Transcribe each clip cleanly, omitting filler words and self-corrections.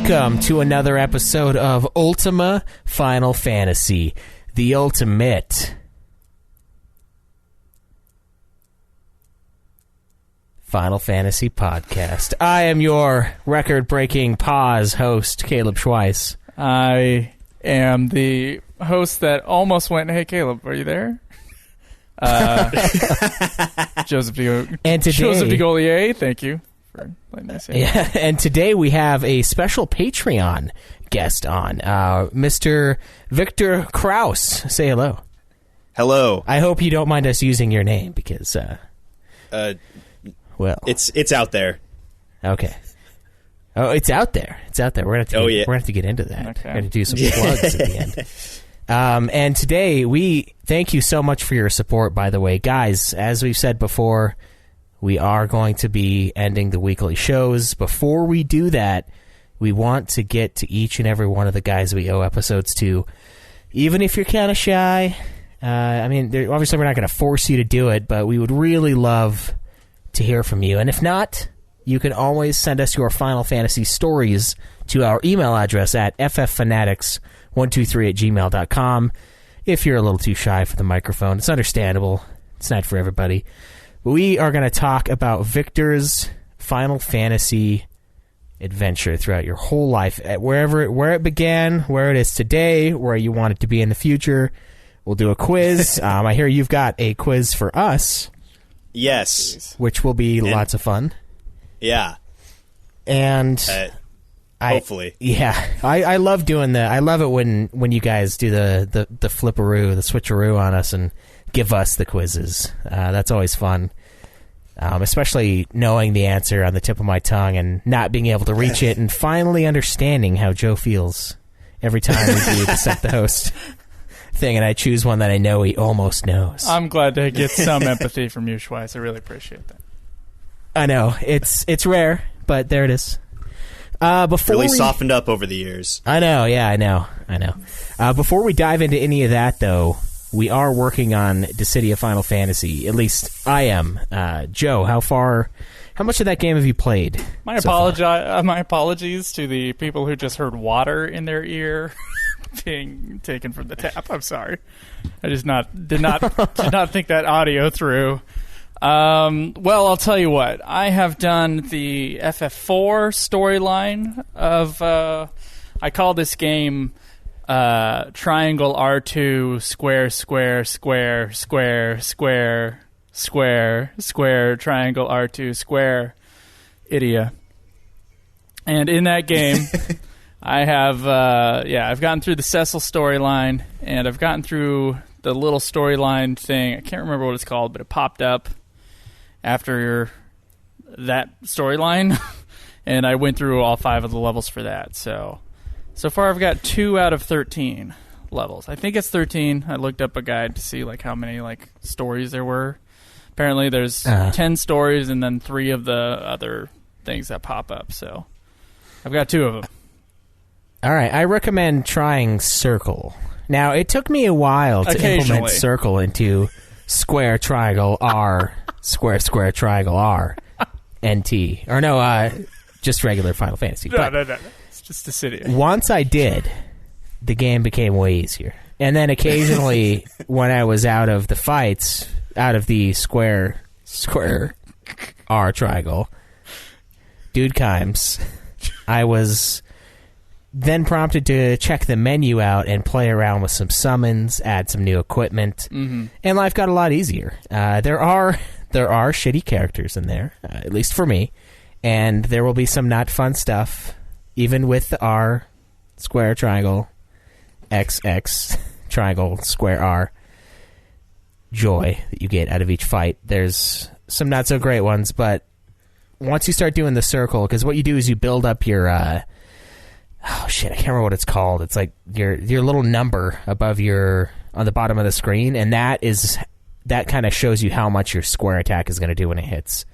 Welcome to another episode of Ultima Final Fantasy, the ultimate Final Fantasy podcast. I am your record-breaking pause host, Caleb Schweiss. I am the host that almost went, hey, Caleb, are you there? Joseph DeGolier, thank you for letting me say that. Yeah, and today we have a special Patreon guest on, Mr. Victor Kraus. Say hello. Hello. I hope you don't mind us using your name because, well, it's out there. Okay. Oh, it's out there. It's out there. We're gonna have to get into that. Okay. We're gonna do some plugs at the end. And today we thank you so much for your support. By the way, guys, as we've said before, we are going to be ending the weekly shows. Before we do that, we want to get to each and every one of the guys we owe episodes to, even if you're kind of shy. I mean, obviously we're not going to force you to do it, but we would really love to hear from you. And if not, you can always send us your Final Fantasy stories to our email address at fffanatics123@gmail.com. If you're a little too shy for the microphone, it's understandable. It's not for everybody. But we are going to talk about Victor's Final Fantasy adventure throughout your whole life, where it began, where it is today, where you want it to be in the future. We'll do a quiz. I hear you've got a quiz for us. Yes. Which will be lots of fun. Yeah. And hopefully. I love doing that. I love it when you guys do the flipperoo, the switcheroo on us and give us the quizzes. That's always fun. Especially knowing the answer on the tip of my tongue and not being able to reach it and finally understanding how Joe feels every time we do the Set the Host thing, and I choose one that I know he almost knows. I'm glad to get some empathy from you, Schweiss. I really appreciate that. I know. It's rare, but there it is. Softened up over the years. I know, yeah, I know. Before we dive into any of that, though, we are working on Dissidia Final Fantasy. At least I am. Joe, how much of that game have you played? My apologies to the people who just heard water in their ear being taken from the tap. I'm sorry. I just did not think that audio through. Well, I'll tell you what. I have done the FF4 storyline of, I call this game triangle R2 square triangle R2 square idia. And in that game, I have, I've gotten through the Cecil storyline, and I've gotten through the little storyline thing. I can't remember what it's called, but it popped up after that storyline, and I went through all 5 of the levels for that. So far I've got 2 out of 13 levels. I think it's 13. I looked up a guide to see how many stories there were. Apparently there's 10 stories and then 3 of the other things that pop up. So I've got 2 of them. All right, I recommend trying Circle. Now, it took me a while to implement Circle into square, triangle, R, square, triangle, R, NT. Or no, just regular Final Fantasy. No. It's just Dissidia. Once I did, the game became way easier. And then occasionally, when I was out of the fights, out of the square, R, triangle, dude kimes, I was then prompted to check the menu out and play around with some summons, add some new equipment, and life got a lot easier. There are shitty characters in there, at least for me, and there will be some not fun stuff, even with the R, square, triangle, XX, triangle, square, R, joy that you get out of each fight. There's some not so great ones, but once you start doing the circle, because what you do is you build up your oh shit, I can't remember what it's called. It's like your little number above on the bottom of the screen, and that kind of shows you how much your square attack is going to do when it hits.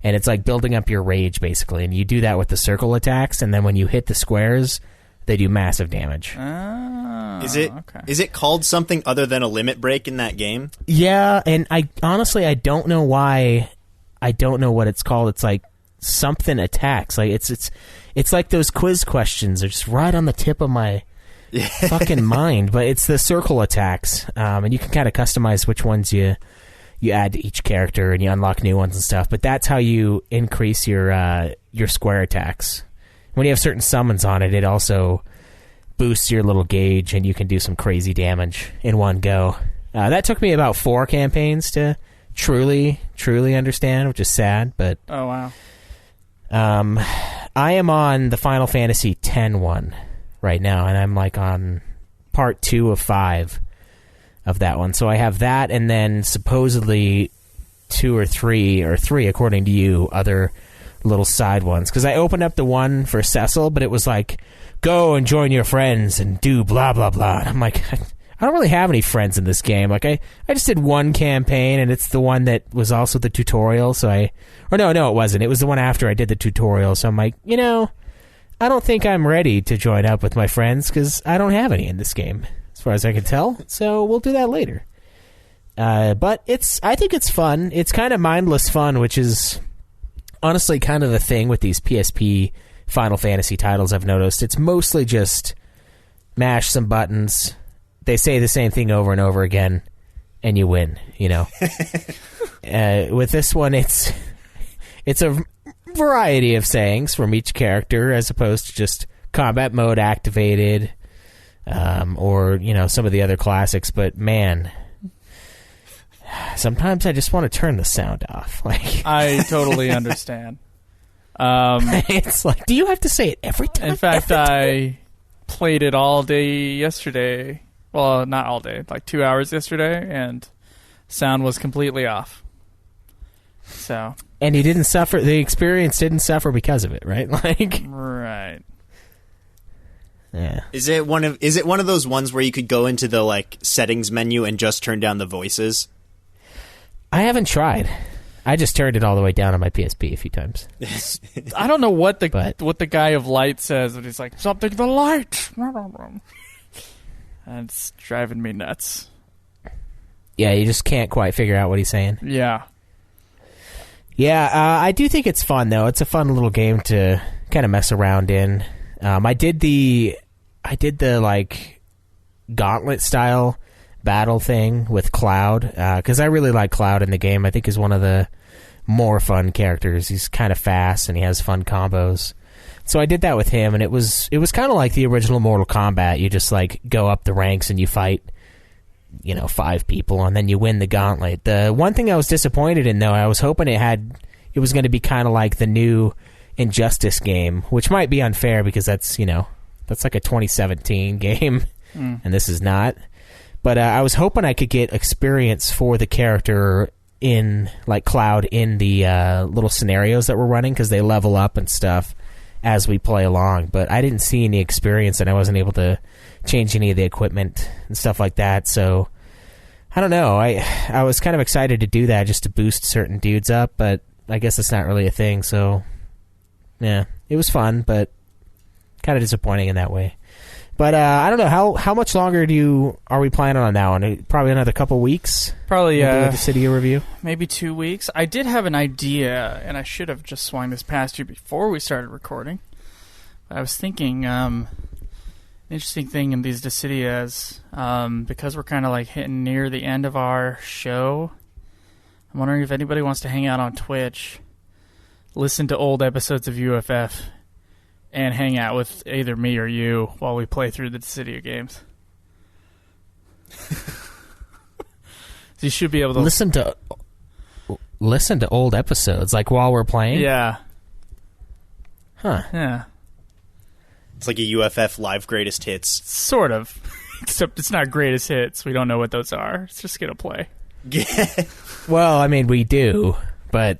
And it's like building up your rage, basically. And you do that with the circle attacks, and then when you hit the squares, they do massive damage. Is it called something other than a limit break in that game? Yeah, and I honestly don't know why. I don't know what it's called. It's like something attacks. Like it's like those quiz questions are just right on the tip of my fucking mind. But it's the circle attacks, and you can kind of customize which ones you add to each character, and you unlock new ones and stuff. But that's how you increase your square attacks. When you have certain summons on it, it also boosts your little gauge, and you can do some crazy damage in one go. That took me about 4 campaigns to truly understand, which is sad. But oh wow. I am on the Final Fantasy X one right now, and I'm like on part 2 of 5 of that one. So I have that, and then supposedly 2 or 3 according to you, other little side ones. Because I opened up the one for Cecil, but it was like, go and join your friends and do blah blah blah. And I'm like, I don't really have any friends in this game. Like I just did one campaign, and it's the one that was also the tutorial. So no, it wasn't. It was the one after I did the tutorial. So I'm like, I don't think I'm ready to join up with my friends because I don't have any in this game, as far as I can tell. So we'll do that later. But I think it's fun. It's kind of mindless fun, which is honestly kind of the thing with these PSP Final Fantasy titles I've noticed. It's mostly just mash some buttons. They say the same thing over and over again, and you win, With this one, it's a variety of sayings from each character as opposed to just combat mode activated, or, some of the other classics. But, man, sometimes I just want to turn the sound off. Like I totally understand. It's like, do you have to say it every time? In fact, I played it all day yesterday. Well, not all day, like 2 hours yesterday, and sound was completely off. So. And you didn't suffer. The experience didn't suffer because of it, right? Like. Right. Yeah. Is it one of those ones where you could go into the settings menu and just turn down the voices? I haven't tried. I just turned it all the way down on my PSP a few times. I don't know what the guy of light says, but he's like, something to the light. And it's driving me nuts. Yeah, you just can't quite figure out what he's saying. Yeah. Yeah, I do think it's fun, though. It's a fun little game to kind of mess around in. I did the gauntlet style battle thing with Cloud, because I really like Cloud in the game. I think he's one of the more fun characters. He's kind of fast, and he has fun combos. So I did that with him, and it was kind of like the original Mortal Kombat. You just go up the ranks and you fight, 5 people, and then you win the gauntlet. The one thing I was disappointed in, though, I was hoping it was going to be kind of like the new Injustice game, which might be unfair because that's like a 2017 game, and this is not. But I was hoping I could get experience for the character in Cloud in the little scenarios that we're running, because they level up and stuff as we play along. But I didn't see any experience, and I wasn't able to change any of the equipment and stuff like that. So I don't know. I was kind of excited to do that just to boost certain dudes up, but I guess it's not really a thing. So yeah, it was fun, but kind of disappointing in that way. But I don't know, how much longer are we planning on that one? Probably another couple weeks. Probably the Cydia review. Maybe 2 weeks. I did have an idea, and I should have just swung this past you before we started recording. I was thinking, interesting thing in these Decidias, because we're kind of hitting near the end of our show. I'm wondering if anybody wants to hang out on Twitch, listen to old episodes of UFF, and hang out with either me or you while we play through the Decidia games. So you should be able to listen to old episodes while we're playing. Yeah. Huh. Yeah. It's like a UFF live greatest hits. Sort of. Except it's not greatest hits. We don't know what those are. It's just gonna play. Well, I mean, we do, but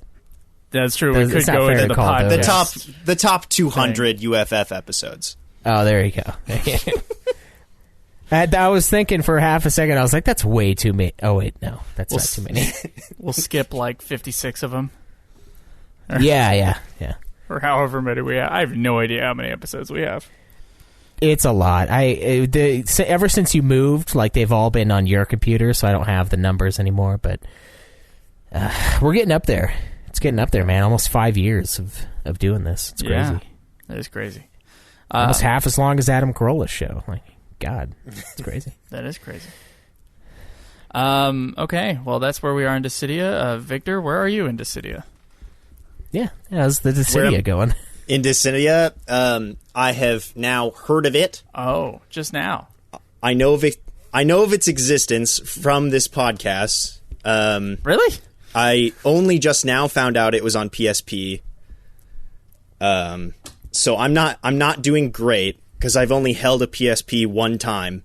that's true. We could go into the podcast. The top 200 UFF episodes. Oh, there you go. I was thinking for half a second. I was like, "That's way too many." Oh wait, no, that's not too many. We'll skip 56 of them. Yeah. Or however many we have. I have no idea how many episodes we have. It's a lot. Ever since you moved, they've all been on your computer, so I don't have the numbers anymore. But we're getting up there. It's getting up there, man. Almost 5 years of doing this. It's crazy. Yeah, that is crazy. Almost half as long as Adam Carolla's show. Like, God, it's crazy. That is crazy. Okay, well, that's where we are in Dissidia. Victor, where are you in Dissidia? Yeah, how's the Dissidia going? In Dissidia, I have now heard of it. Oh, just now. I know of its existence from this podcast. Really? I only just now found out it was on PSP. So I'm not doing great because I've only held a PSP one time,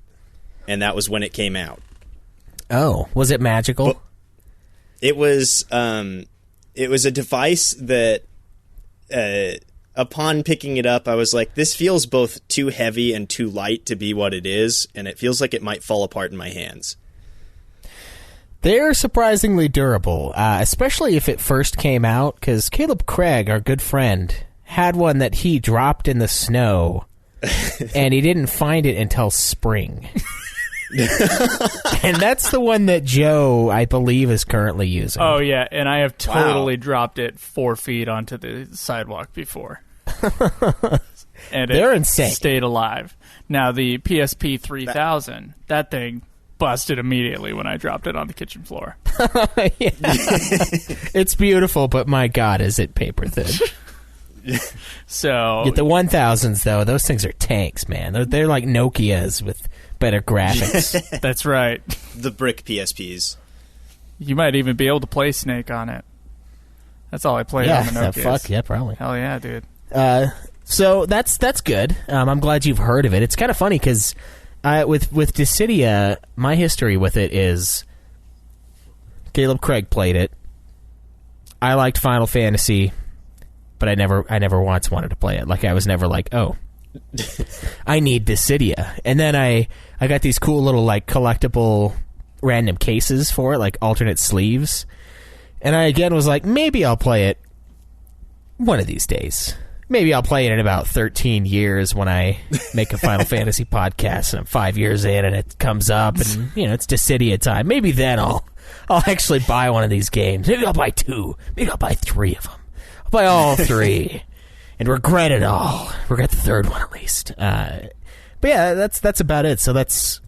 and that was when it came out. Oh, was it magical? But it was a device that upon picking it up, I was like, this feels both too heavy and too light to be what it is, and it feels like it might fall apart in my hands. They're surprisingly durable, especially if it first came out, because Caleb Craig, our good friend, had one that he dropped in the snow, and he didn't find it until spring. And that's the one that Joe, I believe, is currently using. Oh, yeah, and I have totally dropped it 4 feet onto the sidewalk before. And they're it insane. Stayed alive. Now, the PSP 3000, that thing busted immediately when I dropped it on the kitchen floor. It's beautiful, but my God, is it paper thin. So Get the 1000s, though. Those things are tanks, man. They're like Nokias with better graphics. That's right. The brick PSPs. You might even be able to play Snake on it. That's all I played on the Nokias. Fuck, yeah, probably. Hell yeah, dude. So that's good. I'm glad you've heard of it. It's kind of funny because with Dissidia, my history with it is Caleb Craig played it. I liked Final Fantasy, but I never once wanted to play it. Like, I was never like, oh, I need Dissidia. And then I got these cool little, like, collectible random cases for it, like alternate sleeves. And I again was like, maybe I'll play it one of these days. Maybe I'll play it in about 13 years when I make a Final Fantasy podcast and I'm 5 years in and it comes up and, it's Dissidia time. Maybe then I'll actually buy one of these games. Maybe I'll buy 2. Maybe I'll buy 3 of them. I'll buy all 3 and regret it all. Regret the 3rd one at least. But yeah, that's about it. So that's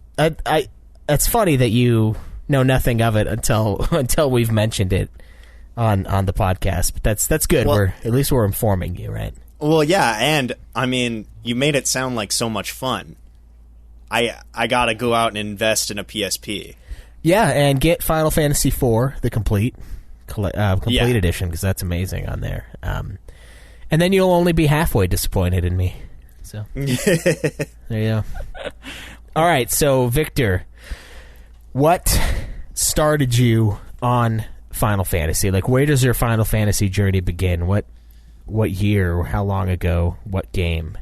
funny that you know nothing of it until we've mentioned it on the podcast. But that's good. Well, at least we're informing you, right? Well, yeah, and I mean, you made it sound like so much fun. I gotta go out and invest in a PSP. Yeah, and get Final Fantasy IV, the complete edition, because that's amazing on there. And then you'll only be halfway disappointed in me. So there you go. All right, so Victor, what started you on Final Fantasy? Like, where does your Final Fantasy journey begin? What year? How long ago? What game?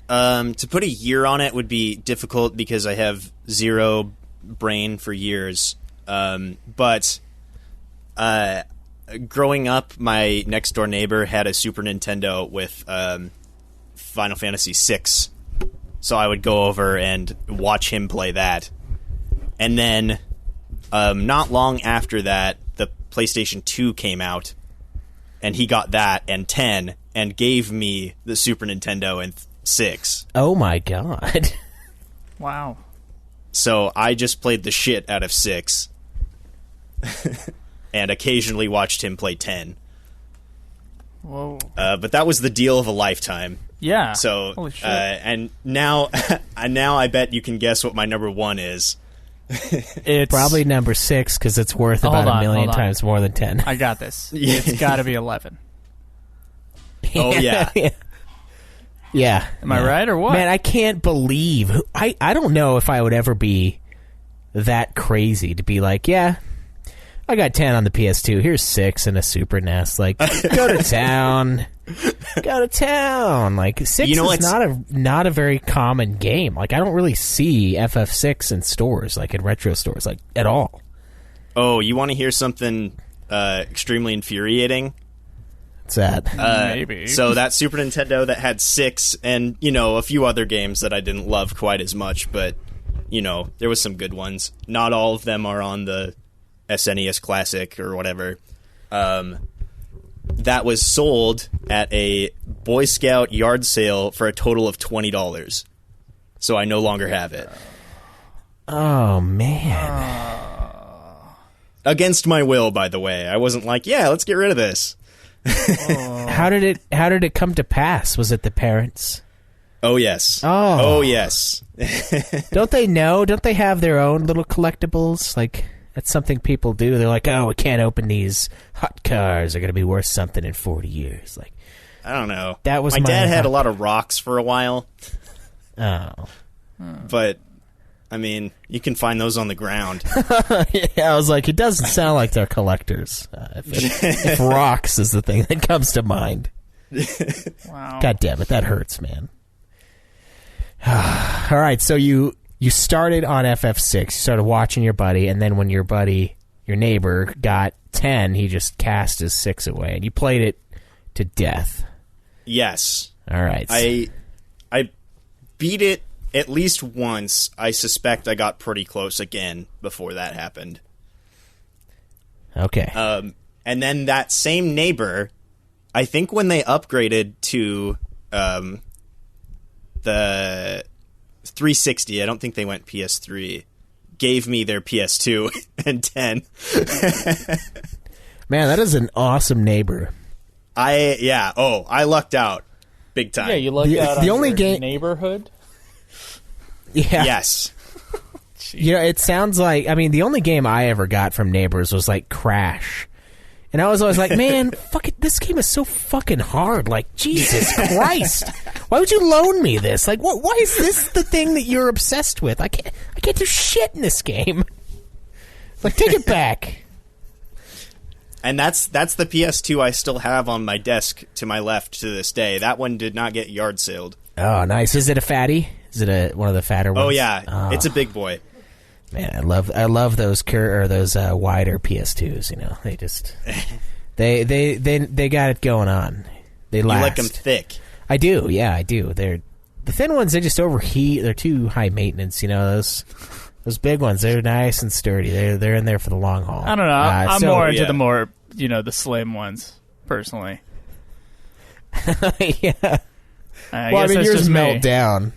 To put a year on it would be difficult because I have zero brain for years. But growing up, my next door neighbor had a Super Nintendo with Final Fantasy VI. So I would go over and watch him play that. And then not long after that, the PlayStation 2 came out. And he got that and 10 and gave me the Super Nintendo and 6. Oh my God. Wow. So I just played the shit out of 6. And occasionally watched him play 10. Whoa. But that was the deal of a lifetime. Yeah. So, holy shit. and now I bet you can guess what my number 1 is. It's probably number 6 because it's worth about a million times more than 10. I got this. It's got to be 11. Oh, yeah. Yeah. Am I right or what? Man, I can't believe... I don't know if I would ever be that crazy to be like, yeah, I got 10 on the PS2. Here's 6 and a Super NES. Like, go to town. Go to town. Like, 6 is not a very common game. Like, I don't really see FF6 in stores, like in retro stores, like, at all. Oh, you want to hear something extremely infuriating? What's that? Maybe. So that Super Nintendo that had 6 and, a few other games that I didn't love quite as much, but, there was some good ones. Not all of them are on the SNES Classic or whatever. The that was sold at a Boy Scout yard sale for a total of $20. So I no longer have it. Oh, man. Against my will, by the way. I wasn't like, yeah, let's get rid of this. How did it come to pass? Was it the parents? Oh, yes. Oh, yes. Don't they know? Don't they have their own little collectibles? Like, that's something people do. They're like, oh, we can't open these hot cars. They're going to be worth something in 40 years. Like, I don't know. That was my dad had a lot of rocks for a while. Oh. But, I mean, you can find those on the ground. Yeah, I was like, it doesn't sound like they're collectors. If rocks is the thing that comes to mind. Wow. God damn it, that hurts, man. All right, so you started on FF6. You started watching your buddy, and then when your neighbor, got 10, he just cast his 6 away, and you played it to death. Yes. All right. I beat it at least once. I suspect I got pretty close again before that happened. Okay. And then that same neighbor, I think when they upgraded to the 360, I don't think they went PS3, gave me their PS2 and 10. Man, that is an awesome neighbor. I lucked out big time. Yeah, you lucked out the on only your game neighborhood. Yeah. Yes. You know, it sounds like, I mean, the only game I ever got from neighbors was like Crash. And I was always like, man, fuck it, this game is so fucking hard. Like, Jesus Christ. Why would you loan me this? Like, why is this the thing that you're obsessed with? I can't do shit in this game. Like, take it back. And that's the PS2 I still have on my desk to my left to this day. That one did not get yard saled. Oh, nice. Is it a fatty? Is it one of the fatter ones? Oh yeah, It's a big boy. Man, I love those those wider PS2s. You know, they just they got it going on. They last. You like them thick? I do. Yeah, I do. The thin ones, they just overheat. They're too high maintenance. You know, those big ones, they're nice and sturdy. They're in there for the long haul. I don't know. I'm more into the slim ones personally. Yeah. I mean, yours melt down.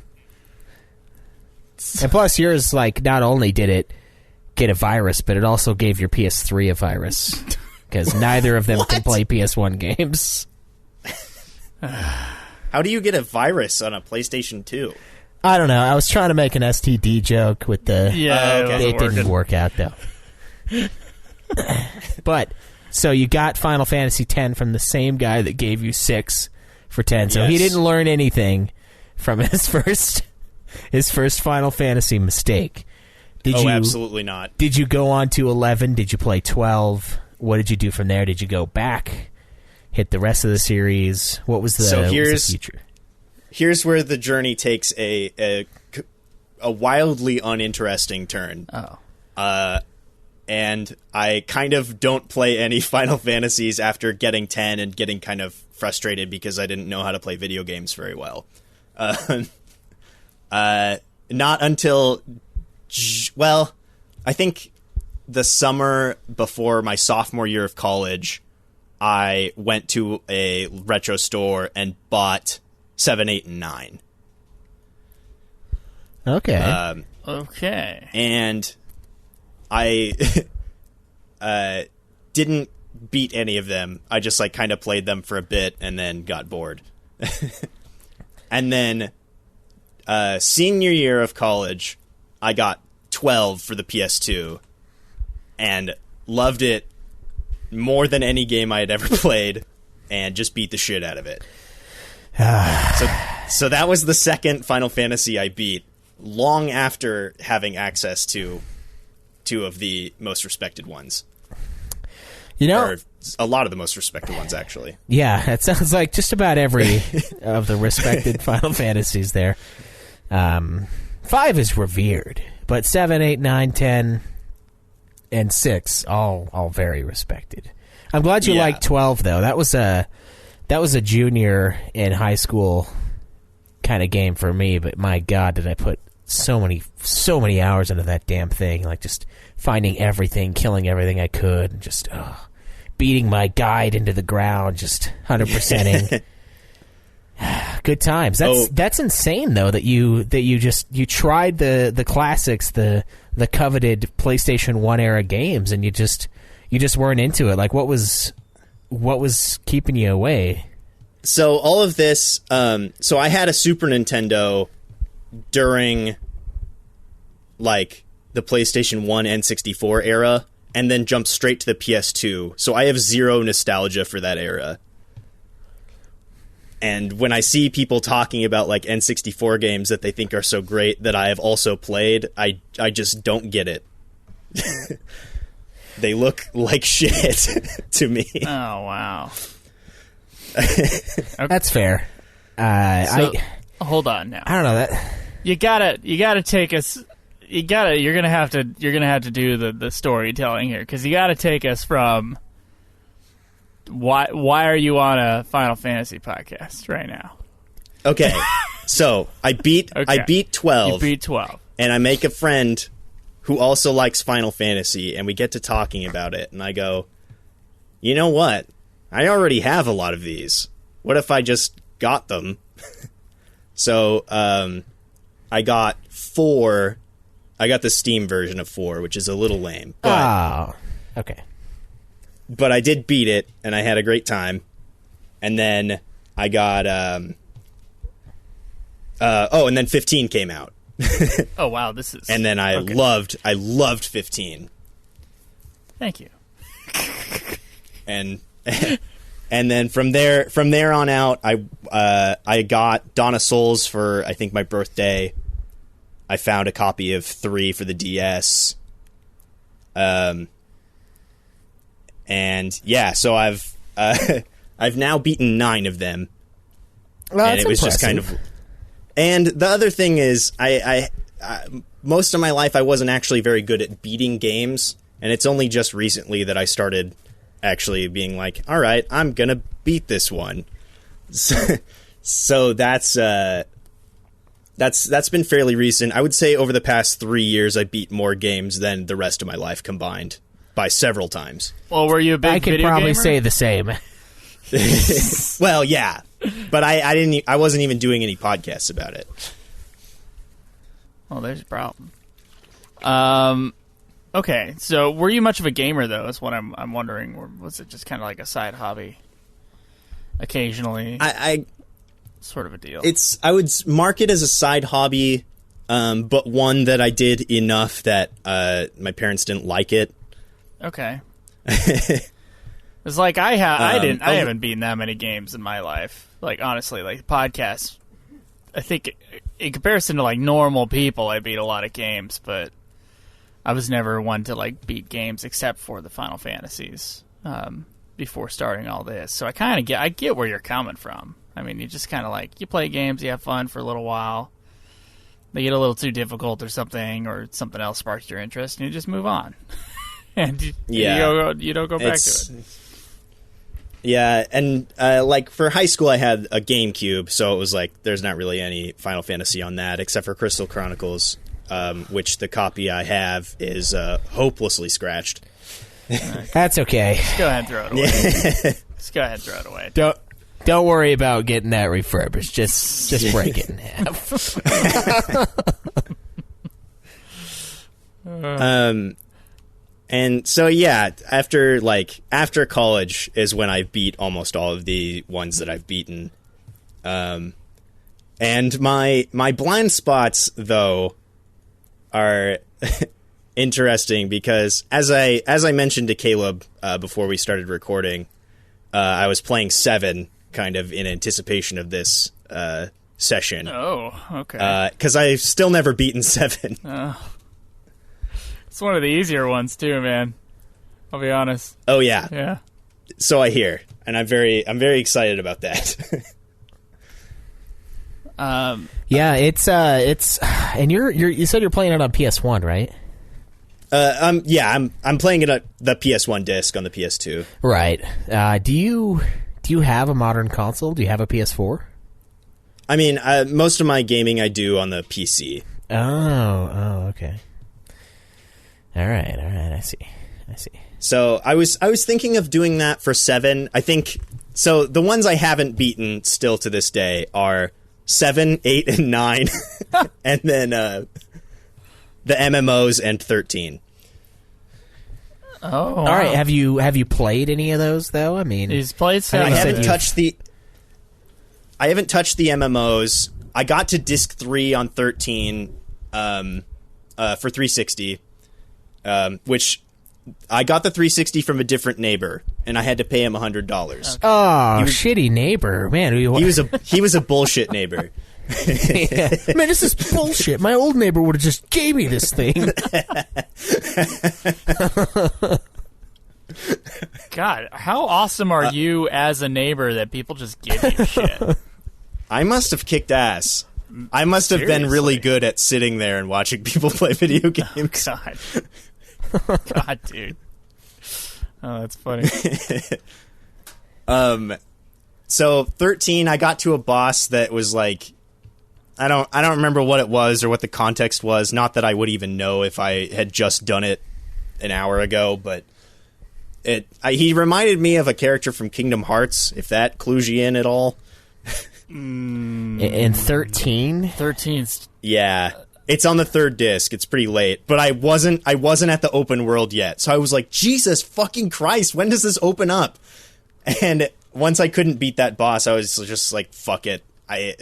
And plus, yours, like, not only did it get a virus, but it also gave your PS3 a virus. Because neither of them can play PS1 games. How do you get a virus on a PlayStation 2? I don't know. I was trying to make an STD joke with the... Yeah, it didn't work out, though. But, so you got Final Fantasy X from the same guy that gave you 6 for 10. So he didn't learn anything from his first Final Fantasy mistake. Absolutely not. Did you go on to 11? Did you play 12? What did you do from there? Did you go back, hit the rest of the series? What was the future? Here's where the journey takes a wildly uninteresting turn. Oh. And I kind of don't play any Final Fantasies after getting 10 and getting kind of frustrated because I didn't know how to play video games very well. Not until, I think the summer before my sophomore year of college, I went to a retro store and bought 7, 8, and 9. Okay. Okay. And I didn't beat any of them. I just like kind of played them for a bit and then got bored. And then senior year of college, I got 12 for the PS2 and loved it more than any game I had ever played and just beat the shit out of it. So that was the second Final Fantasy I beat long after having access to 2 of the most respected ones. You know, or a lot of the most respected ones, actually. Yeah, it sounds like just about every of the respected Final Fantasies there. 5 is revered, but 7, 8, 9, 10, and 6 all very respected. I'm glad you liked 12 though. That was a junior in high school kind of game for me, but my God, did I put so many hours into that damn thing, like just finding everything, killing everything I could, and just beating my guide into the ground, just 100%ing. Good times. That's insane though that you tried the classics, the coveted PlayStation 1 era games, and you just weren't into it. Like what was keeping you away? So all of this, so I had a Super Nintendo during like the PlayStation 1 N64 era, and then jumped straight to the PS2. So I have zero nostalgia for that era. And when I see people talking about like N64 games that they think are so great that I have also played, I just don't get it. They look like shit to me. Oh, wow. That's fair. Hold on now. I don't know that. You gotta take us. You're gonna have to do the storytelling here, because you gotta take us from why are you on a Final Fantasy podcast right now? Okay, so I beat 12. You beat 12, and I make a friend who also likes Final Fantasy, and we get to talking about it, and I go, you know what? I already have a lot of these. What if I just got them? So I got 4. I got the Steam version of 4, which is a little lame. But, okay. But I did beat it, and I had a great time. And then I got... and then 15 came out. Oh, wow, this is... And then I loved 15. Thank you. And then from there on out, I got Dawn of Souls for, I think, my birthday. I found a copy of 3 for the DS. And yeah, so I've now beaten 9 of them. Well, and it was impressive. Just kind of. And the other thing is, I most of my life I wasn't actually very good at beating games, and it's only just recently that I started actually being like, all right, I'm gonna beat this one. So that's been fairly recent. I would say over the past 3 years, I beat more games than the rest of my life combined by several times. Well, were you a big I could video probably gamer? say the same. Well, yeah, but I wasn't even doing any podcasts about it. Well, there's a problem. Okay, so were you much of a gamer though? Is what I'm wondering. Or was it just kind of like a side hobby? Occasionally, I sort of a deal. I would mark it as a side hobby, but one that I did enough that my parents didn't like it. Okay. It's like I haven't beaten that many games in my life. Like honestly, like podcasts. I think in comparison to like normal people, I beat a lot of games, but I was never one to like beat games except for the Final Fantasies before starting all this. So I get where you're coming from. I mean, you just kind of like you play games, you have fun for a little while. They get a little too difficult or something else sparks your interest, and you just move on. And you don't go back to it. Yeah, and like for high school, I had a GameCube, so it was like there's not really any Final Fantasy on that except for Crystal Chronicles, which the copy I have is hopelessly scratched. That's okay. Just go ahead and throw it away. Just go ahead and throw it away. Don't worry about getting that refurbished. Just break it in half. And so yeah, after college is when I beat almost all of the ones that I've beaten. And my blind spots though are interesting because as I mentioned to Caleb before we started recording, I was playing 7 kind of in anticipation of this session. Oh, okay. Because I've still never beaten 7. It's one of the easier ones too, man. I'll be honest. Oh yeah. Yeah. So I hear, and I'm very excited about that. Yeah, it's and you said you're playing it on PS1, right? Yeah, I'm playing it on the PS1 disc on the PS2. Right. Do you have a modern console? Do you have a PS4? I mean, most of my gaming I do on the PC. Oh, okay. All right. I see. So I was thinking of doing that for 7. I think so. The ones I haven't beaten still to this day are 7, 8, and 9, and then the MMOs and 13. Oh, wow. All right. Have you played any of those though? I mean, He's played I 7. haven't touched the MMOs. I got to disc 3 on 13 for 360, which I got the 360 from a different neighbor, and I had to pay him $100. oh, shitty neighbor, man. He was a bullshit neighbor. Yeah. Man, this is bullshit. My old neighbor would have just gave me this thing. God, how awesome are you as a neighbor that people just give you shit? I must have kicked ass. I must have been really good at sitting there and watching people play video games. God, dude. Oh, that's funny. So 13, I got to a boss that was like, I don't remember what it was or what the context was. Not that I would even know if I had just done it an hour ago, but he reminded me of a character from Kingdom Hearts, if that clues you in at all. In 13? 13's... Yeah. It's on the 3rd disc. It's pretty late, but I wasn't at the open world yet. So I was like, Jesus fucking Christ, when does this open up? And once I couldn't beat that boss, I was just like, fuck it. I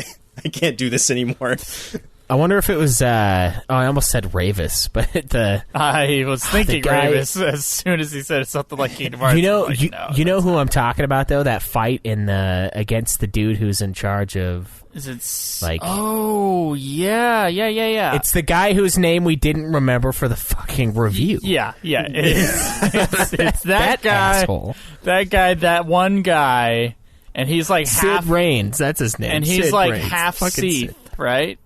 can't do this anymore. I wonder if it was, I almost said Ravis, but I was thinking Ravis as soon as he said something like Kingdom Hearts. You know who I'm talking about, though? That fight against the dude who's in charge of... Is it... Like... Oh, yeah. It's the guy whose name we didn't remember for the fucking review. Yeah. It's that guy. Asshole. That guy, that one guy, and he's like Sid Raines, that's his name. And he's Sid like Raines. half Fucking Seath, Sid. right?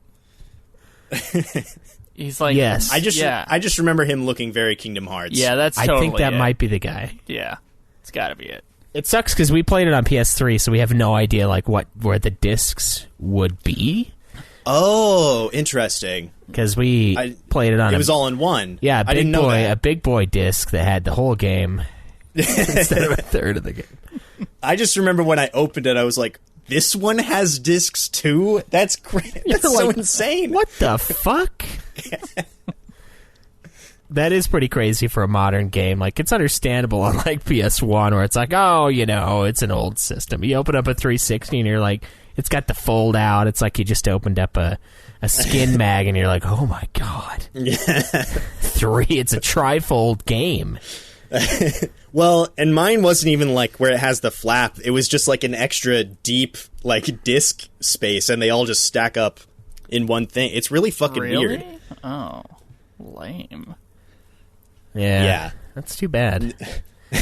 He's like... Yes. I just remember him looking very Kingdom Hearts. Yeah, that's totally I think that it. might be the guy. Yeah, it's got to be it. It sucks because we played it on PS3, so we have no idea like where the discs would be. Oh, interesting. Because we played it on. It was all in one. Yeah, I didn't know that. A big boy disc that had the whole game instead of a third of the game. I just remember when I opened it, I was like, "This one has discs too? That's great. That's so insane. What the fuck?" That is pretty crazy for a modern game. Like, it's understandable on, like, PS1, where it's like, oh, it's an old system. You open up a 360, and you're like, it's got the fold out. It's like you just opened up a skin mag, and you're like, oh, my God. Yeah. 3, it's a trifold game. Well, and mine wasn't even, like, where it has the flap. It was just, like, an extra deep, like, disc space, and they all just stack up in one thing. It's really fucking weird. Oh, lame. Yeah. That's too bad. All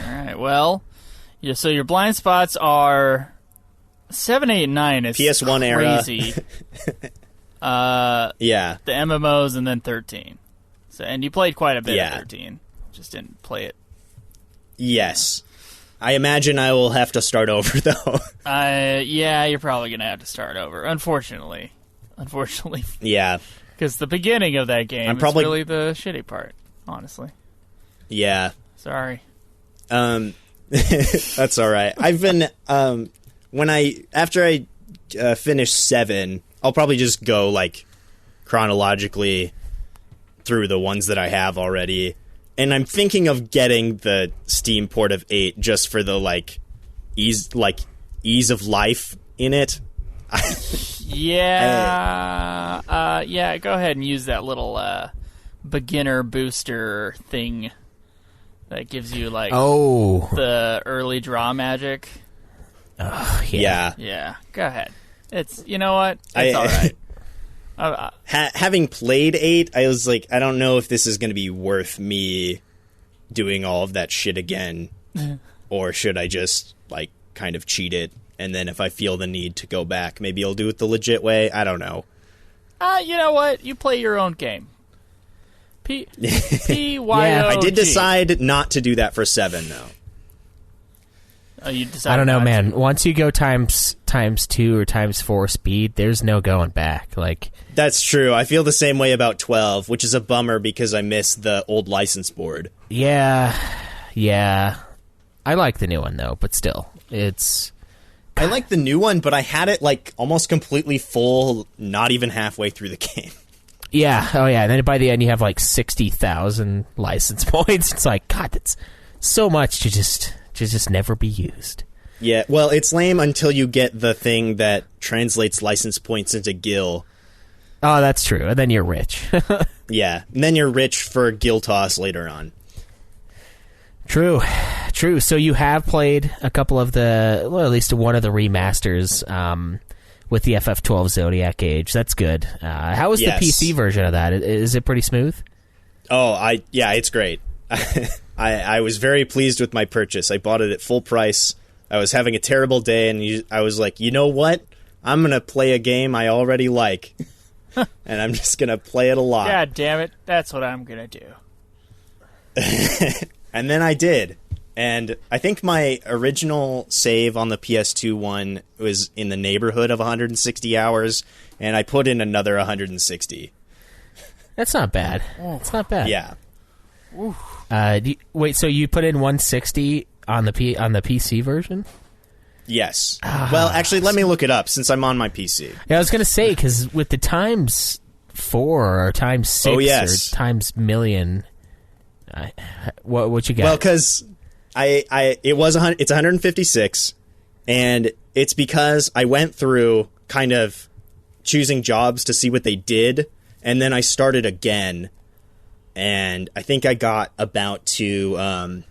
right. Well, so your blind spots are 7, 8, and 9 is PS1 crazy. Yeah. The MMOs and then 13. So, and you played quite a bit of Yeah. 13. Just didn't play it. Yes. I imagine I will have to start over, though. Yeah, you're probably going to have to start over, unfortunately. Yeah. Because the beginning of that game is really the shitty part, honestly. Yeah. Sorry. That's all right. I've been after I finish 7, I'll probably just go like chronologically through the ones that I have already, and I'm thinking of getting the Steam port of 8 just for the ease of life in it. Yeah. Go ahead and use that little beginner booster thing that gives you the early draw magic. Yeah. Yeah. Go ahead. It's all right. Having played 8, I was like, I don't know if this is going to be worth me doing all of that shit again, or should I just kind of cheat it? And then if I feel the need to go back, maybe I'll do it the legit way. I don't know. You know what? You play your own game. P-Y-O-G. Yeah, I did decide not to do that for 7, though. You decided I don't know, not man. Once you go times times 2 or times 4 speed, there's no going back. Like, that's true. I feel the same way about 12, which is a bummer because I miss the old license board. Yeah. I like the new one though, but still, it's. I like the new one, but I had it like almost completely full, not even halfway through the game. Yeah. Oh yeah. And then by the end, you have like 60,000 license points. It's like, God, that's so much to just never be used. Yeah. Well, it's lame until you get the thing that translates license points into gil. Oh, that's true. And then you're rich. Yeah. And then you're rich for gil toss later on. True. So you have played a couple of at least one of the remasters with the FF12 Zodiac Age. That's good. How was the PC version of that? Is it pretty smooth? Oh, it's great. I was very pleased with my purchase. I bought it at full price. I was having a terrible day, and I was like, you know what? I'm going to play a game I already like, and I'm just going to play it a lot. God damn it. That's what I'm going to do. And then I did. And I think my original save on the PS2 one was in the neighborhood of 160 hours, and I put in another 160. That's not bad. It's not bad. Yeah. Wait, so you put in 160 on the PC version? Yes. Well, actually, let me look it up since I'm on my PC. Yeah, I was going to say, because with the times 4 or times 6 or times million, what you got? Well, because it's 156, and it's because I went through kind of choosing jobs to see what they did, and then I started again, and I think I got about to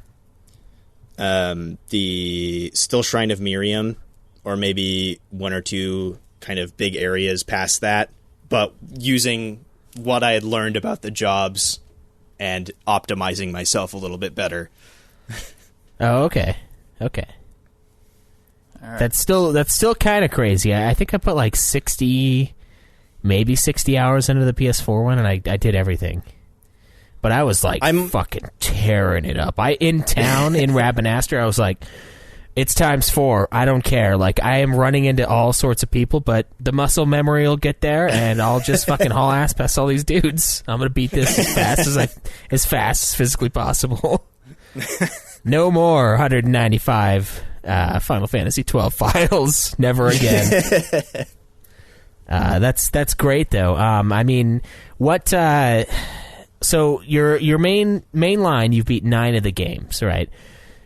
the Still Shrine of Miriam, or maybe 1 or 2 kind of big areas past that, but using what I had learned about the jobs and optimizing myself a little bit better. Oh, okay. All right. That's still kind of crazy. I think I put like 60, maybe 60 hours into the PS4 one, and I did everything. But I was like, I'm fucking tearing it up. In town in Rabanastre, I was like, it's times 4. I don't care. Like, I am running into all sorts of people, but the muscle memory will get there, and I'll just fucking haul ass past all these dudes. I'm gonna beat this as fast as physically possible. No more 195 Final Fantasy 12 files. Never again. That's great though. I mean, what? So your main line, you've beat 9 of the games, right?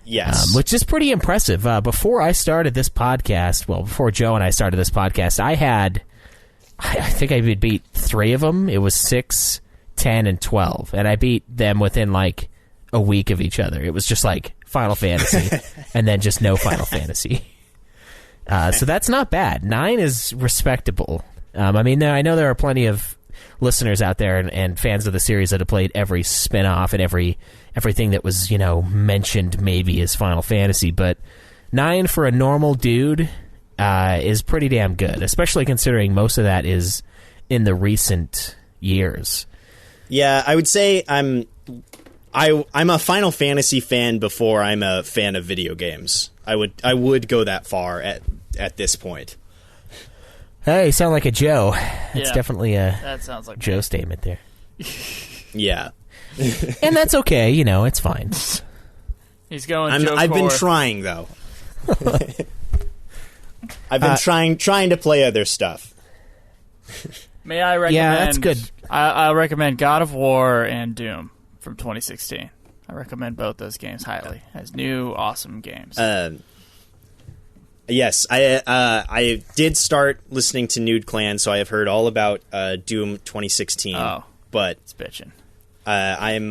Yes. Which is pretty impressive. Before I started this podcast, before Joe and I started this podcast, I think I beat 3 of them. It was 6, 10, and 12, and I beat them within like a week of each other. It was just like Final Fantasy, and then just no Final Fantasy. So that's not bad. 9 is respectable. I mean, I know there are plenty of listeners out there and fans of the series that have played every spin-off and everything that was, mentioned maybe as Final Fantasy, but 9 for a normal dude is pretty damn good, especially considering most of that is in the recent years. Yeah, I would say I'm a Final Fantasy fan before I'm a fan of video games. I would go that far at this point. Hey, you sound like a Joe. That's definitely that sounds like Joe statement there. Yeah. And that's okay, it's fine. He's going I've been trying, though. I've been trying to play other stuff. May I recommend... Yeah, that's good. I recommend God of War and Doom from 2016. I recommend both those games highly as new, awesome games. Yes, I did start listening to Nude Clan, so I have heard all about Doom 2016. Oh, but it's bitchin'. I'm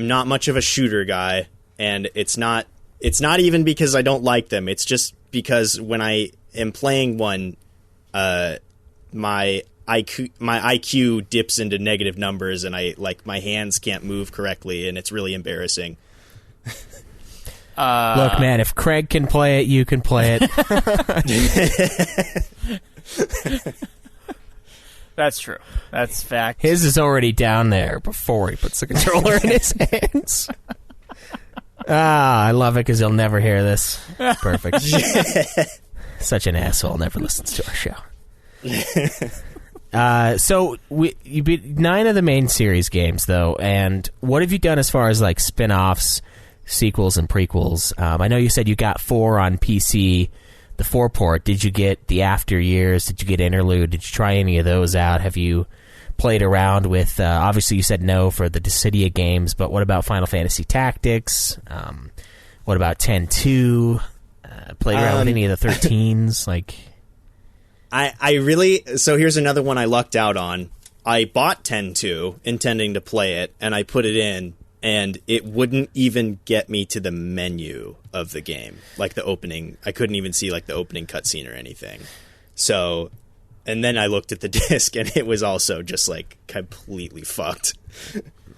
not much of a shooter guy, and it's not even because I don't like them. It's just because when I am playing one, my IQ dips into negative numbers, and my hands can't move correctly, and it's really embarrassing. Look, man, if Craig can play it, you can play it. That's true. That's fact. His is already down there before he puts the controller in his hands. I love it because he'll never hear this. Perfect. Such an asshole. Never listens to our show. So you beat 9 of the main series games, though. And what have you done as far as like spin-offs, sequels, and prequels? I know you said you got 4 on PC, the 4 port. Did you get the After Years? Did you get Interlude? Did you try any of those out? Have you played around with, obviously you said no for the Dissidia games, but what about Final Fantasy Tactics? What about 10-2? Played around with any of the 13s? Like, I really... So here's another one I lucked out on. I bought 10-2, intending to play it, and I put it in, and it wouldn't even get me to the menu of the game. Like the opening... I couldn't even see like the opening cutscene or anything. So... And then I looked at the disc, and it was also just, like, completely fucked.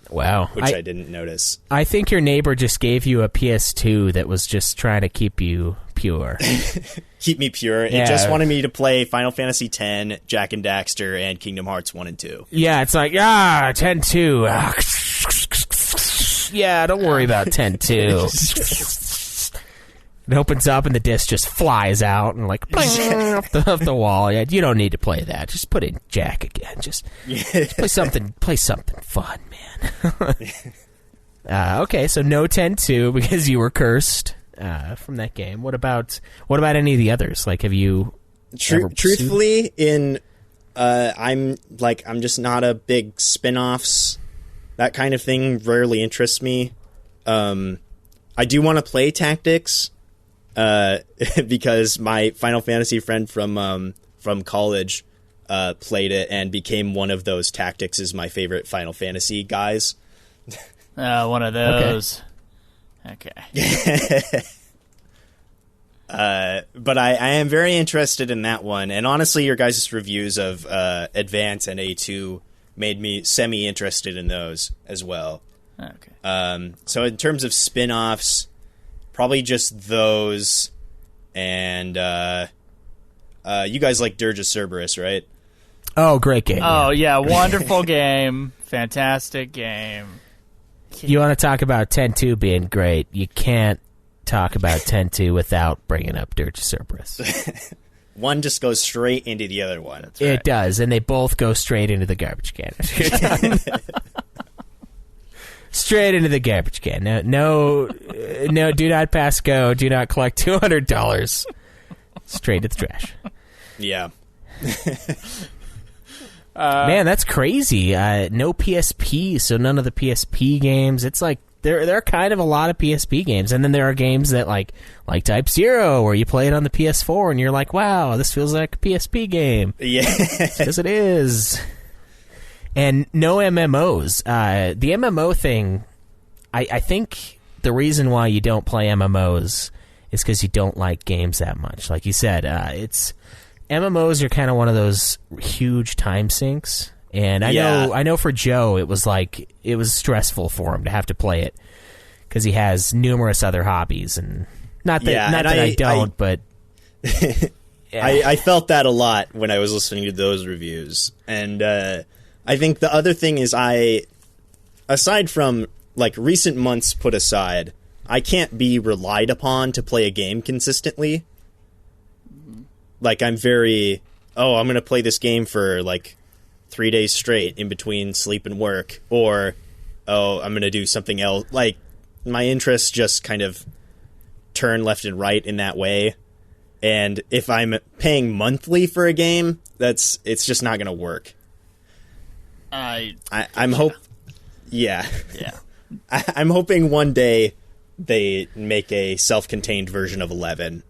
Wow. Which I didn't notice. I think your neighbor just gave you a PS2 that was just trying to keep you pure. Keep me pure. Yeah. It just wanted me to play Final Fantasy X, Jak and Daxter, and Kingdom Hearts 1 and 2. Yeah, it's like, 10-2. Yeah, don't worry about 10-2. It opens up and the disc just flies out and like off the wall. Yeah, you don't need to play that. Just put in Jak again. Just play something fun, man. Okay, so no 10-2 because you were cursed from that game. What about any of the others? Like, have you truthfully I'm just not a big spin-offs. That kind of thing rarely interests me. I do want to play Tactics. Because my Final Fantasy friend from college played it and became one of those. Tactics is my favorite Final Fantasy guys. One of those. Okay. But I am very interested in that one. And honestly, your guys' reviews of Advance and A2 made me semi-interested in those as well. Okay. So in terms of spin-offs... Probably just those, and you guys like Dirge of Cerberus, right? Oh, great game. Oh, yeah, wonderful game. Fantastic game. You want to talk about 10-2 being great, you can't talk about 10-2 without bringing up Dirge of Cerberus. One just goes straight into the other one. That's right. It does, and they both go straight into the garbage can. Straight into the garbage can. No, do not pass go. Do not collect $200. Straight to the trash. Yeah. Man, that's crazy. No PSP, so none of the PSP games. It's like there are kind of a lot of PSP games, and then there are games that like Type 0, where you play it on the PS4, and you're like, wow, this feels like a PSP game. Yeah. Because it is. And no MMOs. The MMO thing, I think the reason why you don't play MMOs is because you don't like games that much. Like you said, MMOs are kind of one of those huge time sinks. And I know for Joe, it was stressful for him to have to play it because he has numerous other hobbies. And not that I don't, but... Yeah. I felt that a lot when I was listening to those reviews. And... I think the other thing is aside from, like, recent months put aside, I can't be relied upon to play a game consistently. Like, I'm very, I'm going to play this game for, like, 3 days straight in between sleep and work. Or, I'm going to do something else. Like, my interests just kind of turn left and right in that way. And if I'm paying monthly for a game, it's just not going to work. I'm hoping one day they make a self-contained version of 11.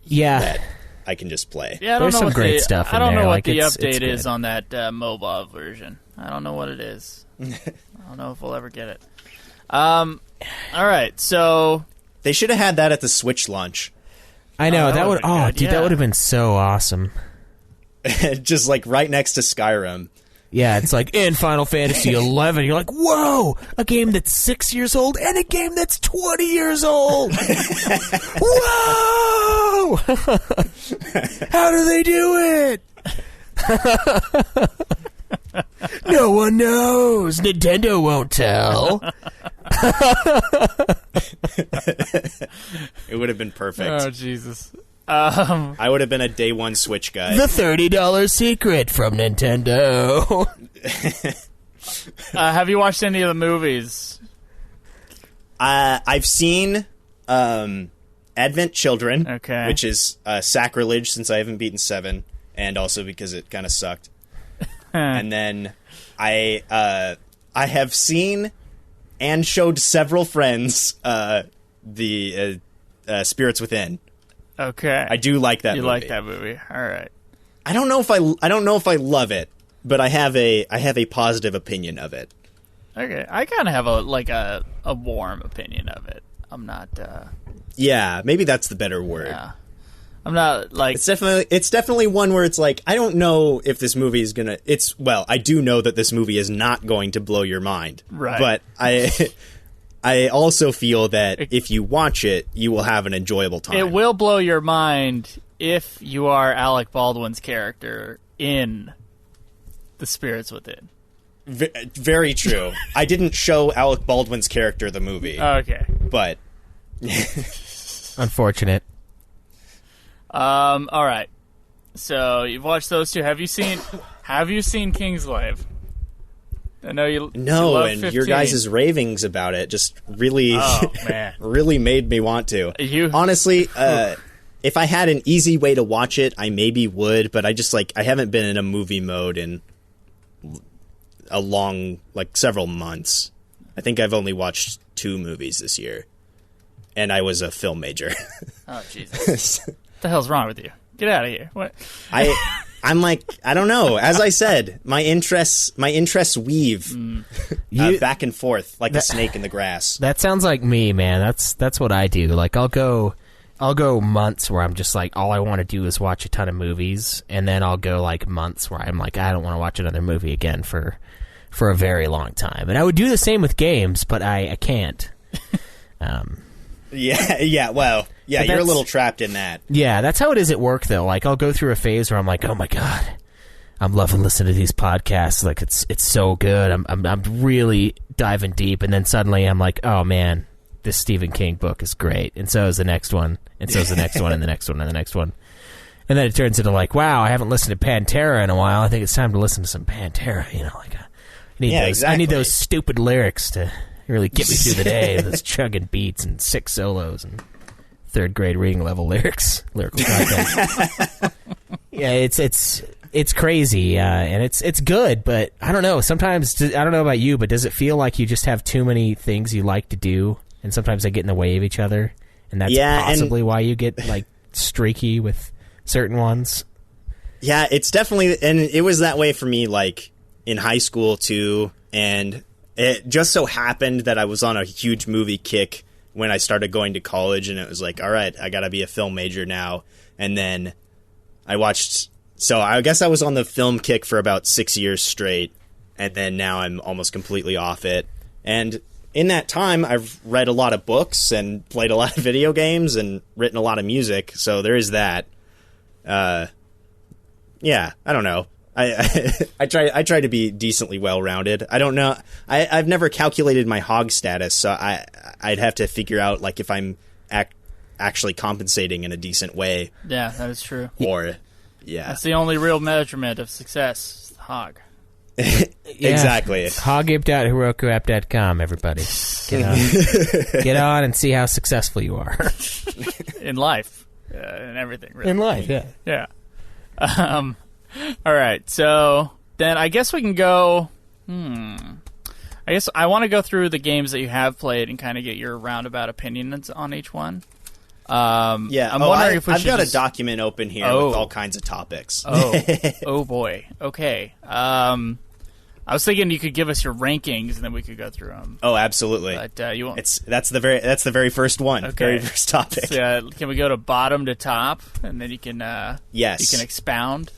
Yeah, that I can just play. Yeah, there's some great stuff. I don't know what the it's update is on that mobile version. I don't know what it is. I don't know if we'll ever get it. All right, so they should have had that at the Switch launch. I know that would. Oh, dude, that would have been so awesome. Just like right next to Skyrim. Yeah, it's like in Final Fantasy 11, you're like, whoa, a game that's 6 years old and a game that's 20 years old. Whoa! How do they do it? No one knows. Nintendo won't tell. It would have been perfect. Oh, Jesus. I would have been a day one Switch guy. The $30 secret from Nintendo. Have you watched any of the movies? I've seen Advent Children, Okay. which is sacrilege since I haven't beaten 7, and also because it kind of sucked. And then I have seen and showed several friends the Spirits Within. Okay. I do like that movie. You like that movie. All right. I don't know if I love it, but I have a positive opinion of it. Okay. I kind of have a warm opinion of it. I'm not Yeah, maybe that's the better word. yeah. I'm not like It's definitely one where it's like, I don't know if this movie is gonna. I do know that this movie is not going to blow your mind. Right. But I also feel that if you watch it, you will have an enjoyable time. it will blow your mind if you are Alec Baldwin's character in The Spirits Within. Very true. I didn't show Alec Baldwin's character the movie, Okay. but Unfortunate. All right. So you've watched those two. Have you seen Kingsglaive? I know you. no, you love and 15. your guys' ravings about it just really, Oh man. really made me want to. Honestly, if I had an easy way to watch it, I maybe would, but I haven't been in a movie mode in a long, several months. I think I've only watched 2 movies this year, and I was a film major. Oh Jesus. What the hell's wrong with you? Get out of here. What? I'm I don't know. As I said, my interests weave back and forth like a snake in the grass. That sounds like me, man. That's what I do. Like I'll go months where I'm just like, all I want to do is watch a ton of movies, and then I'll go months where I'm like, I don't want to watch another movie again for a very long time. And I would do the same with games, but I can't. Well, you're a little trapped in that. Yeah, that's how it is at work, though. Like, I'll go through a phase where I'm like, oh my god, I'm loving listening to these podcasts. Like, it's so good. I'm really diving deep, and then suddenly I'm like, oh man, this Stephen King book is great, and so is the next one, and so is the next one, and the next one, and the next one, and then it turns into wow, I haven't listened to Pantera in a while. I think it's time to listen to some Pantera. I need those stupid lyrics to really get me through the day. Those chugging beats and 6 solos and 3rd grade reading level lyrical content. Yeah, it's crazy, and it's good, but I don't know. Sometimes, I don't know about you, but does it feel like you just have too many things you like to do, and sometimes they get in the way of each other, and that's possibly why you get streaky with certain ones? Yeah, it's definitely, and it was that way for me in high school too, and it just so happened that I was on a huge movie kick when I started going to college, and it was like, all right, I gotta be a film major now. And then I watched, so I guess I was on the film kick for about 6 years straight, and then now I'm almost completely off it. And in that time, I've read a lot of books and played a lot of video games and written a lot of music, so there is that. Yeah, I don't know. I try to be decently well-rounded. I don't know. I've never calculated my hog status, so I'd have to figure out if I'm actually compensating in a decent way. Yeah, that is true. Or, yeah, that's the only real measurement of success. Hog. Exactly. Hogaped.herokuapp.com, everybody. Get on and see how successful you are in life and everything. Really. In life, yeah. Yeah. All right, so then I guess we can go. I guess I want to go through the games that you have played and kind of get your roundabout opinions on each one. Yeah, I'm wondering if I've got a document open here with all kinds of topics. Oh boy. Okay. I was thinking you could give us your rankings and then we could go through them. Oh, absolutely. But you won't. That's the very first one. Okay. Very first topic. So, can we go to bottom to top and then you can yes, you can expound.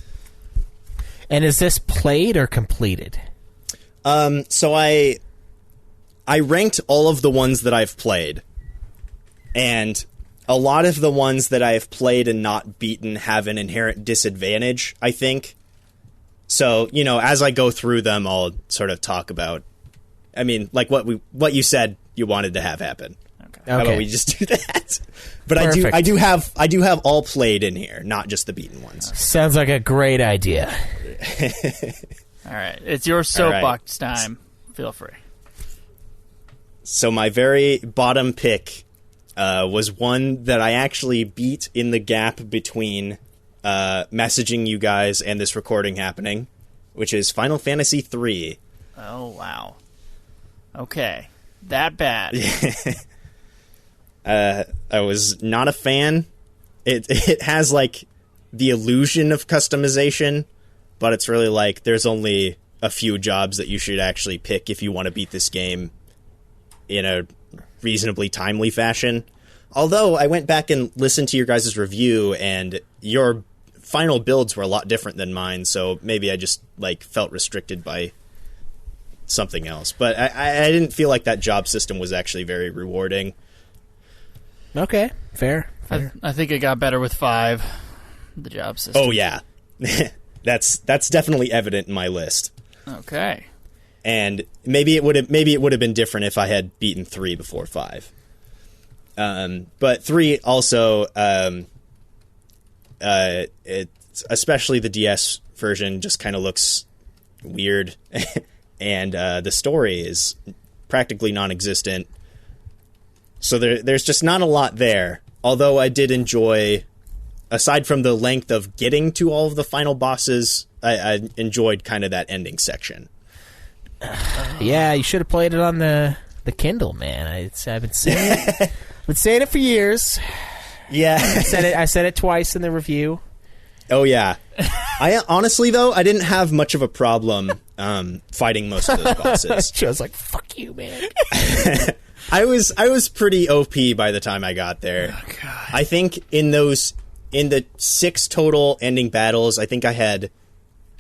And is this played or completed? So I ranked all of the ones that I've played, and a lot of the ones that I have played and not beaten have an inherent disadvantage, I think. So, as I go through them, I'll sort of talk about, what you said you wanted to have happen. How about we just do that? But I do have all played in here, not just the beaten ones. Sounds like a great idea. All right, it's your soapbox time. Feel free. So my very bottom pick was one that I actually beat in the gap between messaging you guys and this recording happening, which is Final Fantasy III. Oh, wow. Okay. That bad. I was not a fan. It has, like, the illusion of customization, but it's really like there's only a few jobs that you should actually pick if you want to beat this game in a reasonably timely fashion. Although I went back and listened to your guys' review, and your final builds were a lot different than mine, so maybe I just like felt restricted by something else. But I didn't feel like that job system was actually very rewarding. Okay, fair. I think it got better with 5, the job system. Oh yeah, that's definitely evident in my list. Okay, and maybe it would have been different if I had beaten 3 before 5. But 3 also, it's, especially the DS version, just kind of looks weird, and the story is practically non-existent. So there's just not a lot there. Although I did enjoy, aside from the length of getting to all of the final bosses, I enjoyed kind of that ending section. Yeah, you should have played it on the Kindle, man. I've been saying it. Been saying it for years. Yeah. I said it twice in the review. Oh yeah. I honestly though, I didn't have much of a problem fighting most of those bosses. I was like, "Fuck you, man." I was pretty OP by the time I got there. Oh, God. I think in the 6 total ending battles, I think I had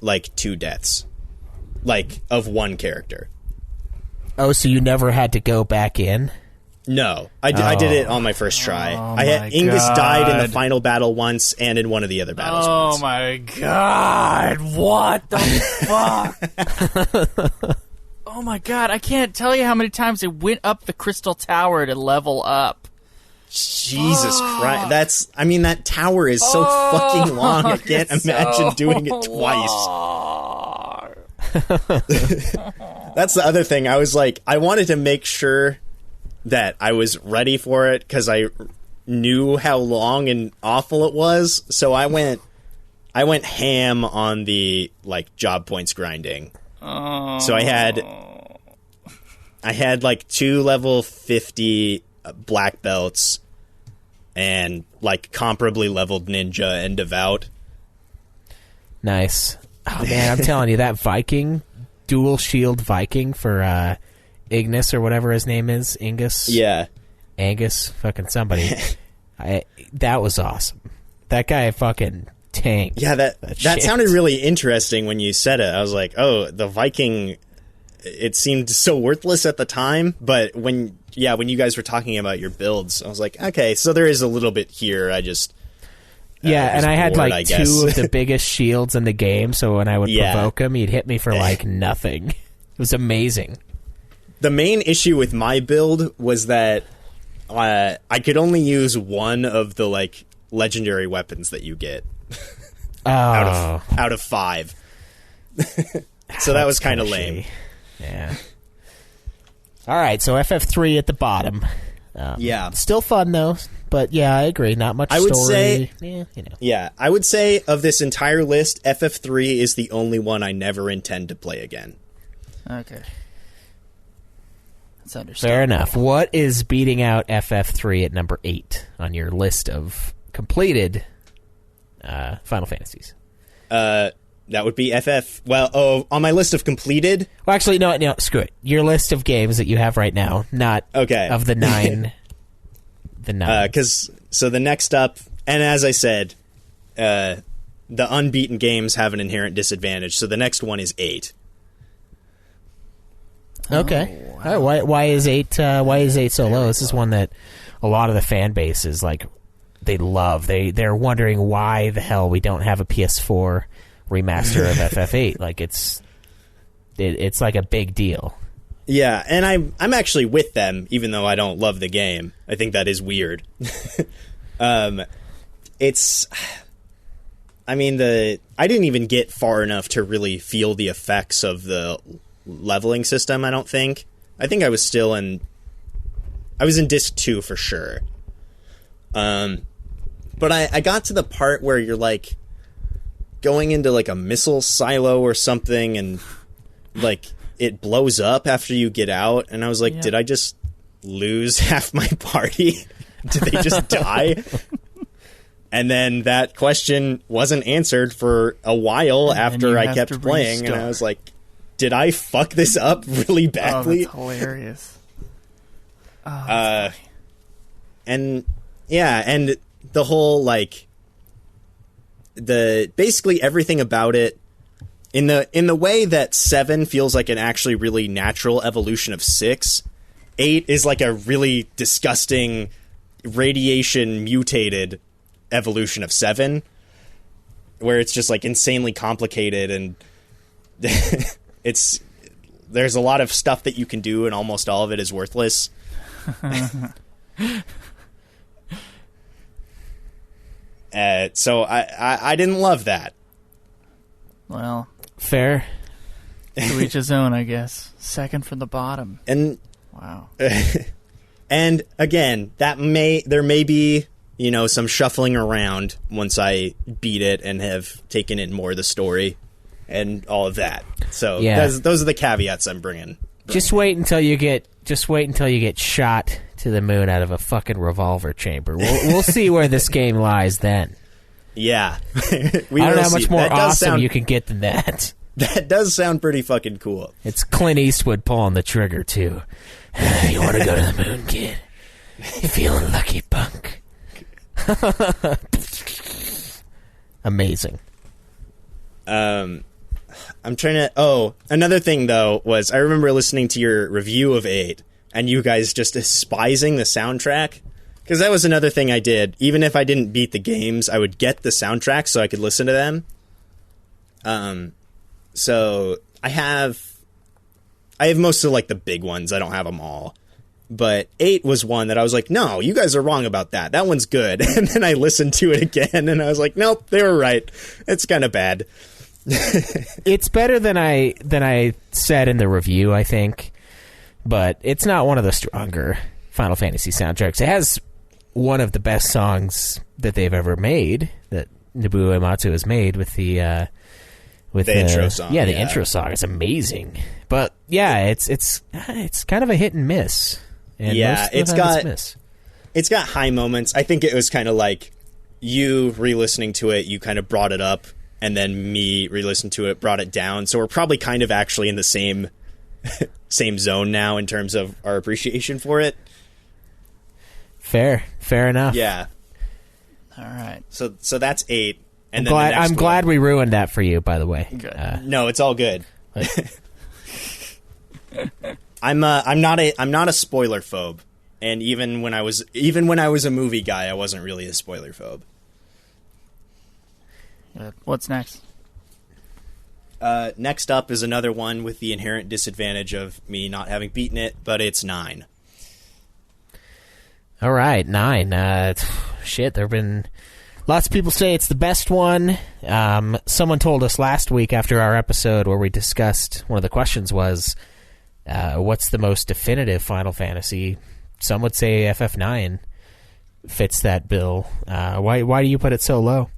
like 2 deaths, like of one character. Oh, so you never had to go back in? No, I did it on my first try. Oh, I had Ingus died in the final battle once, and in one of the other battles once. Oh my God! What the fuck? Oh my God! I can't tell you how many times I went up the crystal tower to level up. Jesus Christ! That tower is so fucking long. I can't imagine doing it twice. That's the other thing. I was like, I wanted to make sure that I was ready for it because I knew how long and awful it was. So I went ham on the like job points grinding. Oh. So I had like 2 level 50 black belts and like comparably leveled ninja and devout. Nice. Oh man, I'm telling you, that Viking, dual shield Viking for Ignis or whatever his name is, Ingus. Yeah. Angus, fucking somebody. That was awesome. That guy fucking tanked. Yeah, that sounded really interesting when you said it. I was like, oh, the Viking, it seemed so worthless at the time, but when you guys were talking about your builds, I was like, okay, so there is a little bit here. I just... and I had bored, like 2 of the biggest shields in the game, so when I would provoke him, he'd hit me for like nothing. It was amazing. The main issue with my build was that I could only use one of the like legendary weapons that you get out of 5. So that was kind of lame. Yeah. All right, so FF3 at the bottom. Yeah, still fun though. But yeah, I agree. Not much story. I would say, Yeah, I would say of this entire list, FF3 is the only one I never intend to play again. Okay. That's understandable. Fair enough. What is beating out FF3 at number 8 on your list of completed Final Fantasies? That would be FF... Well, on my list of completed... Well, actually, no, screw it. Your list of games that you have right now, not of the 9... The 9. So the next up, and as I said, the unbeaten games have an inherent disadvantage, so the next one is 8. Okay. Oh, wow. Why is 8 so low? This is one that a lot of the fan base is like, they love. They're wondering why the hell we don't have a PS4 remaster of FF8. Like it's like a big deal. Yeah, and I'm actually with them, even though I don't love the game. I think that is weird. It's... I mean, I didn't even get far enough to really feel the effects of the leveling system, I don't think. I think I was still in... I was in Disc 2 for sure. But I got to the part where you're, like, going into, like, a missile silo or something, and, like, it blows up after you get out, and I was like, Did I just lose half my party? Did they just die? And then that question wasn't answered for a while after I kept playing, restart. And I was like, did I fuck this up really badly? Oh, that's hilarious. And yeah, and the whole, like, basically everything about it, in the way that 7 feels like an actually really natural evolution of 6, 8 is like a really disgusting radiation mutated evolution of 7, where it's just like insanely complicated, and there's a lot of stuff that you can do, and almost all of it is worthless. So I didn't love that. Well, fair. To each his own, I guess. Second from the bottom. And wow. And again, there may be, you know, some shuffling around once I beat it and have taken in more of the story and all of that. So those are the caveats I'm bringing. Just wait until you get shot to the moon out of a fucking revolver chamber. We'll see where this game lies then. Yeah. I don't know how much more awesome you can get than that. That does sound pretty fucking cool. It's Clint Eastwood pulling the trigger, too. You want to go to the moon, kid? You feeling lucky, punk? Amazing. I'm trying to... another thing, though, was I remember listening to your review of 8, and you guys just despising the soundtrack. Because that was another thing I did. Even if I didn't beat the games, I would get the soundtracks so I could listen to them. So I have most of, like, the big ones. I don't have them all. But 8 was one that I was like, no, you guys are wrong about that. That one's good. And then I listened to it again, and I was like, nope, they were right. It's kind of bad. It's better than I said in the review, I think. But it's not one of the stronger Final Fantasy soundtracks. It has one of the best songs that they've ever made, that Nobuo Uematsu has made, with the intro song. Yeah, the intro song is amazing. But yeah, it's kind of a hit and miss. And it's got high moments. I think it was kind of like you re-listening to it, you kind of brought it up, and then me re-listening to it brought it down. So we're probably kind of actually in the same zone now in terms of our appreciation for it. Fair enough. Yeah. All right. So that's 8. And I'm glad we ruined that for you, by the way. No, it's all good. I'm not a spoiler phobe, and even when I was a movie guy, I wasn't really a spoiler phobe. What's next? Next up is another one with the inherent disadvantage of me not having beaten it, but it's 9. All right, 9. Shit, there have been lots of people say it's the best one. Someone told us last week after our episode where we discussed, one of the questions was, what's the most definitive Final Fantasy? Some would say FF9 fits that bill. Why do you put it so low?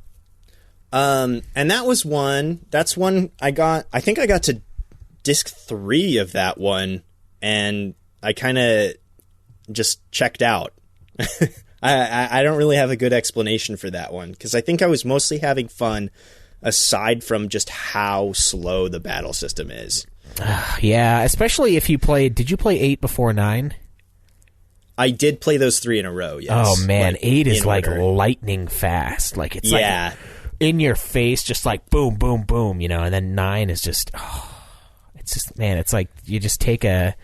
And that's one I got. I think I got to disc 3 of that one, and I kind of just checked out. I don't really have a good explanation for that one, because I think I was mostly having fun aside from just how slow the battle system is. Yeah, especially if you played... Did you play 8 before 9? I did play those 3 in a row, yes. Oh, man, like, 8 is like lightning fast. Like, it's like in your face, just like boom, boom, boom, you know, and then 9 is just... it's just, man, it's like you just take a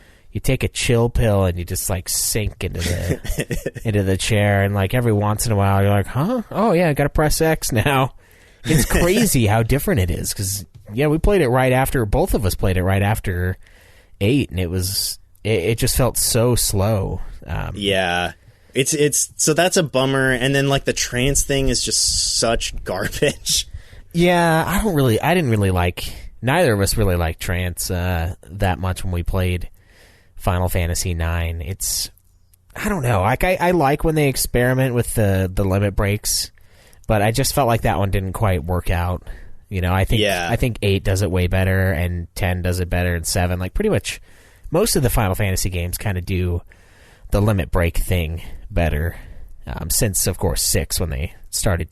chill pill and you just like sink into the chair, and like every once in a while you're like, huh? Oh yeah, I gotta press X now. It's crazy how different it is, because we played it right after, both of us played it right after 8, and it just felt so slow. Yeah. It's so that's a bummer, and then like the trance thing is just such garbage. Yeah, neither of us really like trance that much when we played Final Fantasy IX. I don't know. Like I like when they experiment with the limit breaks, but I just felt like that one didn't quite work out. I think 8 does it way better, and 10 does it better, and 7. Like pretty much most of the Final Fantasy games kind of do the limit break thing better. Since of course 6, when they started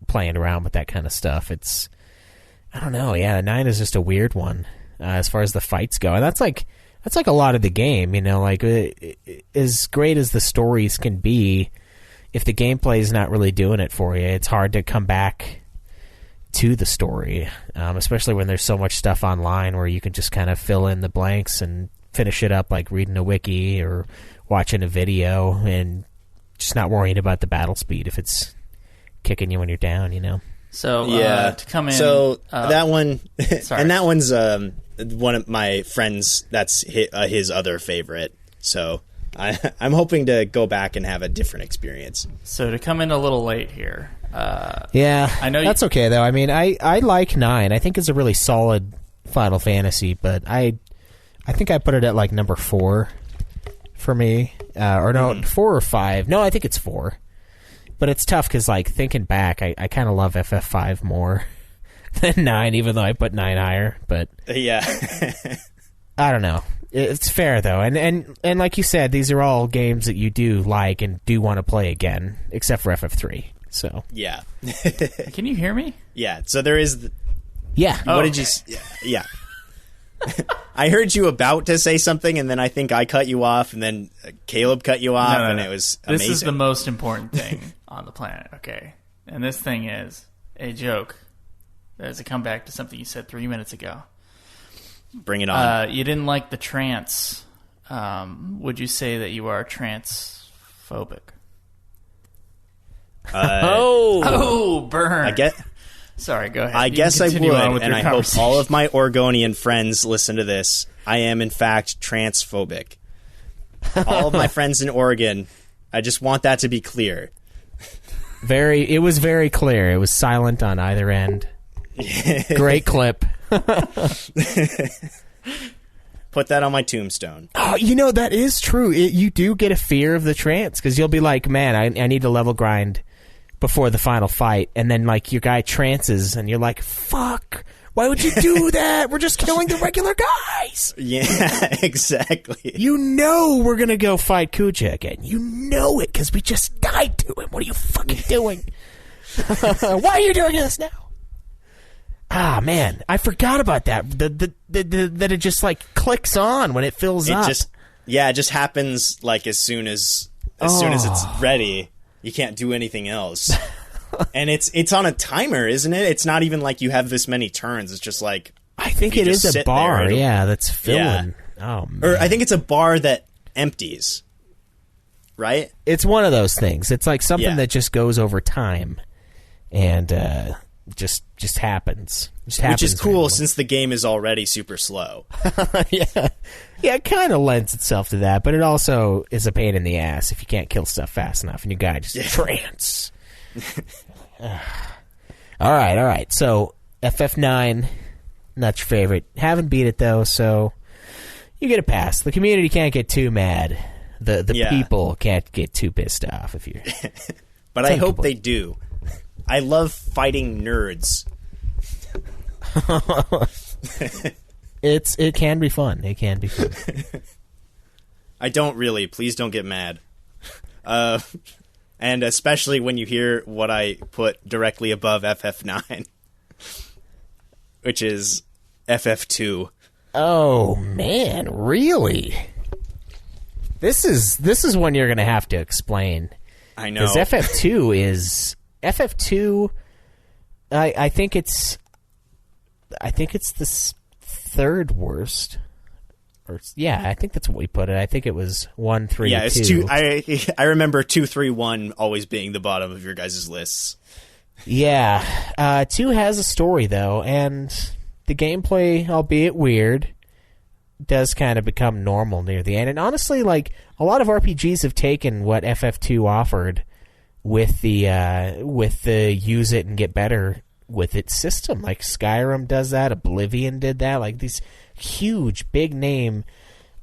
playing around with that kind of stuff, I don't know. Yeah, 9 is just a weird one as far as the fights go, and that's like a lot of the game. Like as great as the stories can be, if the gameplay is not really doing it for you, it's hard to come back to the story, especially when there's so much stuff online where you can just kind of fill in the blanks and finish it up like reading a wiki or watching a video and just not worrying about the battle speed if it's kicking you when you're down. So to come in, so that one, sorry. and that one's one of my friends. That's his other favorite. So I'm hoping to go back and have a different experience. So to come in a little late here. Yeah, I know that's okay though. I mean, I like 9. I think it's a really solid Final Fantasy, but I think I put it at like number 4 for me, or no, 4 or 5. No, I think it's 4. But it's tough because, like, thinking back, I kind of love FF5 more than 9, even though I put 9 higher. But yeah, I don't know. It's fair though, and like you said, these are all games that you do like and do want to play again, except for FF3. So yeah. Can you hear me? Yeah. So there is. Yeah. What did you? Yeah. I heard you about to say something, and then I think I cut you off, and then Caleb cut you off, and it was amazing. This is the most important thing on the planet, okay? And this thing is a joke. That is a comeback to something you said 3 minutes ago. Bring it on. You didn't like the trance. Would you say that you are transphobic? Burn. I get. Sorry, go ahead. I guess I would, and I hope conversation. all of my Oregonian friends listen to this. I am, in fact, transphobic. All of my friends in Oregon, I just want that to be clear. It was very clear. It was silent on either end. Great clip. Put that on my tombstone. Oh, that is true. You do get a fear of the trance, because you'll be like, man, I need to level grind before the final fight, and then like your guy trances, and you're like, fuck, why would you do that? We're just killing the regular guys. Yeah, exactly. We're gonna go fight Kuja again. You know it, because we just died to him. What are you fucking doing? Why are you doing this now? Ah, man, I forgot about that. That it just like clicks on when it fills up. It just happens like as soon as it's ready. You can't do anything else. And it's on a timer, isn't it? It's not even like you have this many turns. It's just like, I think it is a bar, that's filling. Yeah. Oh, man. Or I think it's a bar that empties. Right? It's one of those things. It's like something that just goes over time and just happens. Which is cool since the game is already super slow. Yeah, it kind of lends itself to that, but it also is a pain in the ass if you can't kill stuff fast enough and your guy just trance. All right. So FF9, not your favorite. Haven't beat it though, so you get a pass. The community can't get too mad. The people can't get too pissed off if you. But I hope they do. I love fighting nerds. It can be fun. It can be fun. I don't really. Please don't get mad. And especially when you hear what I put directly above FF9, which is FF2. Oh man, really? This is one you're gonna have to explain. I know. Because FF2. I think it's the third worst. I think that's what we put it. I think it was 1, 3, 2. Yeah, it's 2. I remember 2, 3, 1 always being the bottom of your guys' lists. Yeah, 2 has a story though, and the gameplay, albeit weird, does kind of become normal near the end. And honestly, like, a lot of RPGs have taken what FF2 offered with the use it and get better with its system. Like Skyrim does that, Oblivion did that. Like these huge, big name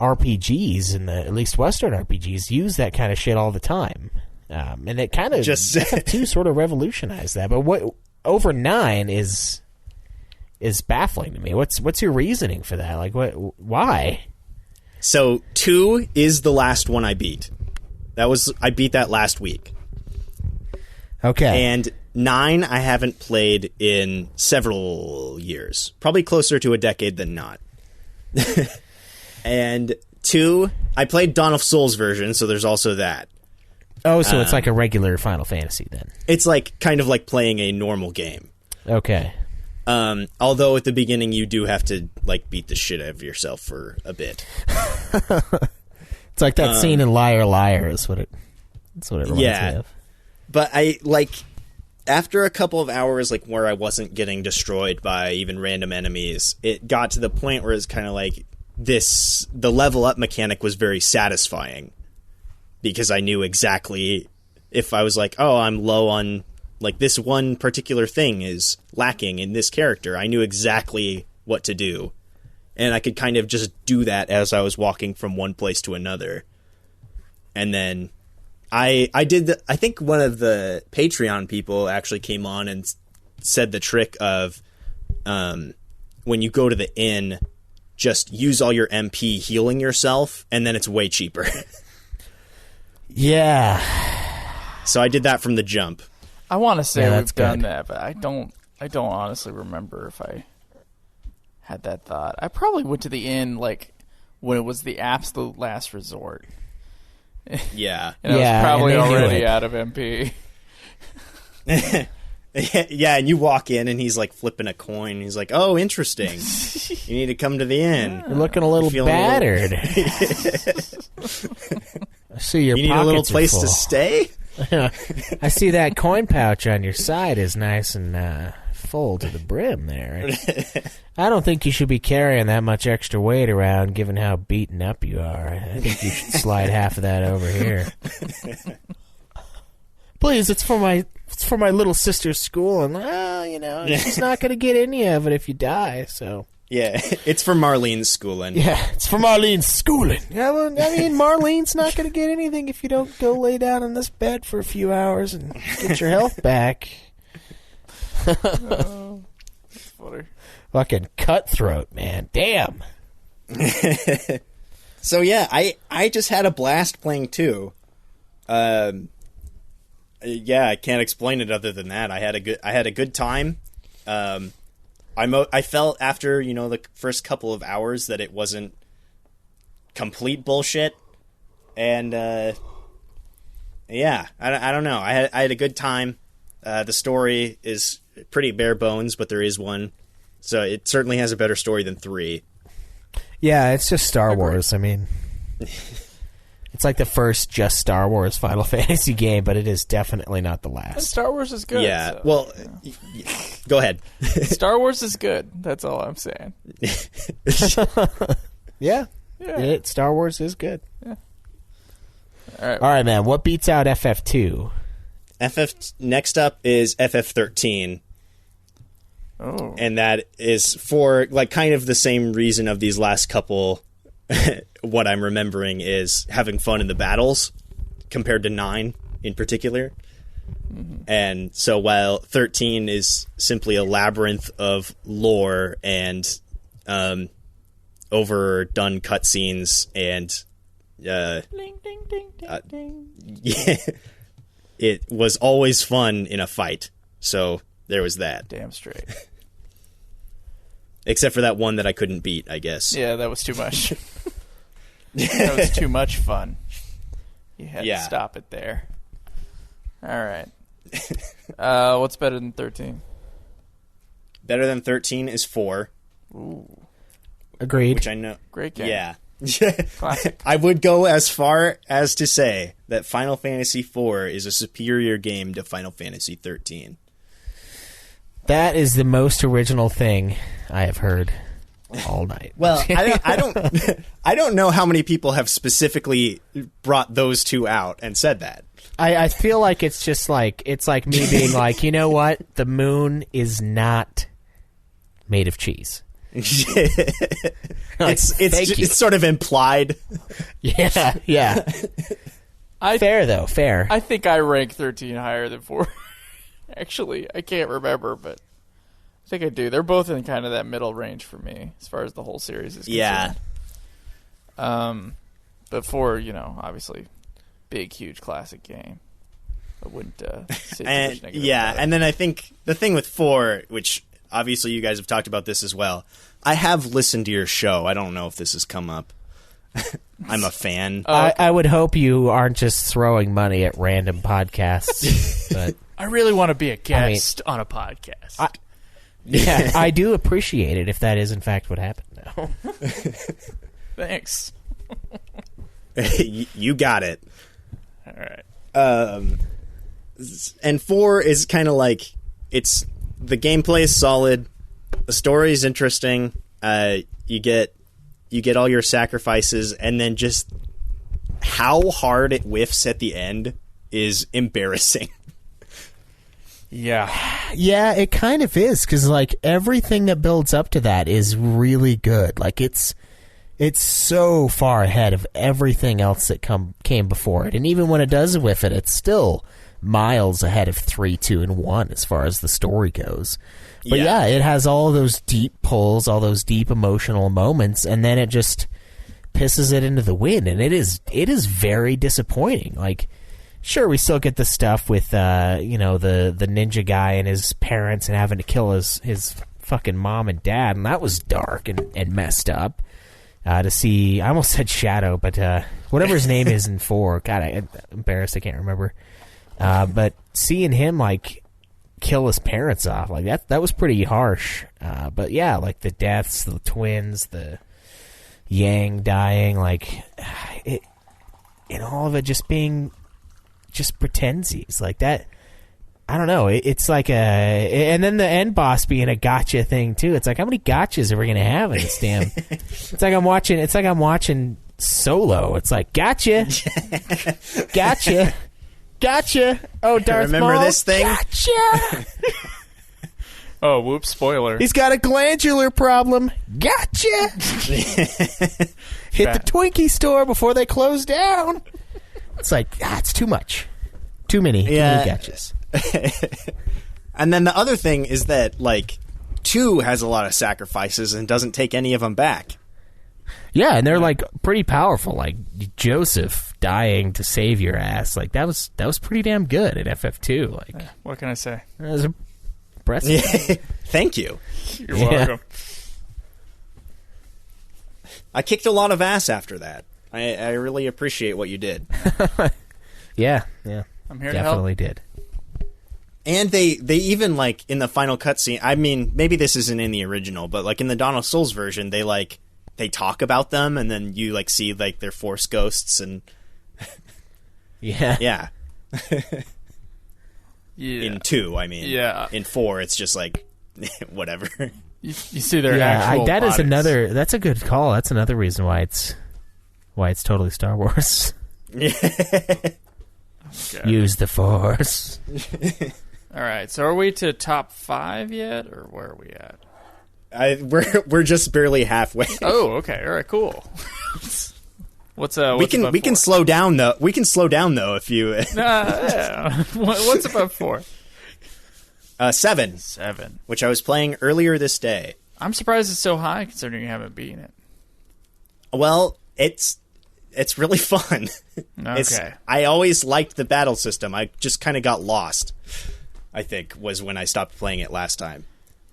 RPGs, at least Western RPGs, use that kind of shit all the time. And it kind of just FF2 sort of revolutionized that. But what over 9 is baffling to me. What's your reasoning for that? Like, why? So 2 is the last one I beat. I beat that last week. Okay. And 9 I haven't played in several years. Probably closer to a decade than not. And 2, I played Dawn of Souls version, so there's also that. Oh, so it's like a regular Final Fantasy then. It's like kind of like playing a normal game. Okay. Although at the beginning you do have to like beat the shit out of yourself for a bit. It's like that scene in Liar Liar is what it reminds me of. But I like after a couple of hours like where I wasn't getting destroyed by even random enemies, it got to the point where it's kind of like the level up mechanic was very satisfying because I knew exactly if I was like, oh, I'm low on like this one particular thing is lacking in this character. I knew exactly what to do. And I could kind of just do that as I was walking from one place to another. And then I think one of the Patreon people actually came on and said the trick of when you go to the inn, just use all your MP healing yourself, and then it's way cheaper. Yeah. So I did that from the jump. I want to say we've done good. that, but I don't honestly remember if I had that thought. I probably went to the inn like when it was the absolute last resort. Yeah. And I was probably already out of MP. Yeah, and you walk in and he's like flipping a coin. He's like, "Oh, interesting. You need to come to the inn. You're looking a little battered. I see your You need a little place to stay? I see that coin pouch on your side is nice and full to the brim there. I don't think you should be carrying that much extra weight around given how beaten up you are. I think you should slide half of that over here. Please, it's for my little sister's school, and she's not going to get any of it if you die. So yeah, it's for Marlene's schooling. Yeah, it's for Marlene's schooling. Yeah, well, I mean, Marlene's not going to get anything if you don't go lay down in this bed for a few hours and get your health back. Oh, that's funny. Fucking cutthroat, man. Damn. So yeah, I just had a blast playing too. Yeah, I can't explain it other than that. I had a good time. I felt after the first couple of hours that it wasn't complete bullshit, and yeah, I don't know. I had a good time. The story is pretty bare bones, but there is one, so it certainly has a better story than 3. Yeah, it's just Star Wars. I mean, it's like the first just Star Wars Final Fantasy game, but it is definitely not the last. And Star Wars is good. Yeah, so, well, go ahead. Star Wars is good. That's all I'm saying. Yeah. Star Wars is good. Yeah. All right, man. What beats out FF2? Next up is FF13. Oh. And that is for like kind of the same reason of these last couple. What I'm remembering is having fun in the battles compared to 9 in particular. Mm-hmm. And so while 13 is simply a labyrinth of lore and overdone cutscenes and Ding, ding, ding, ding, ding. Yeah, it was always fun in a fight. So there was that. Damn straight. Except for that one that I couldn't beat, I guess. Yeah, that was too much. That was too much fun. You had to stop it there. All right. What's better than 13? Better than 13 is 4. Ooh. Agreed. Which I know. Great game. Yeah. Classic. I would go as far as to say that Final Fantasy IV is a superior game to Final Fantasy 13. That is the most original thing I have heard all night. Well, I don't know how many people have specifically brought those two out and said that. I feel like it's just like, it's like me being like, you know what? The moon is not made of cheese. It's sort of implied. Yeah. Fair, though. Fair. I think I rank 13 higher than 4. Actually, I can't remember, but I think I do. They're both in kind of that middle range for me as far as the whole series is concerned. Yeah. But 4, obviously, big, huge classic game. I wouldn't say too much negative about it. And then I think the thing with 4, which obviously you guys have talked about this as well, I have listened to your show. I don't know if this has come up. I'm a fan. I would hope you aren't just throwing money at random podcasts. But I really want to be a guest on a podcast. Yeah, I do appreciate it if that is in fact what happened now. Thanks. You got it. All right. And 4 is kind of like, it's the gameplay is solid, the story is interesting. You get all your sacrifices, and then just how hard it whiffs at the end is embarrassing. Yeah. Yeah, it kind of is, because like everything that builds up to that is really good. Like it's so far ahead of everything else that came before it, and even when it does whiff it, it's still miles ahead of 3, 2, and 1 as far as the story goes. But yeah, it has all those deep pulls, all those deep emotional moments, and then it just pisses it into the wind, and it is very disappointing. Like, sure, we still get the stuff with the ninja guy and his parents and having to kill his fucking mom and dad, and that was dark and messed up. To see, I almost said Shadow, but whatever his name is in 4, God, I'm embarrassed, I can't remember. But seeing him like kill his parents off, like that was pretty harsh. But yeah, like the deaths, the twins, the Yang dying, like it, and all of it just being just pretensies like that. I don't know. It's like and then the end boss being a gotcha thing too. It's like, how many gotchas are we gonna have in this damn? It's like I'm watching Solo. It's like gotcha. Oh, Darth Remember Maul? this thing? Gotcha. Oh, whoops! Spoiler. He's got a glandular problem. Gotcha. Hit the Twinkie store before they close down. It's like, it's too much. Too many gotchas. And then the other thing is that, like, 2 has a lot of sacrifices and doesn't take any of them back. Yeah, and they're like pretty powerful. Like Joseph dying to save your ass. Like that was pretty damn good at FF2. Like, what can I say? That was impressive. Thank you. You're welcome. I kicked a lot of ass after that. I really appreciate what you did. Yeah. I'm here to help. Definitely did. And they even, like, in the final cutscene, I mean, maybe this isn't in the original, but, like, in the Dawn of Souls version, they talk about them, and then you, like, see, like, their Force ghosts, and... Yeah. In 2, I mean. Yeah. In 4, it's just, like, whatever. You see their actual bodies. That's a good call. That's another reason why it's totally Star Wars. Okay. Use the Force. All right, so are we to top 5 yet, or where are we at? We're just barely halfway. Oh, okay. All right, cool. What's we can slow down though. We can slow down though if you. Yeah. What's above 4? 7. 7. Which I was playing earlier this day. I'm surprised it's so high considering you haven't beaten it. Well, it's really fun. Okay. I always liked the battle system. I just kind of got lost, I think, was when I stopped playing it last time.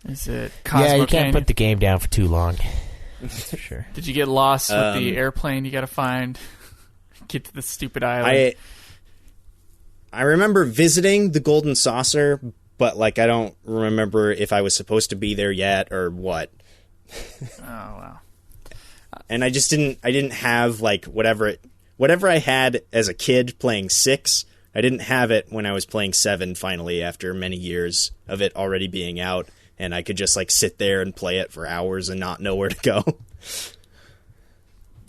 Is it Cosmo Yeah, you can't Canyon? put the game down for too long. That's for sure. Did you get lost with the airplane you got to find? Get to the stupid island? I remember visiting the Golden Saucer, but, like, I don't remember if I was supposed to be there yet or what. Oh, wow. And I didn't have, like, whatever I had as a kid playing 6, I didn't have it when I was playing 7 finally after many years of it already being out. and I could just like sit there and play it for hours and not know where to go.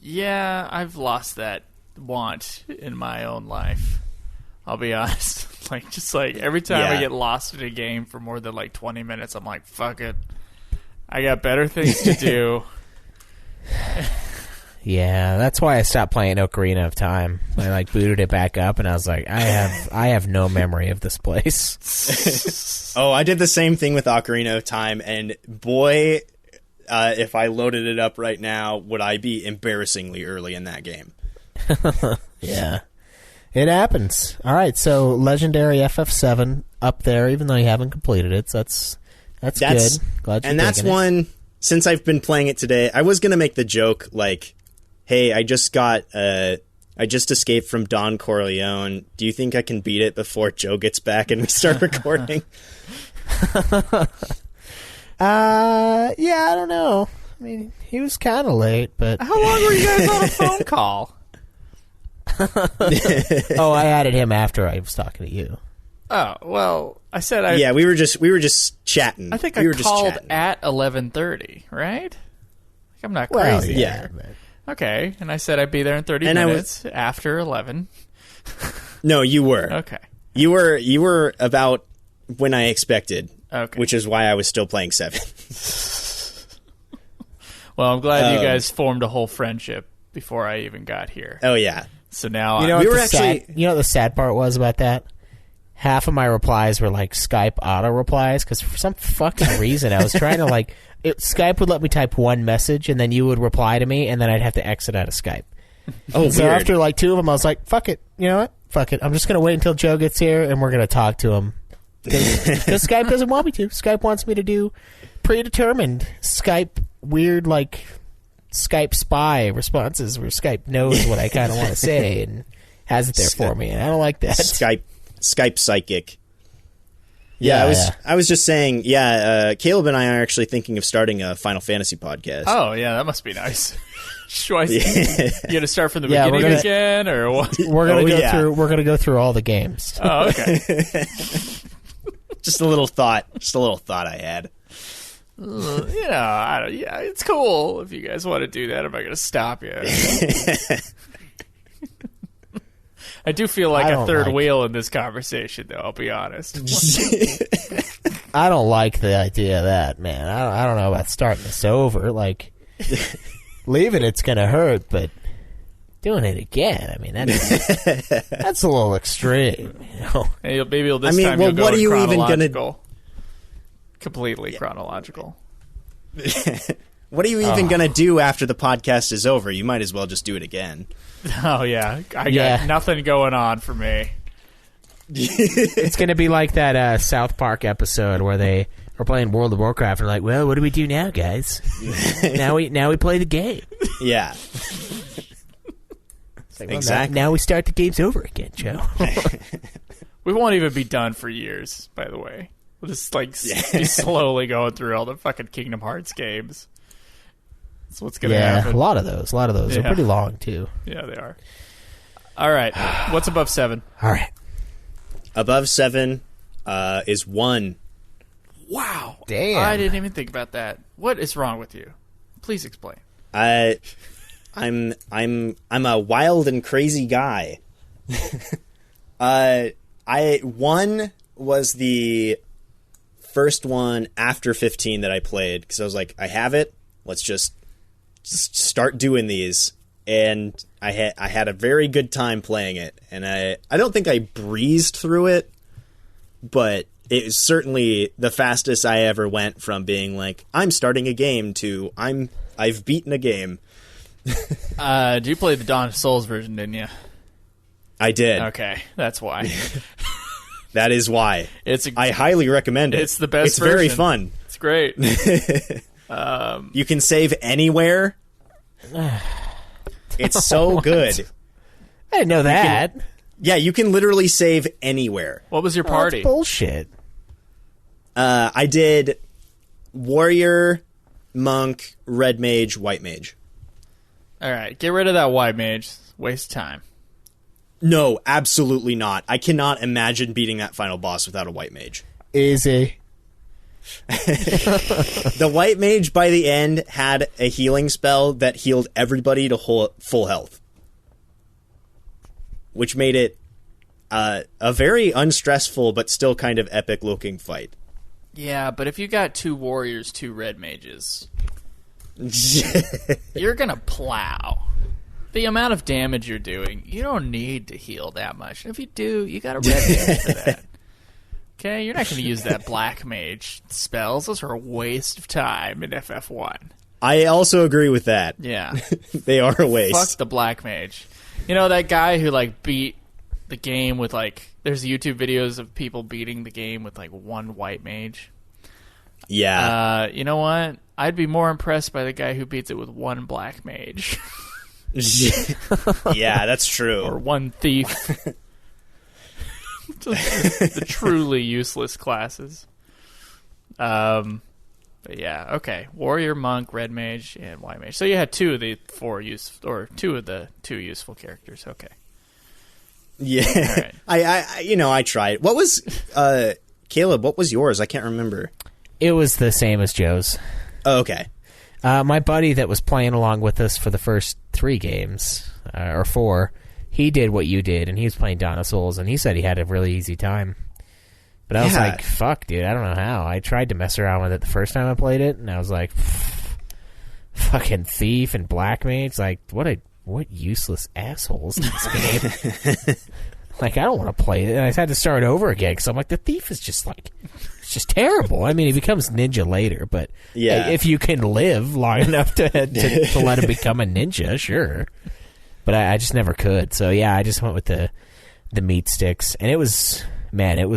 Yeah, I've lost that want in my own life. I'll be honest. Just every time I get lost in a game for more than 20 minutes, I'm like, fuck it. I got better things to do. Yeah, that's why I stopped playing Ocarina of Time. I booted it back up, and I was like, I have no memory of this place. Oh, I did the same thing with Ocarina of Time, and boy, if I loaded it up right now, would I be embarrassingly early in that game. Yeah. It happens. All right, so legendary FF7 up there, even though you haven't completed it. So that's good. Glad you're and that's digging one. Since I've been playing it today, I was gonna make the joke "Hey, I just escaped from Don Corleone. Do you think I can beat it before Joe gets back and we start recording?" Yeah, I don't know. I mean, he was kind of late, but How long were you guys on a phone call? Oh, I added him after I was talking to you. Oh, well, I said I... Yeah, we were just chatting. I think we I were just called chatting. at 11:30, right? I'm not Well, crazy. yeah. but- Okay, and I said I'd be there in 30 And minutes after 11. No, you were. Okay. You were about when I expected. Okay. Which is why I was still playing 7. Well, I'm glad you guys formed a whole friendship before I even got here. Oh yeah. So now You know, We what were the actually- sad, you know what the sad part was about that? Half of my replies were Skype auto replies because for some fucking reason I was trying to Skype would let me type one message and then you would reply to me and then I'd have to exit out of Skype. Oh, So weird. after 2 of them, I was like, "Fuck it, you know what? Fuck it. I'm just gonna wait until Joe gets here and we're gonna talk to him because Skype doesn't want me to. Skype wants me to do predetermined Skype weird Skype spy responses where Skype knows what I kind of want to say and has it there for me, and I don't like that. Skype psychic. Yeah, I was just saying, Caleb and I are actually thinking of starting a Final Fantasy podcast. Oh, yeah, that must be nice. You going to start from the Yeah, beginning again, or what? We're gonna go through all the games. Oh, okay. Just a little thought I had. Yeah, it's cool if you guys want to do that. I'm not going to stop you. I do feel like a third wheel in this conversation, though. I'll be honest. I don't like the idea of that, man. I don't know about starting this over. Leaving it's gonna hurt, but doing it again, I mean, that's a little extreme, you know. Hey, maybe this I mean, time well, you'll go what are you even chronological. Completely chronological. What are you even going to do after the podcast is over? You might as well just do it again. Oh, yeah. I got nothing going on for me. It's going to be like that South Park episode where they were playing World of Warcraft and they're like, well, what do we do now, guys? now we play the game. Yeah. Exactly. Now we start the games over again, Joe. We won't even be done for years, by the way. We'll just be slowly going through all the fucking Kingdom Hearts games. That's what's going to happen. A lot of those. They're pretty long, too. Yeah, they are. All right. What's above 7? All right. Above 7 is 1. Wow. Damn. I didn't even think about that. What is wrong with you? Please explain. I'm a wild and crazy guy. 1 was the first one after 15 that I played because I was like, I have it. Let's just start doing these. And I had a very good time playing it. And I don't think I breezed through it, but it was certainly the fastest I ever went from being like, I'm starting a game to I've beaten a game. You played the Dawn of Souls version, didn't you? I did. Okay, that's why. That is why. I highly recommend it. It's the best It's very version. fun. It's great. You can save anywhere. It's so good. I didn't know that. You can literally save anywhere. What was your That's party? bullshit. I did warrior, monk, red mage, white mage. All right, get rid of that white mage. Waste time. No, absolutely not. I cannot imagine beating that final boss without a white mage. Easy. The white mage by the end had a healing spell that healed everybody to full health, which made it a very unstressful but still kind of epic looking fight. Yeah, but if you got 2 warriors, 2 red mages, you're gonna plow. The amount of damage you're doing, you don't need to heal that much. If you do, you got a red mage for that. Okay, you're not going to use that black mage spells. Those are a waste of time in FF1. I also agree with that. Yeah. They are a waste. Fuck the black mage. You know, that guy who, like, beat the game with, like... There's YouTube videos of people beating the game with, like, 1 white mage. Yeah. You know what? I'd be more impressed by the guy who beats it with 1 black mage. Yeah, that's true. Or 1 thief. The truly useless classes. But yeah, okay. Warrior, monk, red mage, and white mage. So you had 2 of the 2 of the 2 useful characters. Okay. Yeah. Right. I tried. What was Caleb? What was yours? I can't remember. It was the same as Joe's. Oh, okay. My buddy that was playing along with us for the first 3 games, or 4, he did what you did, and he was playing Dawn of Souls, and he said he had a really easy time. But I was like, fuck, dude, I don't know how. I tried to mess around with it the first time I played it, and I was like, fucking thief and black mage, like, what useless assholes in this game. Like, I don't want to play it, and I had to start over again, because I'm like, the thief is just like... just terrible. I mean, he becomes ninja later, but if you can live long enough to let him become a ninja, sure. But I just never could. So yeah, I just went with the meat sticks, and it was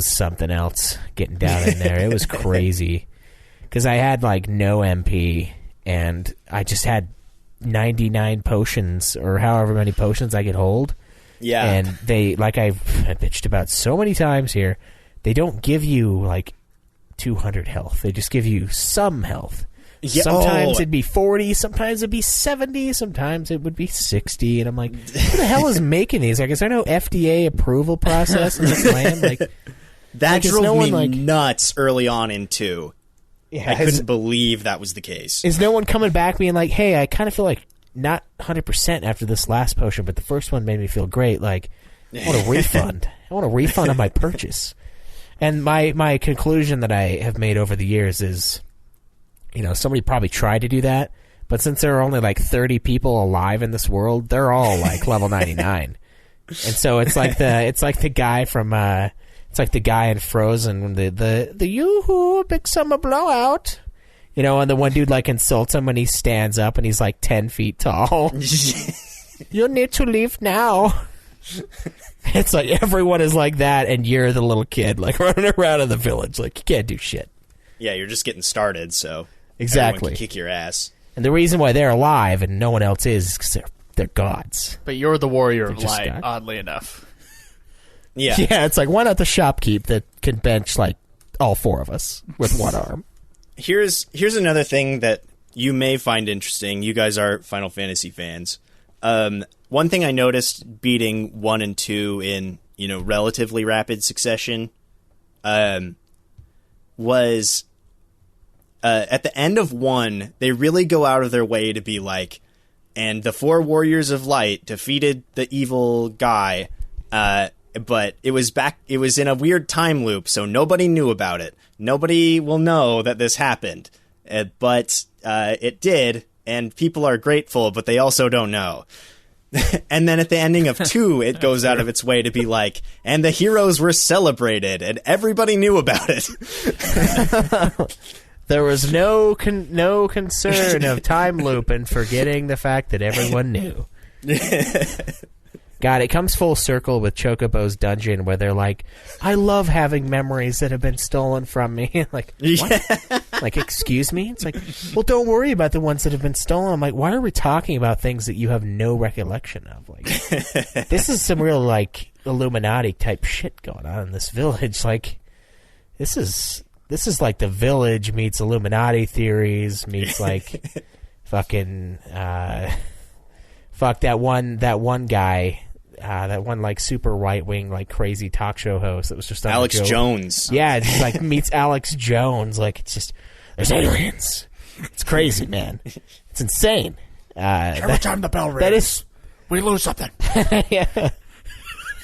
something else getting down in there. It was crazy because I had like no MP, and I just had 99 potions or however many potions I could hold. Yeah, and they, like I've bitched about so many times here, they don't give you like 200 health. They just give you some health. Yeah, sometimes it'd be 40, sometimes it'd be 70, sometimes it would be 60, and I'm like, who the hell is making these? Like, is there no FDA approval process in this land? Like, that drove me nuts early on in 2. Yeah, I couldn't believe that was the case. Is no one coming back being like, hey, I kind of feel like not 100% after this last potion, but the first one made me feel great. Like, I want a refund. I want a refund on my purchase. And my conclusion that I have made over the years is, somebody probably tried to do that, but since there are only like 30 people alive in this world, they're all like level 99. And so it's like the guy from it's like the guy in Frozen when the yoo-hoo big summer blowout. And the one dude like insults him when he stands up and he's like 10 feet tall. You need to leave now. It's like everyone is like that, and you're the little kid like running around in the village like you can't do shit. Yeah, you're just getting started, so exactly everyone can kick your ass. And the reason why they're alive and no one else is because they're gods. But you're the warrior of light, oddly enough. Yeah, it's like, why not the shopkeep that can bench like all 4 of us with 1 arm? Here's another thing that you may find interesting. You guys are Final Fantasy fans. One thing I noticed beating 1 and 2 in, relatively rapid succession, was at the end of 1, they really go out of their way to be like, and the 4 warriors of light defeated the evil guy, but it was in a weird time loop, so nobody knew about it. Nobody will know that this happened, but it did, and people are grateful, but they also don't know. And then at the ending of 2, it goes out of its way to be like, and the heroes were celebrated, and everybody knew about it. There was no concern of time loop and forgetting the fact that everyone knew. God, it comes full circle with Chocobo's dungeon where they're like, I love having memories that have been stolen from me. Like, what? Like, excuse me? It's like, well, don't worry about the ones that have been stolen. I'm like, why are we talking about things that you have no recollection of? Like, this is some real, like, Illuminati type shit going on in this village. Like, this is like the Village meets Illuminati theories meets, like, fucking, fuck that one guy that one like super right wing like crazy talk show host that was just on Alex Jones. Yeah, it's like meets Alex Jones. Like it's just there's aliens. It's crazy, man. It's insane. Every time the bell rings, we lose something.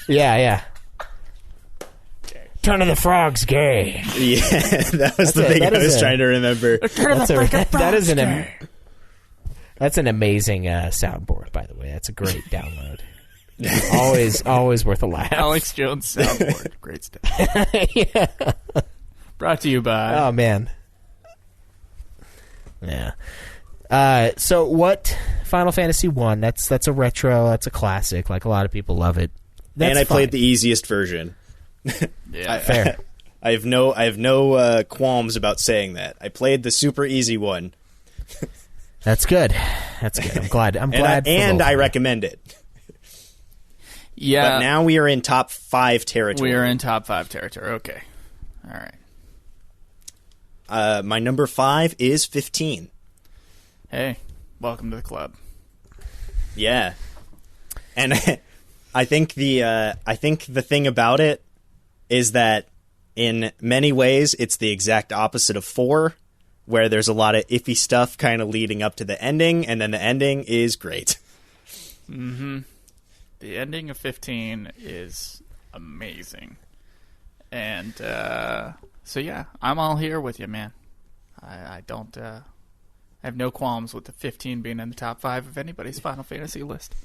Yeah. Turn of the Frog's gay. Yeah, that was the thing I was trying to remember. That's an amazing soundboard, by the way. That's a great download. always worth a laugh. Alex Jones soundboard. Great stuff. Yeah. Brought to you by... Oh, man. Yeah. So what... Final Fantasy 1, that's a retro, that's a classic. Like, a lot of people love it. And I played the easiest version. Yeah, fair. I have no qualms about saying that. I played the super easy one. That's good. I'm glad. And I recommend it. Yeah. But now we are in top 5 territory. We are in top 5 territory. Okay. All right. My number 5 is 15. Hey, welcome to the club. Yeah. And I think the thing about it is that in many ways it's the exact opposite of 4, where there's a lot of iffy stuff kind of leading up to the ending, and then the ending is great. Mm-hmm. The ending of 15 is amazing. And so yeah, I'm all here with you, man. I don't I have no qualms with the 15 being in the top 5 of anybody's Final Fantasy list.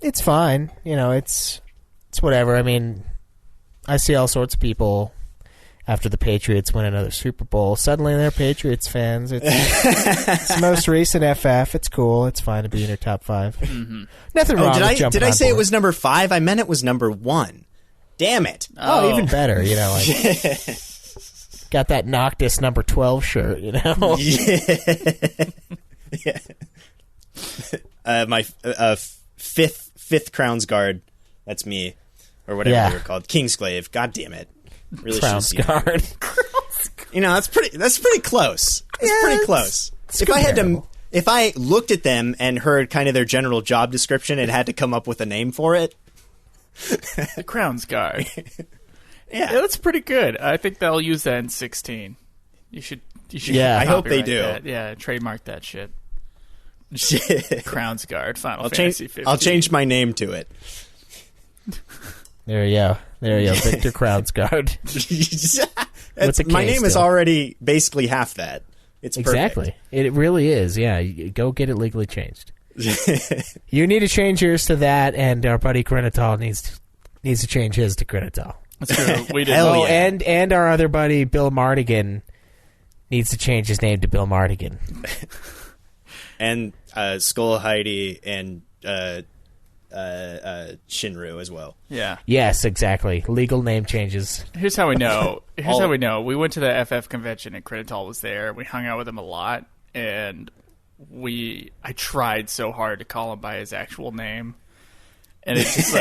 It's fine. It's whatever. I mean, I see all sorts of people after the Patriots win another Super Bowl. Suddenly they're Patriots fans. It's the most recent FF. It's cool. It's fine to be in your top 5. Mm-hmm. Nothing wrong with jumping Did I say on it board. was number 5? I meant it was number 1. Damn it. Oh, even better. Got that Noctis number 12 shirt, Yeah. My fifth Crown's Guard. That's me. Or whatever they were called. Kingsglaive. God damn it. Really Crown's Guard. That's pretty close. It's pretty close. If I looked at them and heard kind of their general job description and had to come up with a name for it. The Crown's Guard. Yeah, that's pretty good. I think they'll use that in 16. You should. Yeah, I hope they do. That. Yeah, trademark that shit. Crown's Guard. Final Fantasy 15. I'll change my name to it. There you go. Victor Crown's Guard. My name is already basically half that. It's exactly. Perfect. It really is. Yeah, go get it legally changed. You need to change yours to that, and our buddy Grenatol needs to change his to Grenatol. That's true. We did. Hell yeah. And our other buddy Bill Mardigan needs to change his name to Bill Mardigan. And Skull Heidi and Shinru as well. Yeah. Yes, exactly. Legal name changes. Here's how we know. We went to the FF convention and Creditol was there. We hung out with him a lot, and I tried so hard to call him by his actual name, and it just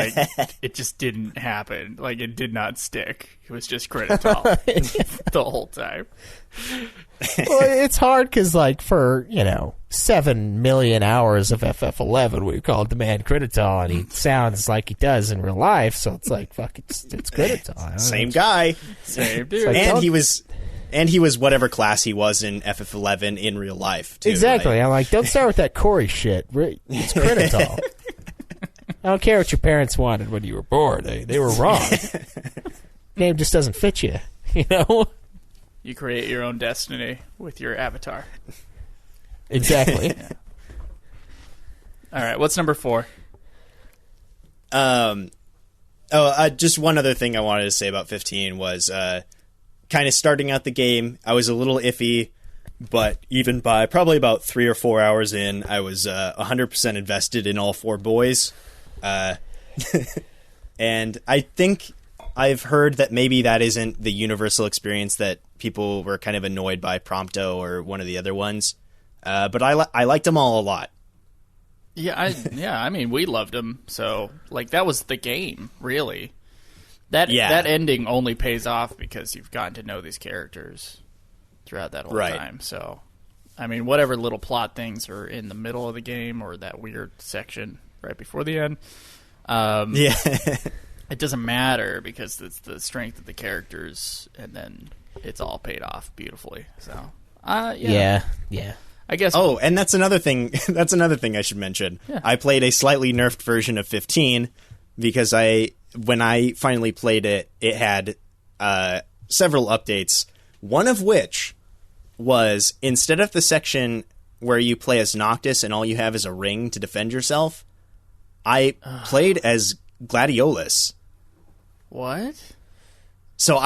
it just didn't happen. Like, it did not stick. It was just Creditol the whole time. Well, it's hard because, for 7 million hours of FF11, we called the man Creditol, and he sounds like he does in real life. So it's like, fuck, it's Creditol. Same guy, same dude, and he was whatever class he was in FF11 in real life too. Exactly. Right? I'm like, don't start with that Corey shit. It's Creditol. I don't care what your parents wanted when you were born. They were wrong. Name just doesn't fit you. You create your own destiny with your avatar. Exactly. Yeah. All right, what's number 4? Just one other thing I wanted to say about 15 was kind of starting out the game. I was a little iffy, but even by probably about 3 or 4 hours in, I was 100% invested in all 4 boys. And I think I've heard that maybe that isn't the universal experience that people were kind of annoyed by Prompto or one of the other ones. But I liked them all a lot. Yeah, I mean, we loved them. So, that was the game, really. That ending only pays off because you've gotten to know these characters throughout that whole time. So, I mean, whatever little plot things are in the middle of the game or that weird section right before the end, it doesn't matter because it's the strength of the characters, and then it's all paid off beautifully. So, yeah. I guess. Oh, and that's another thing. That's another thing I should mention. Yeah. I played a slightly nerfed version of 15 because when I finally played it, it had several updates. One of which was instead of the section where you play as Noctis and all you have is a ring to defend yourself, I played as Gladiolus. What? So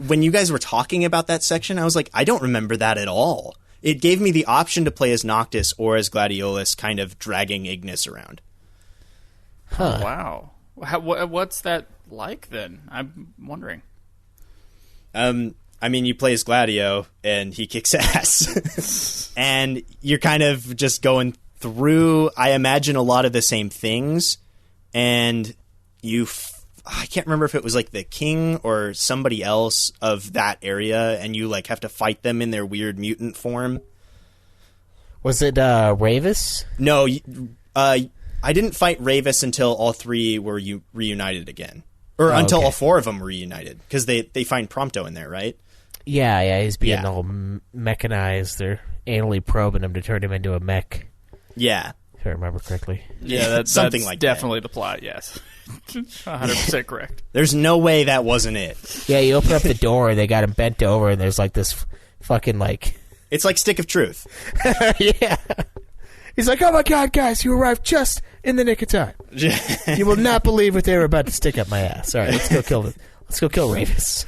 when you guys were talking about that section, I was like, I don't remember that at all. It gave me the option to play as Noctis or as Gladiolus, kind of dragging Ignis around. Huh. Oh, wow. What's that like then? I'm wondering. I mean, you play as Gladio, and he kicks ass. And you're kind of just going through, I imagine, a lot of the same things. And I can't remember if it was like the king or somebody else of that area, and you like have to fight them in their weird mutant form. Was it Ravis? No, I didn't fight Ravis until all three were reunited again. Or until all four of them were reunited, because they find Prompto in there, right? Yeah, he's being all mechanized. They're anally probing him to turn him into a mech. Yeah. If I remember correctly. Yeah, that's Something like definitely the plot, yes. 100% correct. There's no way that wasn't it. Yeah, you open up the door, and they got him bent over, and there's like this fucking like... It's like Stick of Truth. Yeah. He's like, oh my god, guys, you arrived just in the nick of time. You will not believe what they were about to stick up my ass. All right, let's go kill Ravis.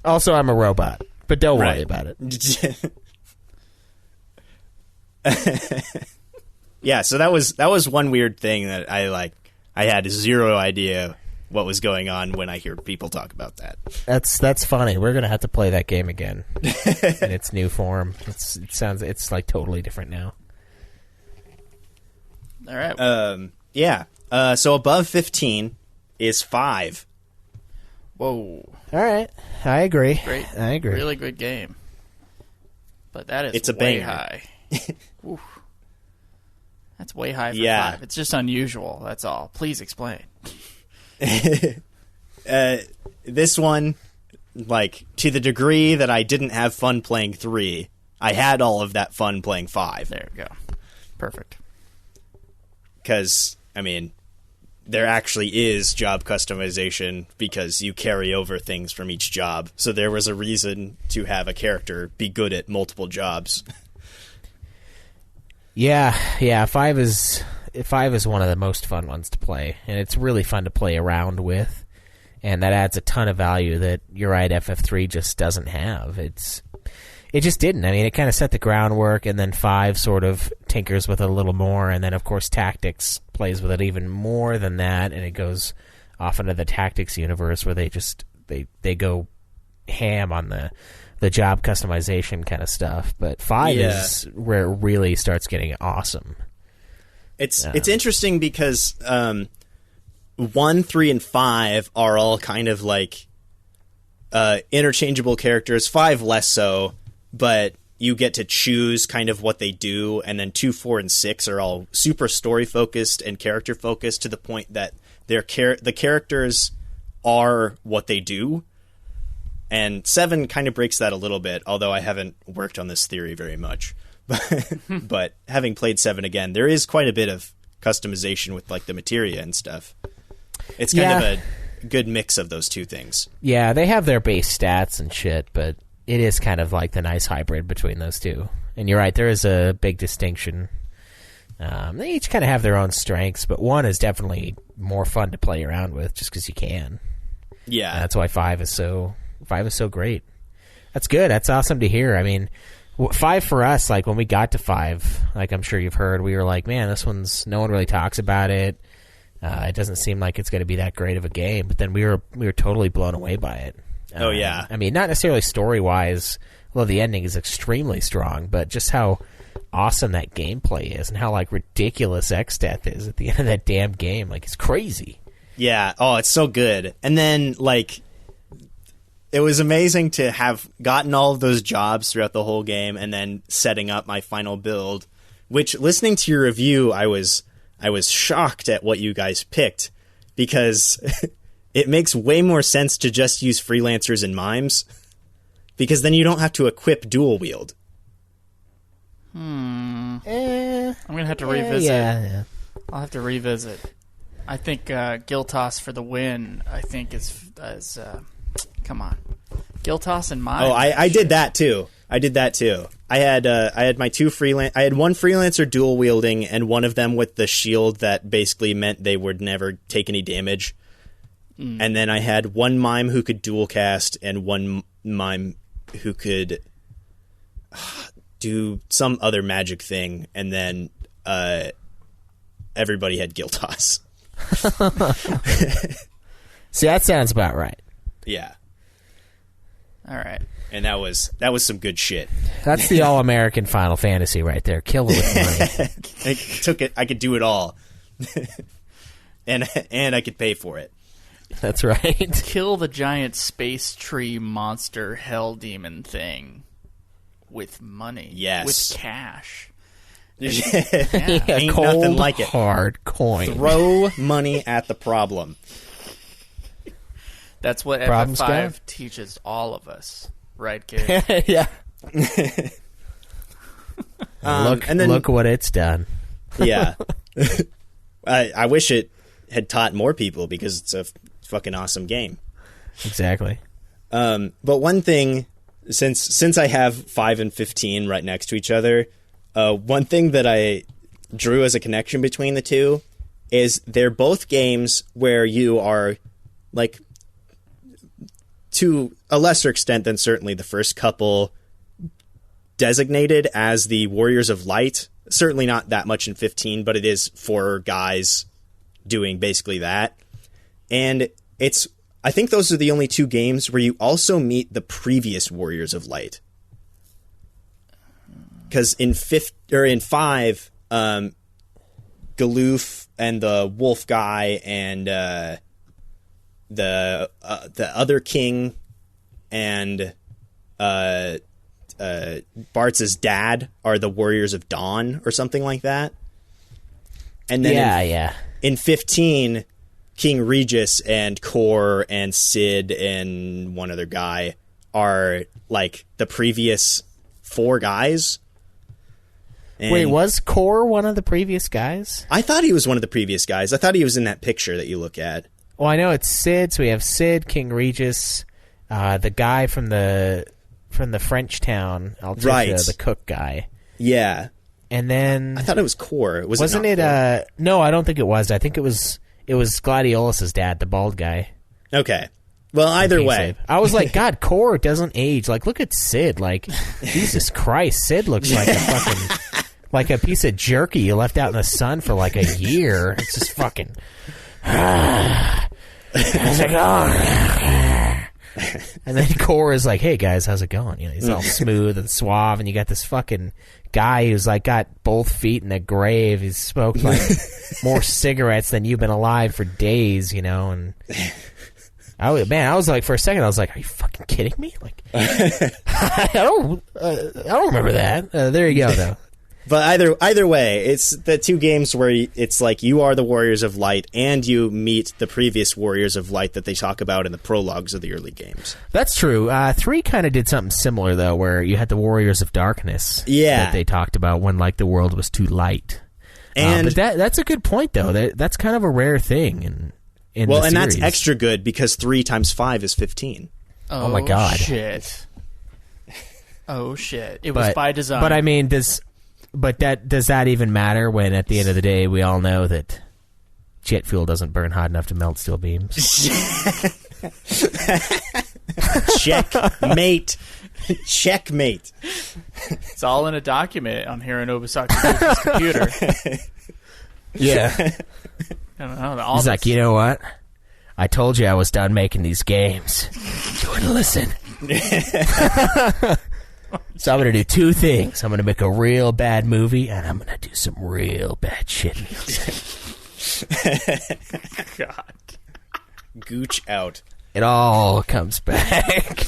Also, I'm a robot, but don't worry about it. Yeah, so that was one weird thing that I had zero idea what was going on when I hear people talk about that. That's funny. We're gonna have to play that game again in its new form. It's like totally different now. All right. Yeah. So above 15 is 5. Whoa. All right. I agree. Great. I agree. Really good game. But that is It's a way banger. high. Oof. That's way high for Yeah. 5. It's just unusual, that's all. Please explain. This one, like, to the degree that I didn't have fun playing 3, I had all of that fun playing 5. There we go. Perfect. Because, I mean, there actually is job customization because you carry over things from each job. So there was a reason to have a character be good at multiple jobs. Yeah. 5 is one of the most fun ones to play, and it's really fun to play around with, and that adds a ton of value that, you're right, FF3 just doesn't have. It just didn't. I mean, it kind of set the groundwork, and then 5 sort of tinkers with it a little more, and then, of course, Tactics plays with it even more than that, and it goes off into the Tactics universe where they go ham on the job customization kind of stuff. But 5 is where it really starts getting awesome. It's interesting because 1, 3, and 5 are all kind of like interchangeable characters. 5 less so, but you get to choose kind of what they do. And then 2, 4, and 6 are all super story focused and character focused to the point that the characters are what they do. And 7 kind of breaks that a little bit, although I haven't worked on this theory very much. But having played 7 again, there is quite a bit of customization with like the materia and stuff. It's kind of a good mix of those two things. Yeah, they have their base stats and shit, but it is kind of like the nice hybrid between those two. And you're right, there is a big distinction. They each kind of have their own strengths, but 1 is definitely more fun to play around with just because you can. Yeah. And that's why 5 is so great. That's good. That's awesome to hear. I mean, 5 for us, like when we got to 5, like I'm sure you've heard, we were like, man, this one's, no one really talks about it. It doesn't seem like it's going to be that great of a game, but then we were totally blown away by it. Oh yeah. I mean, not necessarily story wise, although the ending is extremely strong, but just how awesome that gameplay is and how like ridiculous X-Death is at the end of that damn game. Like, it's crazy. Yeah. Oh, it's so good. And then like it was amazing to have gotten all of those jobs throughout the whole game and then setting up my final build, which, listening to your review, I was shocked at what you guys picked, because it makes way more sense to just use freelancers and mimes, because then you don't have to equip dual wield. I'm going to have to revisit. Yeah. I'll have to revisit. I think Giltoss for the win, I think, is come on. Giltoss and mine. Oh, I did that too. I had my two I had one freelancer dual wielding and one of them with the shield that basically meant they would never take any damage. And then I had one mime who could dual cast and one mime who could do some other magic thing, and then everybody had Giltoss. See, that sounds about right. Yeah. All right. And that was some good shit. That's the all-American Final Fantasy right there. Kill it with money. I could do it all. and I could pay for it. That's right. Kill the giant space tree monster hell demon thing with money. Yes. With cash. Ain't cold, nothing like it. hard coin. Throw money at the problem. That's what Problems FF5 gone. teaches all of us. Right, kid? Yeah. And then, look what it's done. Yeah. I wish it had taught more people, because it's a fucking awesome game. Exactly. But one thing, since I have 5 and 15 right next to each other, one thing that I drew as a connection between the two is they're both games where you are, like, to a lesser extent than certainly the first couple, designated as the Warriors of Light. Certainly not that much in 15, but it is 4 guys doing basically that. And I think those are the only 2 games where you also meet the previous Warriors of Light. Because in 5, Galoof and the wolf guy and the other king and Bart's dad are the Warriors of Dawn or something like that. And then in 15, King Regis and Kor and Sid and one other guy are like the previous 4 guys. And wait, was Kor one of the previous guys? I thought he was one of the previous guys. I thought he was in that picture that you look at. Well, I know it's Sid, so we have Sid, King Regis, the guy from the French town, Right. The cook guy. Yeah. And then I thought it was Kor. Wasn't it? No, I don't think it was. I think it was Gladiolus's dad, the bald guy. Okay. Well, either way. I was like, God, Kor doesn't age. Like, look at Sid. Like, Jesus Christ, Sid looks like a fucking like a piece of jerky you left out in the sun for like a year. It's just fucking. How's it going? And then Kor is like, "Hey guys, how's it going?" You know, he's all smooth and suave, and you got this fucking guy who's like got both feet in a grave. He's smoked like more cigarettes than you've been alive for days, you know. And I was like, for a second, I was like, "Are you fucking kidding me?" Like, I don't remember that. There you go, though. But either way, it's the 2 games where it's like you are the Warriors of Light and you meet the previous Warriors of Light that they talk about in the prologues of the early games. That's true. 3 kind of did something similar, though, where you had the Warriors of Darkness that they talked about when like the world was too light. And but that's a good point, though. That's kind of a rare thing in the series. That's extra good because 3 times 5 is 15. Oh my God. Shit. Oh, shit. It was by design. But I mean, does that even matter when at the end of the day we all know that jet fuel doesn't burn hot enough to melt steel beams? Checkmate. Checkmate. It's all in a document on Hironobu Sakaguchi's computer. Yeah. I don't know. He's like, you know what? I told you I was done making these games. You wouldn't listen. So I'm going to do 2 things. I'm going to make a real bad movie, and I'm going to do some real bad shit music. God. Gooch out. It all comes back.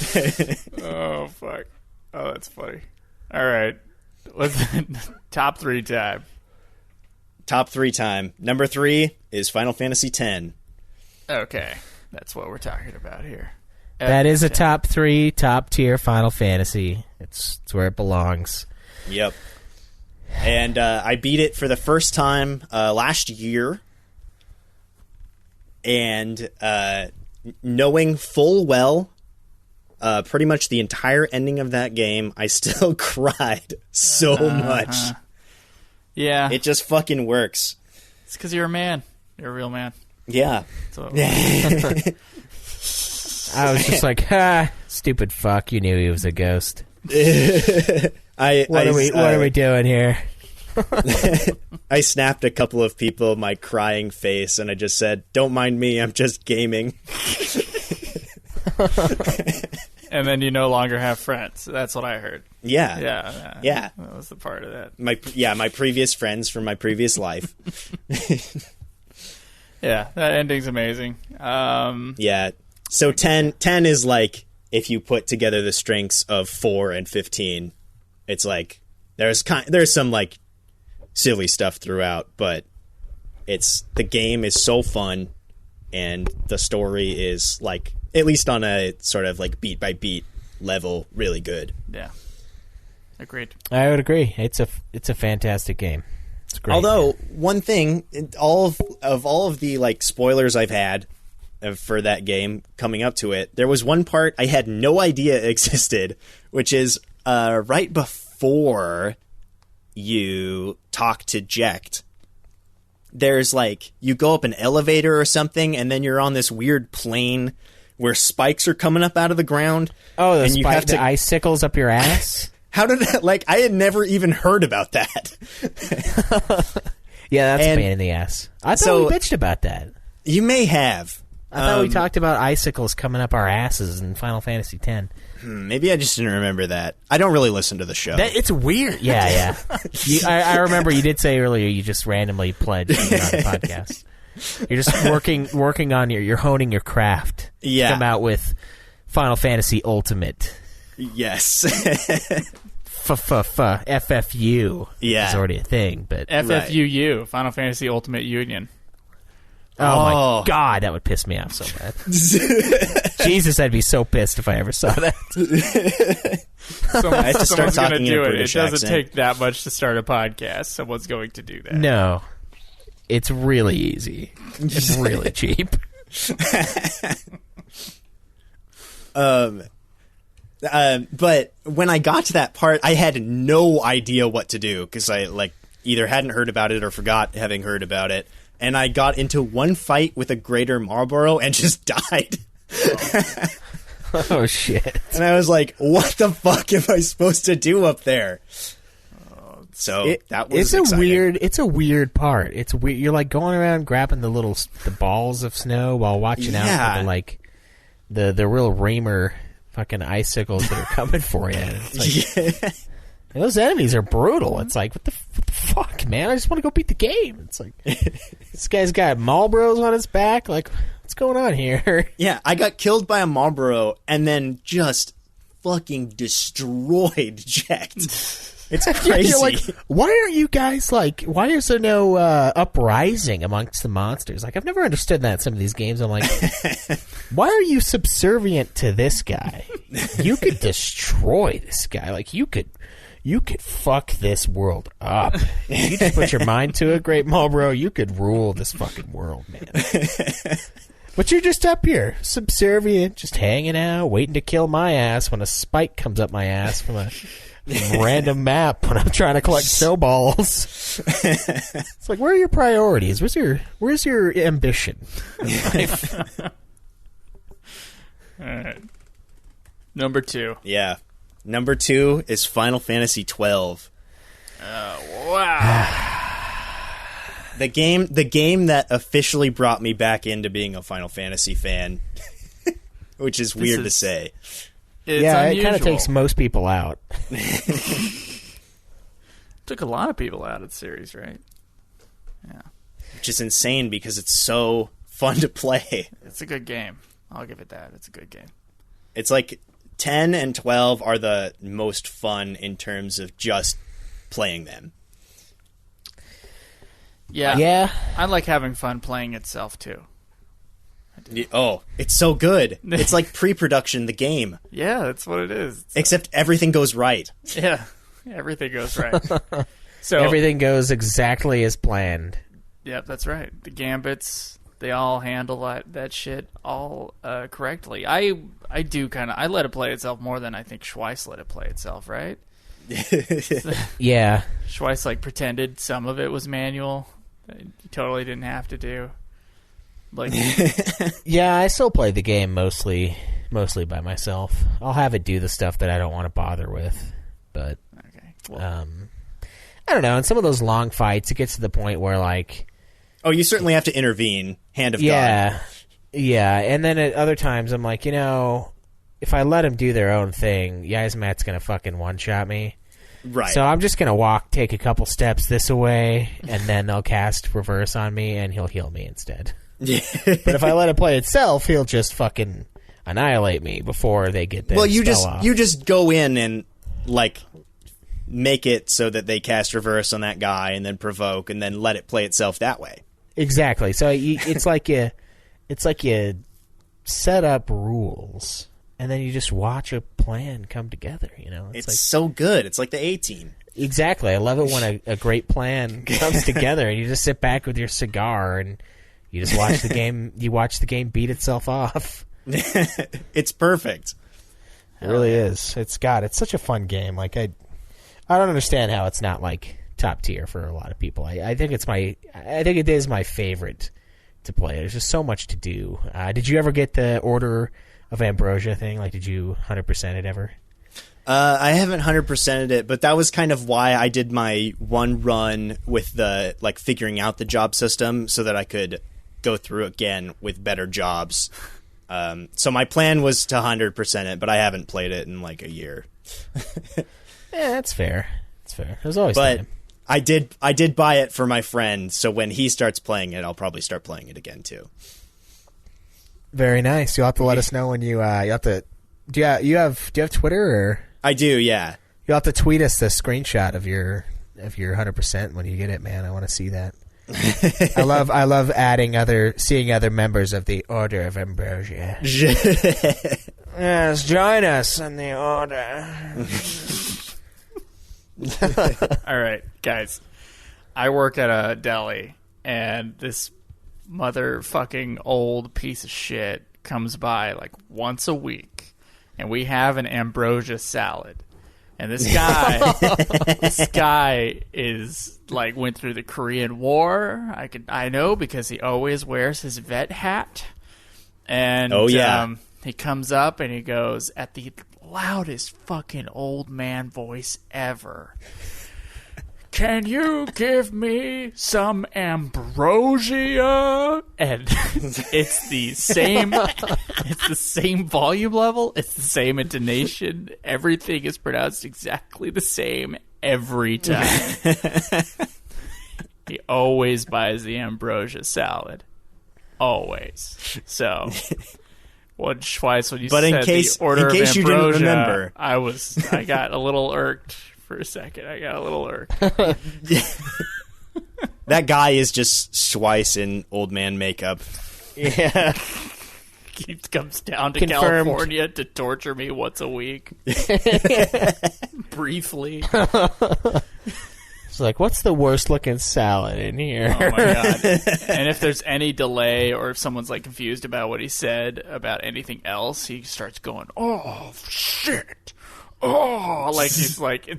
Oh, fuck. Oh, that's funny. All right. Let's top 3 time. Top 3 time. Number 3 is Final Fantasy X. Okay. That's what we're talking about here. That is a top 3, top tier Final Fantasy. It's where it belongs. Yep. And I beat it for the first time last year. And knowing full well pretty much the entire ending of that game, I still cried so much. Yeah. It just fucking works. It's because you're a man. You're a real man. Yeah. I was just like, ha, stupid fuck. You knew he was a ghost. What are we doing here? I snapped a couple of people my crying face, and I just said, don't mind me, I'm just gaming. And then you no longer have friends. That's what I heard. Yeah. Yeah. That was the part of that. My previous friends from my previous life. Yeah, that ending's amazing. Yeah. So 10 is like, if you put together the strengths of 4 and 15, it's like, there's some like silly stuff throughout, but the game is so fun, and the story is like, at least on a sort of like beat by beat level, really good. Yeah. Agreed. I would agree. It's a fantastic game. It's great. Although, one thing, all of the like spoilers I've had for that game coming up to it, there was one part I had no idea existed, which is right before you talk to Jecht. There's like, you go up an elevator or something, and then you're on this weird plane where spikes are coming up out of the ground. Oh, and you have the icicles up your ass? How did that, like, I had never even heard about that. Yeah, that's a pain in the ass. I thought we bitched about that. You may have. I thought we talked about icicles coming up our asses in Final Fantasy X. Maybe I just didn't remember that. I don't really listen to the show. It's weird. Yeah. I remember you did say earlier you just randomly pledged on the podcast. You're just working on you're honing your craft. Yeah. To come out with Final Fantasy Ultimate. Yes. FFU. Yeah. Is already a thing, but FFUU, Final Fantasy Ultimate Union. Oh my god, that would piss me off so bad. Jesus, I'd be so pissed if I ever saw that. I have to start talking in a British It doesn't accent. take that much to start a podcast. Someone's going to do that. No. It's really easy. It's really cheap. But when I got to that part, I had no idea what to do, because I like either hadn't heard about it or forgot having heard about it. And I got into one fight with a Greater Marlboro and just died. Oh, shit. And I was like, what the fuck am I supposed to do up there? So that was exciting. It's a weird part. It's weird. You're like going around grabbing the balls of snow while watching out for the real reamer fucking icicles that are coming for you. It's like, those enemies are brutal. It's like, what the fuck, man? I just want to go beat the game. It's like, this guy's got Marlboros on his back. Like, what's going on here? Yeah, I got killed by a Marlboro and then just fucking destroyed Jecht. It's crazy. You're like, why are you guys like, why is there no uprising amongst the monsters? Like, I've never understood that in some of these games. I'm like, why are you subservient to this guy? You could destroy this guy. Like, you could fuck this world up. If you just put your mind to it, Great Marlboro, you could rule this fucking world, man. But you're just up here, subservient, just hanging out, waiting to kill my ass when a spike comes up my ass from a random map when I'm trying to collect snowballs. It's like, where are your priorities? Where's your ambition in life? All right. Number 2. Yeah. Number 2 is Final Fantasy 12. Oh, wow. The game that officially brought me back into being a Final Fantasy fan, which is weird to say. It's unusual. It kind of takes most people out. Took a lot of people out of the series, right? Yeah. Which is insane because it's so fun to play. It's a good game. I'll give it that. It's a good game. It's like 10 and 12 are the most fun in terms of just playing them. Yeah. I like having fun playing itself, too. Oh, it's so good. It's like pre-production, the game. Yeah, that's what it is. Except everything goes right. Yeah, everything goes right. So everything goes exactly as planned. Yep, that's right. The gambits, they all handle that shit all correctly. I do kind of... I let it play itself more than I think Schweiss let it play itself, right? Yeah. Schweiss, like, pretended some of it was manual. You totally didn't have to do. Like, yeah, I still play the game mostly by myself. I'll have it do the stuff that I don't want to bother with, but okay. Well, I don't know. In some of those long fights, it gets to the point where, like, oh, you certainly have to intervene, hand of God. God. Yeah, and then at other times, I'm like, if I let them do their own thing, Yasmat's gonna fucking one-shot me. Right. So I'm just gonna take a couple steps this way, and then they'll cast reverse on me, and he'll heal me instead. But if I let it play itself, he'll just fucking annihilate me before they get their spell off. You just go in and like make it so that they cast reverse on that guy and then provoke and then let it play itself that way. Exactly. So it's like you set up rules and then you just watch a plan come together. It's like, so good. It's like the A-Team. Exactly. I love it when a great plan comes together and you just sit back with your cigar and you just watch the game. You watch the game beat itself off. It's perfect. It really is. It's such a fun game. Like I don't understand how it's not like top tier for a lot of people. I think it is my favorite to play. There's just so much to do. Did you ever get the Order of Ambrosia thing? Like, did you 100% it ever? I haven't 100%ed it, but that was kind of why I did my one run with the like figuring out the job system so that I could go through again with better jobs. So my plan was to 100% it, but I haven't played it in like a year. Yeah, that's fair. That's fair. There's always but time. I did buy it for my friend, so when he starts playing it, I'll probably start playing it again too. Very nice. You'll have to let us know when you have to. Do you have Twitter or? I do, yeah. You'll have to tweet us the screenshot of your 100% when you get it, man. I want to see that. I love seeing other members of the Order of Ambrosia. Yes, join us in the Order. all right, guys. I work at a deli, and this motherfucking old piece of shit comes by like once a week, and we have an ambrosia salad. And this guy is like went through the Korean War. I know because he always wears his vet hat. And he comes up and he goes at the loudest fucking old man voice ever. Can you give me some ambrosia? And it's the same volume level, it's the same intonation, everything is pronounced exactly the same every time. He always buys the ambrosia salad. Always. So when you said the Order of Ambrosia, you didn't remember. I got a little irked. For a second, I got a little irked. That guy is just Schweiss in old man makeup. Yeah. He comes down to California to torture me once a week. Briefly. It's like, what's the worst looking salad in here? Oh my God. And if there's any delay or if someone's like confused about what he said about anything else, he starts going, oh, shit. Oh, like he's like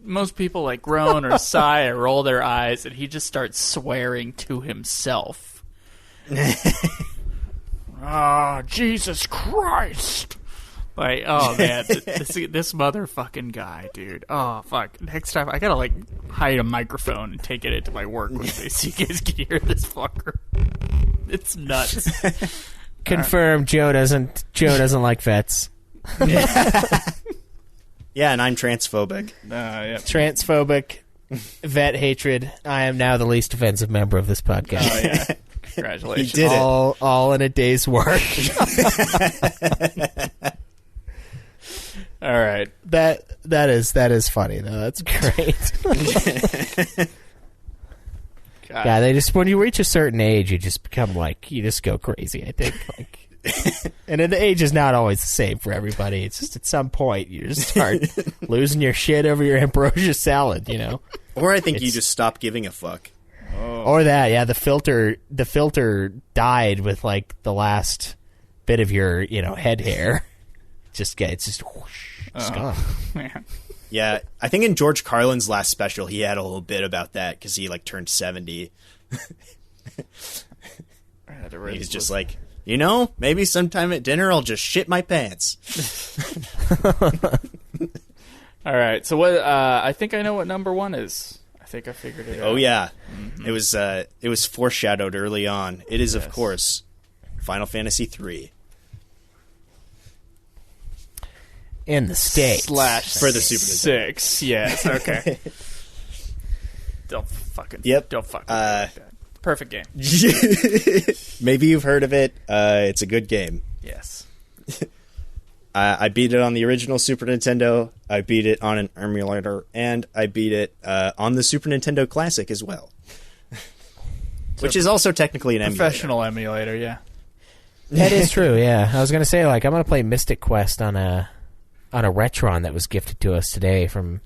most people like groan or sigh or roll their eyes, and he just starts swearing to himself. Jesus Christ! Like, oh man, this motherfucking guy, dude. Oh fuck! Next time I gotta like hide a microphone and take it into my work with me so you guys can hear this fucker. It's nuts. Confirmed. Joe doesn't like vets. Yeah, and I'm transphobic. Yeah. Transphobic, vet hatred. I am now the least offensive member of this podcast. Oh, yeah. Congratulations. He did it. All in a day's work. All right. That is funny though. That's great. God. Yeah, they just when you reach a certain age, you just become like you just go crazy. I think, and then the age is not always the same for everybody. It's just at some point you just start losing your shit over your ambrosia salad, you know. Or I think you just stop giving a fuck. Or that, yeah. The filter died with like the last bit of your head hair. It's just whoosh, it's gone. Man. Yeah, I think in George Carlin's last special, he had a little bit about that because he like turned 70. He's just like, maybe sometime at dinner I'll just shit my pants. All right. So what? I think I know what number 1 is. I think I figured it out. Oh yeah, it was foreshadowed early on. It is of course Final Fantasy 3. In the States. / For the Super Nintendo. 6. Yes. Okay. Don't fucking. Yep. Don't fucking. Do like that. Perfect game. Maybe you've heard of it. It's a good game. Yes. I beat it on the original Super Nintendo. I beat it on an emulator, and I beat it on the Super Nintendo Classic as well, which is also technically an professional emulator. Yeah. That is true. Yeah, I was gonna say I'm gonna play Mystic Quest on a Retron that was gifted to us today from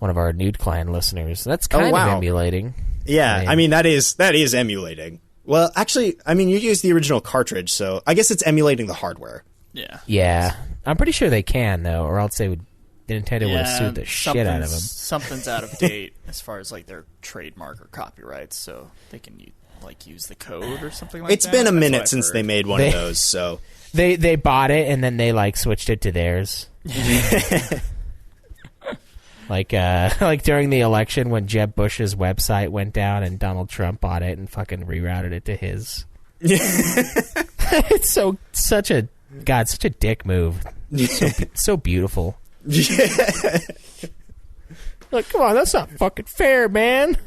one of our Nude Clan listeners. That's kind of emulating. Yeah, I mean that is emulating. Well, actually, I mean you use the original cartridge, so I guess it's emulating the hardware. Yeah. Yeah, I'm pretty sure they can though, or else Nintendo would have sued the shit out of them. Something's out of date as far as like their trademark or copyrights, so they can use the code or something like It's that. been a minute since they made one of those, so they bought it and then they switched it to theirs. like during the election when Jeb Bush's website went down and Donald Trump bought it and fucking rerouted it to his. It's such a dick move. So beautiful. Like, come on, that's not fucking fair, man.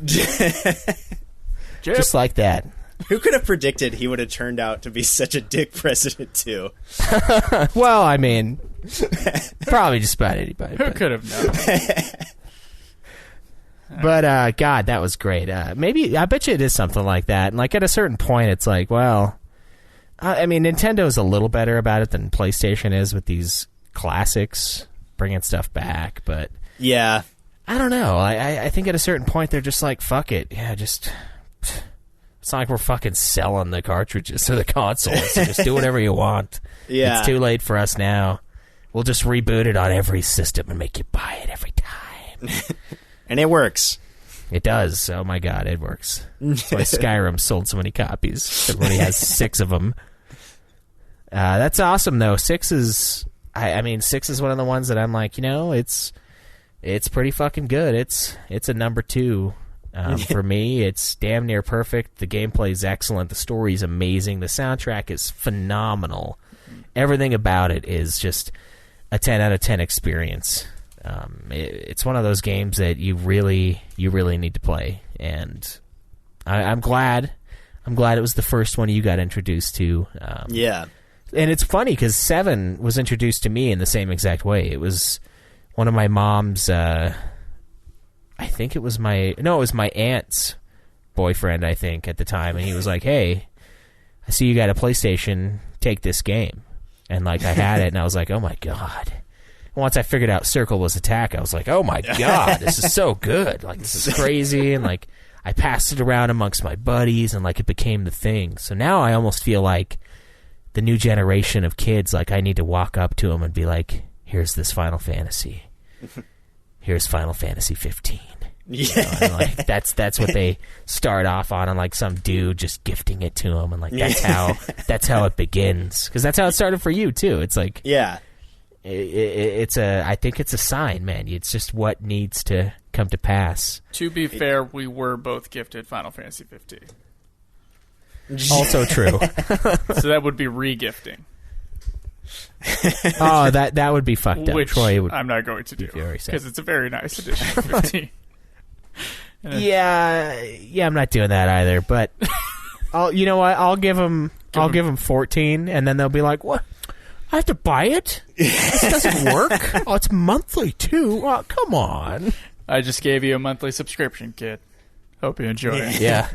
Just like that. Who could have predicted he would have turned out to be such a dick president too? Well, I mean, probably just about anybody. Who could have known? But God, that was great. Maybe I bet you it is something like that. And like at a certain point, it's like, well, I mean, Nintendo's a little better about it than PlayStation is with these classics, bringing stuff back. But yeah, I don't know. I think at a certain point they're just like, fuck it. Yeah, just. It's not like we're fucking selling the cartridges to the consoles. So just do whatever you want. Yeah. It's too late for us now. We'll just reboot it on every system and make you buy it every time. And it works. It does. Oh my god, it works. That's why Skyrim sold so many copies. Everybody has 6 of them. That's awesome though. 6 is... I mean, 6 is one of the ones that I'm like, it's pretty fucking good. It's a number 2. For me, it's damn near perfect. The gameplay is excellent. The story is amazing. The soundtrack is phenomenal. Everything about it is just a 10 out of 10 experience. It's one of those games that you really need to play. And I'm glad it was the first one you got introduced to. Yeah. And it's funny because 7 was introduced to me in the same exact way. It was one of my mom's... I think it was my aunt's boyfriend, I think, at the time. And he was like, hey, I see you got a PlayStation. Take this game. And, like, I had it, and I was like, oh, my God. Once I figured out Circle was Attack, I was like, oh, my God, this is so good. Like, this is crazy. And, like, I passed it around amongst my buddies, and, like, it became the thing. So now I almost feel like the new generation of kids, like, I need to walk up to them and be like, here's this Final Fantasy. Here's Final Fantasy 15. Yeah. And like that's what they start off on, and like some dude just gifting it to them, and like that's how it begins, because that's how it started for you too. It's like yeah, I think it's a sign, man. It's just what needs to come to pass. To be fair, we were both gifted Final Fantasy 15. Also true. So that would be re-gifting. Oh, that would be fucked up. Which Troy would I'm not going to do, very sad. because it's a very nice edition of 15. Yeah, I'm not doing that either, but You know what? I'll give them 14, and then they'll be like, "What? I have to buy it? This doesn't work. Oh, it's monthly too. Oh, come on." I just gave you a monthly subscription, kid. Hope you enjoy it. Yeah.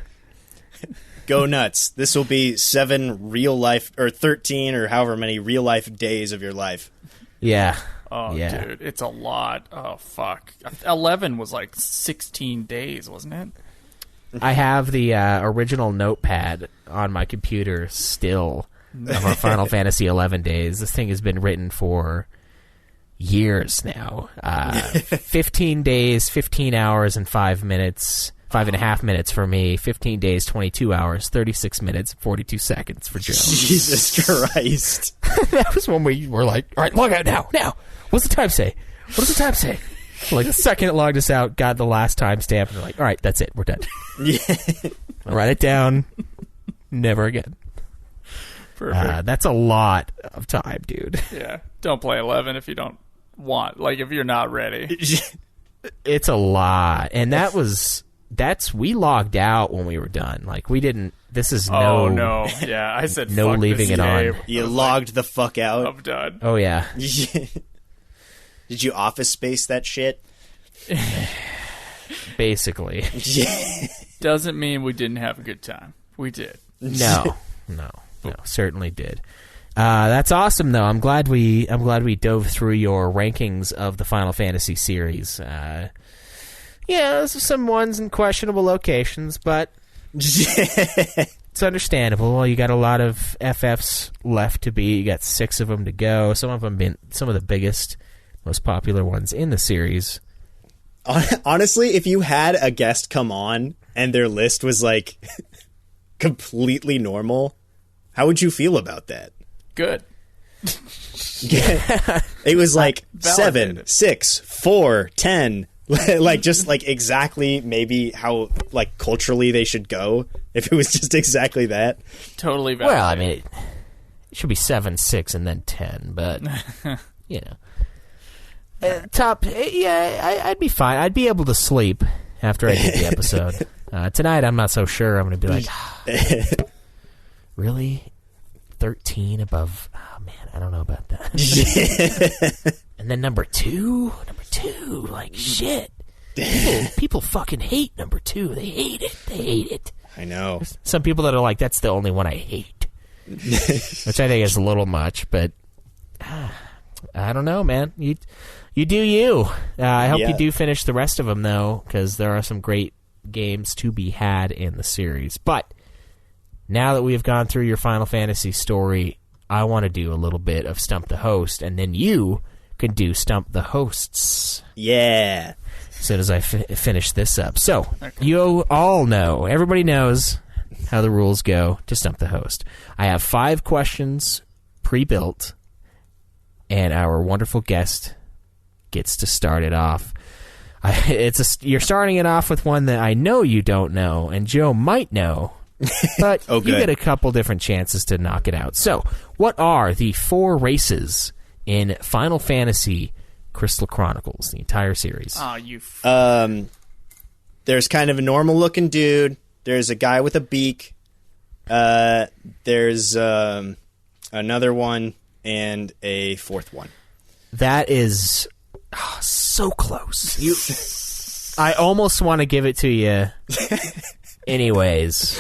Go nuts. This will be 7 real life, or 13, or however many real life days of your life. Yeah. Oh, Yeah. dude, it's a lot. Oh, fuck. 11 was like 16 days, wasn't it? I have the original notepad on my computer still of our Final Fantasy 11 days. This thing has been written for years now. 15 days, 15 hours, and 5 minutes. 5.5 minutes for me. 15 days, 22 hours, 36 minutes, 42 seconds for Joe. Jesus Christ. That was when we were like, all right, log out now. What's the time say? What does the time say? Like the second it logged us out, got the last time stamp, and we're like, all right, that's it. We're done. Yeah. I'll write it down. Never again. Perfect. That's a lot of time, dude. Yeah. Don't play 11 if you don't want. Like, if you're not ready. It's a lot. And we logged out when we were done. Like, we didn't, this is no. Oh, no. Yeah, I said no fuck leaving this it on. game. You I was logged the fuck like, out. I'm done. Oh, yeah. Did you Office Space that shit? Basically. Yeah. Doesn't mean we didn't have a good time. We did. No, certainly did. That's awesome, though. I'm glad we dove through your rankings of the Final Fantasy series. There's some ones in questionable locations, but it's understandable. Well, you got a lot of FFs left to beat. You got 6 of them to go. Some of them been some of the biggest, most popular ones in the series. Honestly, if you had a guest come on and their list was like completely normal, how would you feel about that? Good. It was like Validated. 7, 6, 4, 10. Like just like exactly maybe how like culturally they should go if it was just exactly that. Totally valid. Well, I mean, it should be 7, 6, and then 10, but you know. Top, I'd be fine. I'd be able to sleep after I did the episode. Tonight, I'm not so sure. I'm going to be like, really? 13 above? Oh, man, I don't know about that. And then number two, like, shit. People fucking hate number 2. They hate it. I know. Some people that are like, that's the only one I hate. Which I think is a little much, but I don't know, man. You do you. I hope you do finish the rest of them, though, because there are some great games to be had in the series. But now that we have gone through your Final Fantasy story, I want to do a little bit of Stump the Host, and then you can do Stump the Hosts. Yeah. As soon as I finish this up. So, you all know, everybody knows how the rules go to Stump the Host. I have 5 questions pre-built, and our wonderful guest gets to start it off. You're starting it off with one that I know you don't know, and Joe might know, but you get a couple different chances to knock it out. So, what are the 4 races in Final Fantasy Crystal Chronicles, the entire series? Oh, you. There's kind of a normal-looking dude. There's a guy with a beak. There's another one and a 4th one. That is so close. I almost want to give it to you. Anyways,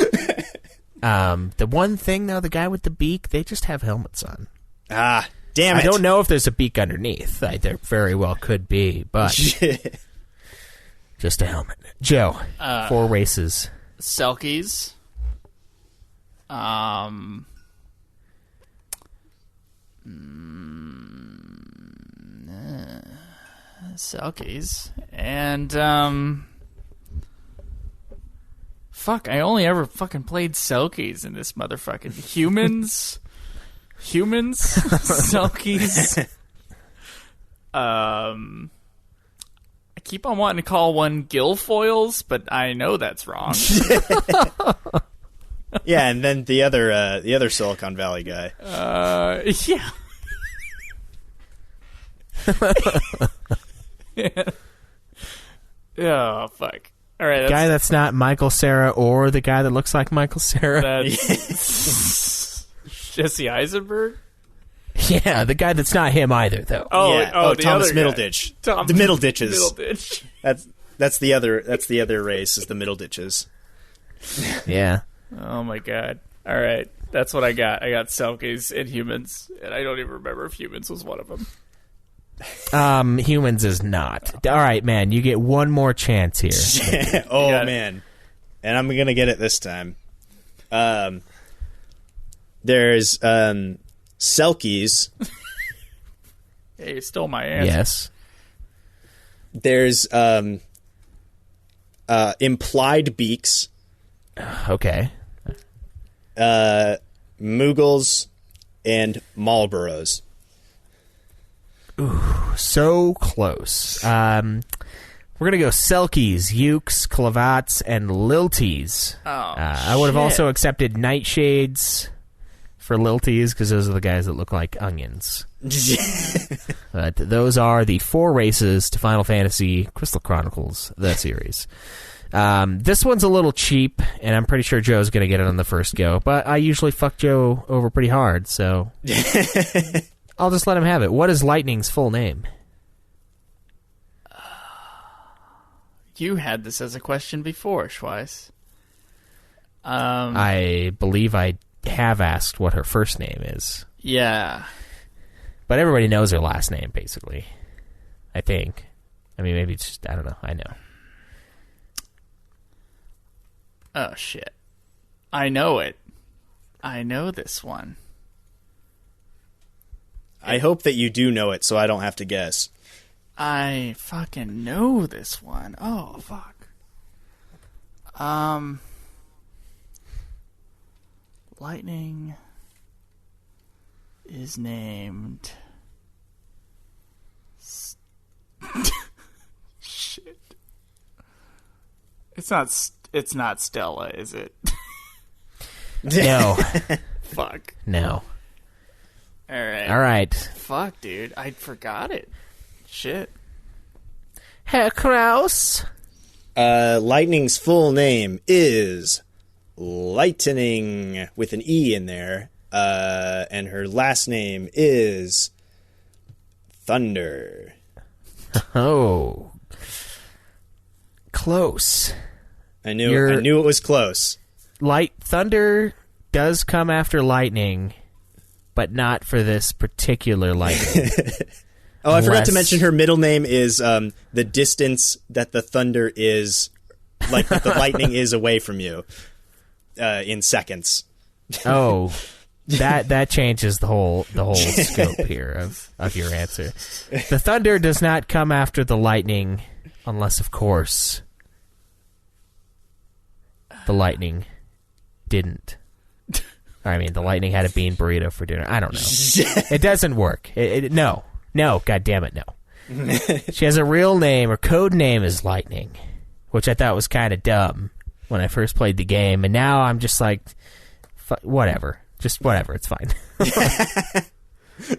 the one thing though, the guy with the beak, they just have helmets on. Ah, damn it! I don't know if there's a beak underneath. There very well could be, but just a helmet. Joe, 4 races. Selkies. Selkies. And, fuck, I only ever fucking played Selkies in this motherfucking... Humans? Selkies? I keep on wanting to call one Guilfoyles, but I know that's wrong. Yeah, and then the other Silicon Valley guy. Yeah. Oh, fuck. All right, Guy that's not Michael Cera or the guy that looks like Michael Cera. that's Jesse Eisenberg. Yeah, the guy that's not him either, though. The Thomas other Middleditch. Tom The Middleditches. Middleditch. That's the other race is the Middleditches. Yeah. Oh my god! All right, that's what I got. I got Selkies and humans, and I don't even remember if humans was one of them. Humans is not. All right, man, you get one more chance here. Oh man, and I'm gonna get it this time. There's Selkies. Hey, you stole my answer. Yes. There's implied beaks. Okay. Moogles and Marlboros. So close. We're gonna go Selkies, Ukes, Clavats, and Lilties. I would have also accepted Nightshades for Lilties because those are the guys that look like onions. But those are the 4 races to Final Fantasy Crystal Chronicles, the series. This one's a little cheap, and I'm pretty sure Joe's going to get it on the first go, but I usually fuck Joe over pretty hard, so I'll just let him have it. What is Lightning's full name? You had this as a question before, Schweiss. I believe I have asked what her first name is. Yeah. But everybody knows her last name, basically. I think. I mean, maybe it's just, I don't know. I know. Oh, shit. I know it. I know this one. I hope that you do know it so I don't have to guess. I fucking know this one. Oh, fuck. Lightning is named... Shit. It's not Stella, is it? No. Fuck. No. All right. Fuck, dude. I forgot it. Shit. Herr Kraus. Lightning's full name is Lightning with an E in there, and her last name is Thunder. Oh. Close. I knew it was close. Thunder does come after lightning, but not for this particular lightning. I forgot to mention her middle name is the distance that the thunder is, like that the lightning is away from you in seconds. Oh, that changes the whole scope here of your answer. The thunder does not come after the lightning, unless, of course, the lightning didn't. I mean, the lightning had a bean burrito for dinner. I don't know. It doesn't work. No, God damn it, no. She has a real name. Her code name is Lightning, which I thought was kind of dumb when I first played the game, and now I'm just like, whatever. Just whatever, it's fine.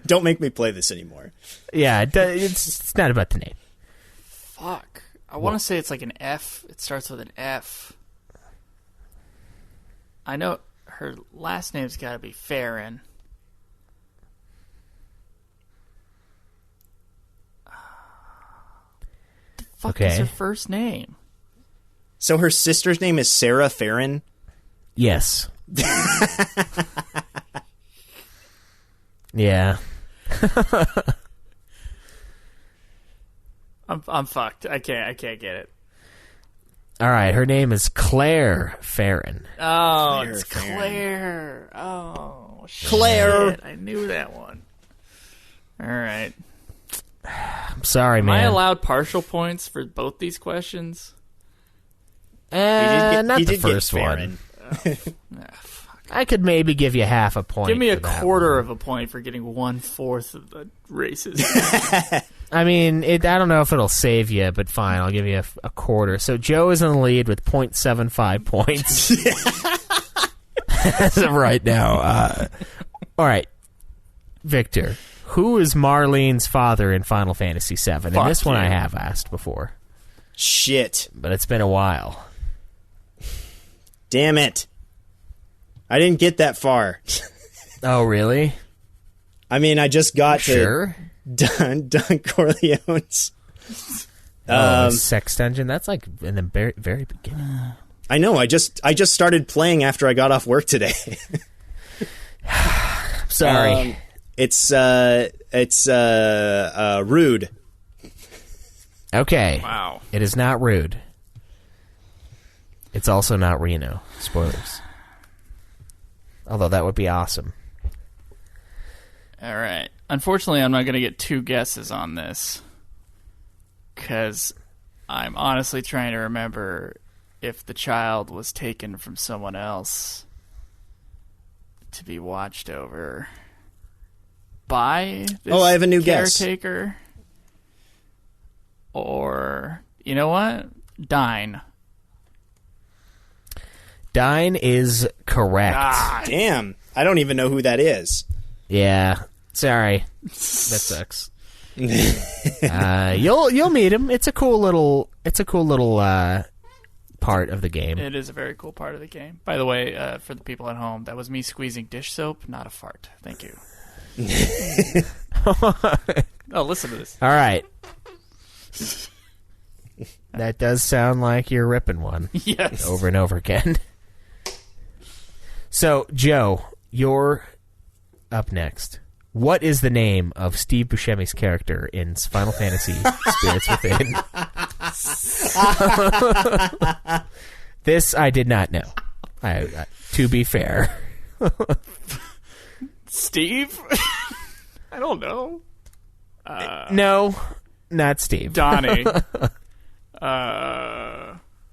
Don't make me play this anymore. Yeah, it's not about the name. Fuck. I want to say it's like an F. It starts with an F. I know her last name's got to be Farron. The fuck is her first name? So her sister's name is Sarah Farron? Yes. Yeah. I'm fucked. I can't get it. All right, her name is Claire Farron. Oh, Claire it's Farron. Claire. Oh, Claire. shit. I knew that one. All right. I'm sorry, Am I man. allowed partial points for both these questions? Not he the did first get one. Farron. I could maybe give you half a point. Give me a for that quarter one. of a point for getting 1/4 of the races. I mean, I don't know if it'll save you, but fine, I'll give you a quarter. So Joe is in the lead with 0.75 points as of right now. All right, Victor, who is Marlene's father in Final Fantasy VII? And this one I have asked before. Shit. but it's been a while. Damn it. I didn't get that far. Oh, really? I mean, I just got Sure. to Don Corleone's. Sex dungeon. That's like in the very, very beginning. I know. I just started playing after I got off work today. Sorry. It's Rude. Okay. Wow. It is not Rude. It's also not Reno. Spoilers. Although that would be awesome. All right. Unfortunately, I'm not going to get 2 guesses on this because I'm honestly trying to remember if the child was taken from someone else to be watched over by this I have a new guess. caretaker. Or, you know what? Dine. Dine is correct. Damn. I don't even know who that is. Yeah. Sorry. That sucks. You'll meet him. It's a cool little part of the game. It is a very cool part of the game. By the way, for the people at home, that was me squeezing dish soap, not a fart. Thank you. Oh, listen to this. All right. That does sound like you're ripping one. Yes. Over and over again. So, Joe, you're up next. What is the name of Steve Buscemi's character in Final Fantasy Spirits Within? This I did not know. To be fair. Steve? I don't know. No, not Steve. Donnie.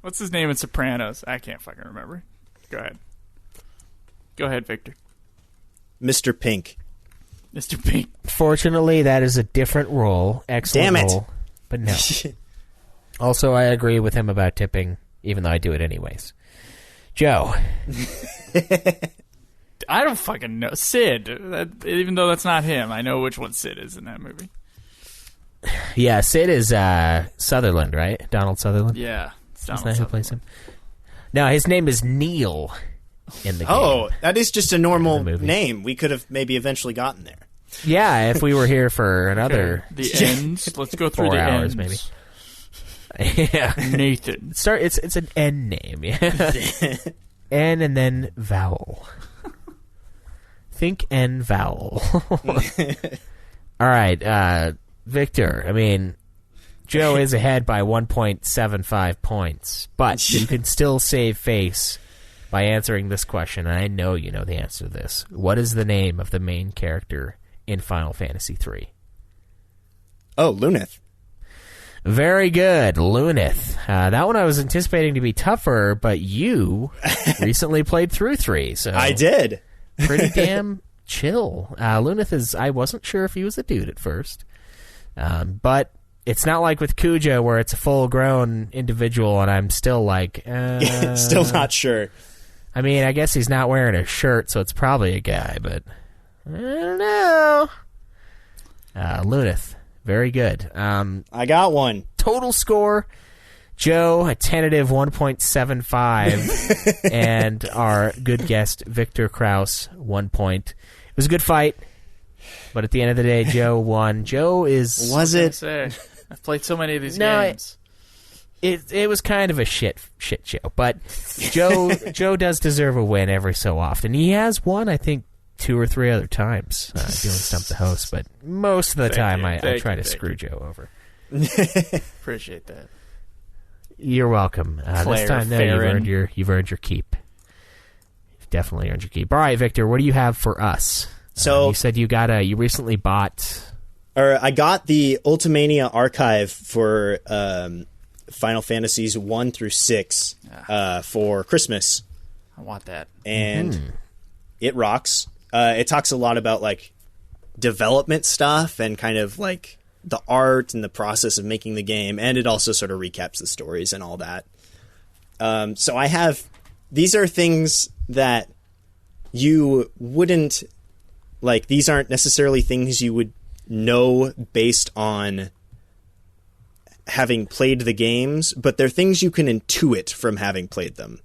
What's his name in Sopranos? I can't fucking remember. Go ahead. Go ahead, Victor. Mr. Pink. Mr. Pink. Fortunately, that is a different role. Excellent Damn it. role. But no. Also, I agree with him about tipping, even though I do it anyways. Joe. I don't fucking know. Sid. Even though that's not him, I know which one Sid is in that movie. Yeah, Sid is Sutherland, right? Donald Sutherland? Yeah. Isn't that who plays him? No, his name is Neil in the game. Oh, that is just a normal movie. name. We could have maybe eventually gotten there. Yeah, if we were here for another The ends. Let's go through 4 the hours, ends. maybe. Yeah. Nathan. It's an N name. Yeah. N and then vowel. Think N vowel. All right, Victor. I mean, Joe is ahead by 1.75 points, but you can still save face by answering this question. And I know you know the answer to this. What is the name of the main character in Final Fantasy III? Oh, Luneth. Very good, Luneth. That one I was anticipating to be tougher, but you recently played through 3, so I did. pretty damn chill. Luneth is. I wasn't sure if he was a dude at first, but it's not like with Kuja where it's a full-grown individual, and I'm still like, Still not sure. I mean, I guess he's not wearing a shirt, so it's probably a guy, but I don't know. Luneth. Very good. I got one. Total score, Joe, a tentative 1.75, and our good guest, Victor Kraus, 1 point. It was a good fight, but at the end of the day, Joe won. Joe is... Was it? I've played so many of these No, games. It was kind of a shit show, but Joe does deserve a win every so often. He has won, I think, 2 or 3 other times doing Stump the Host, but most of the time I try to screw Joe over. Appreciate that. You're welcome. This time, though, you've earned your keep. You've definitely earned your keep. All right, Victor, what do you have for us? So you said you recently bought... Or I got the Ultimania archive for Final Fantasies 1 through 6 for Christmas. I want that. And it rocks. It talks a lot about like development stuff and kind of like the art and the process of making the game, and it also sort of recaps the stories and all that. So I have... These are things that you wouldn't... Like, these aren't necessarily things you would know based on having played the games, but they're things you can intuit from having played them,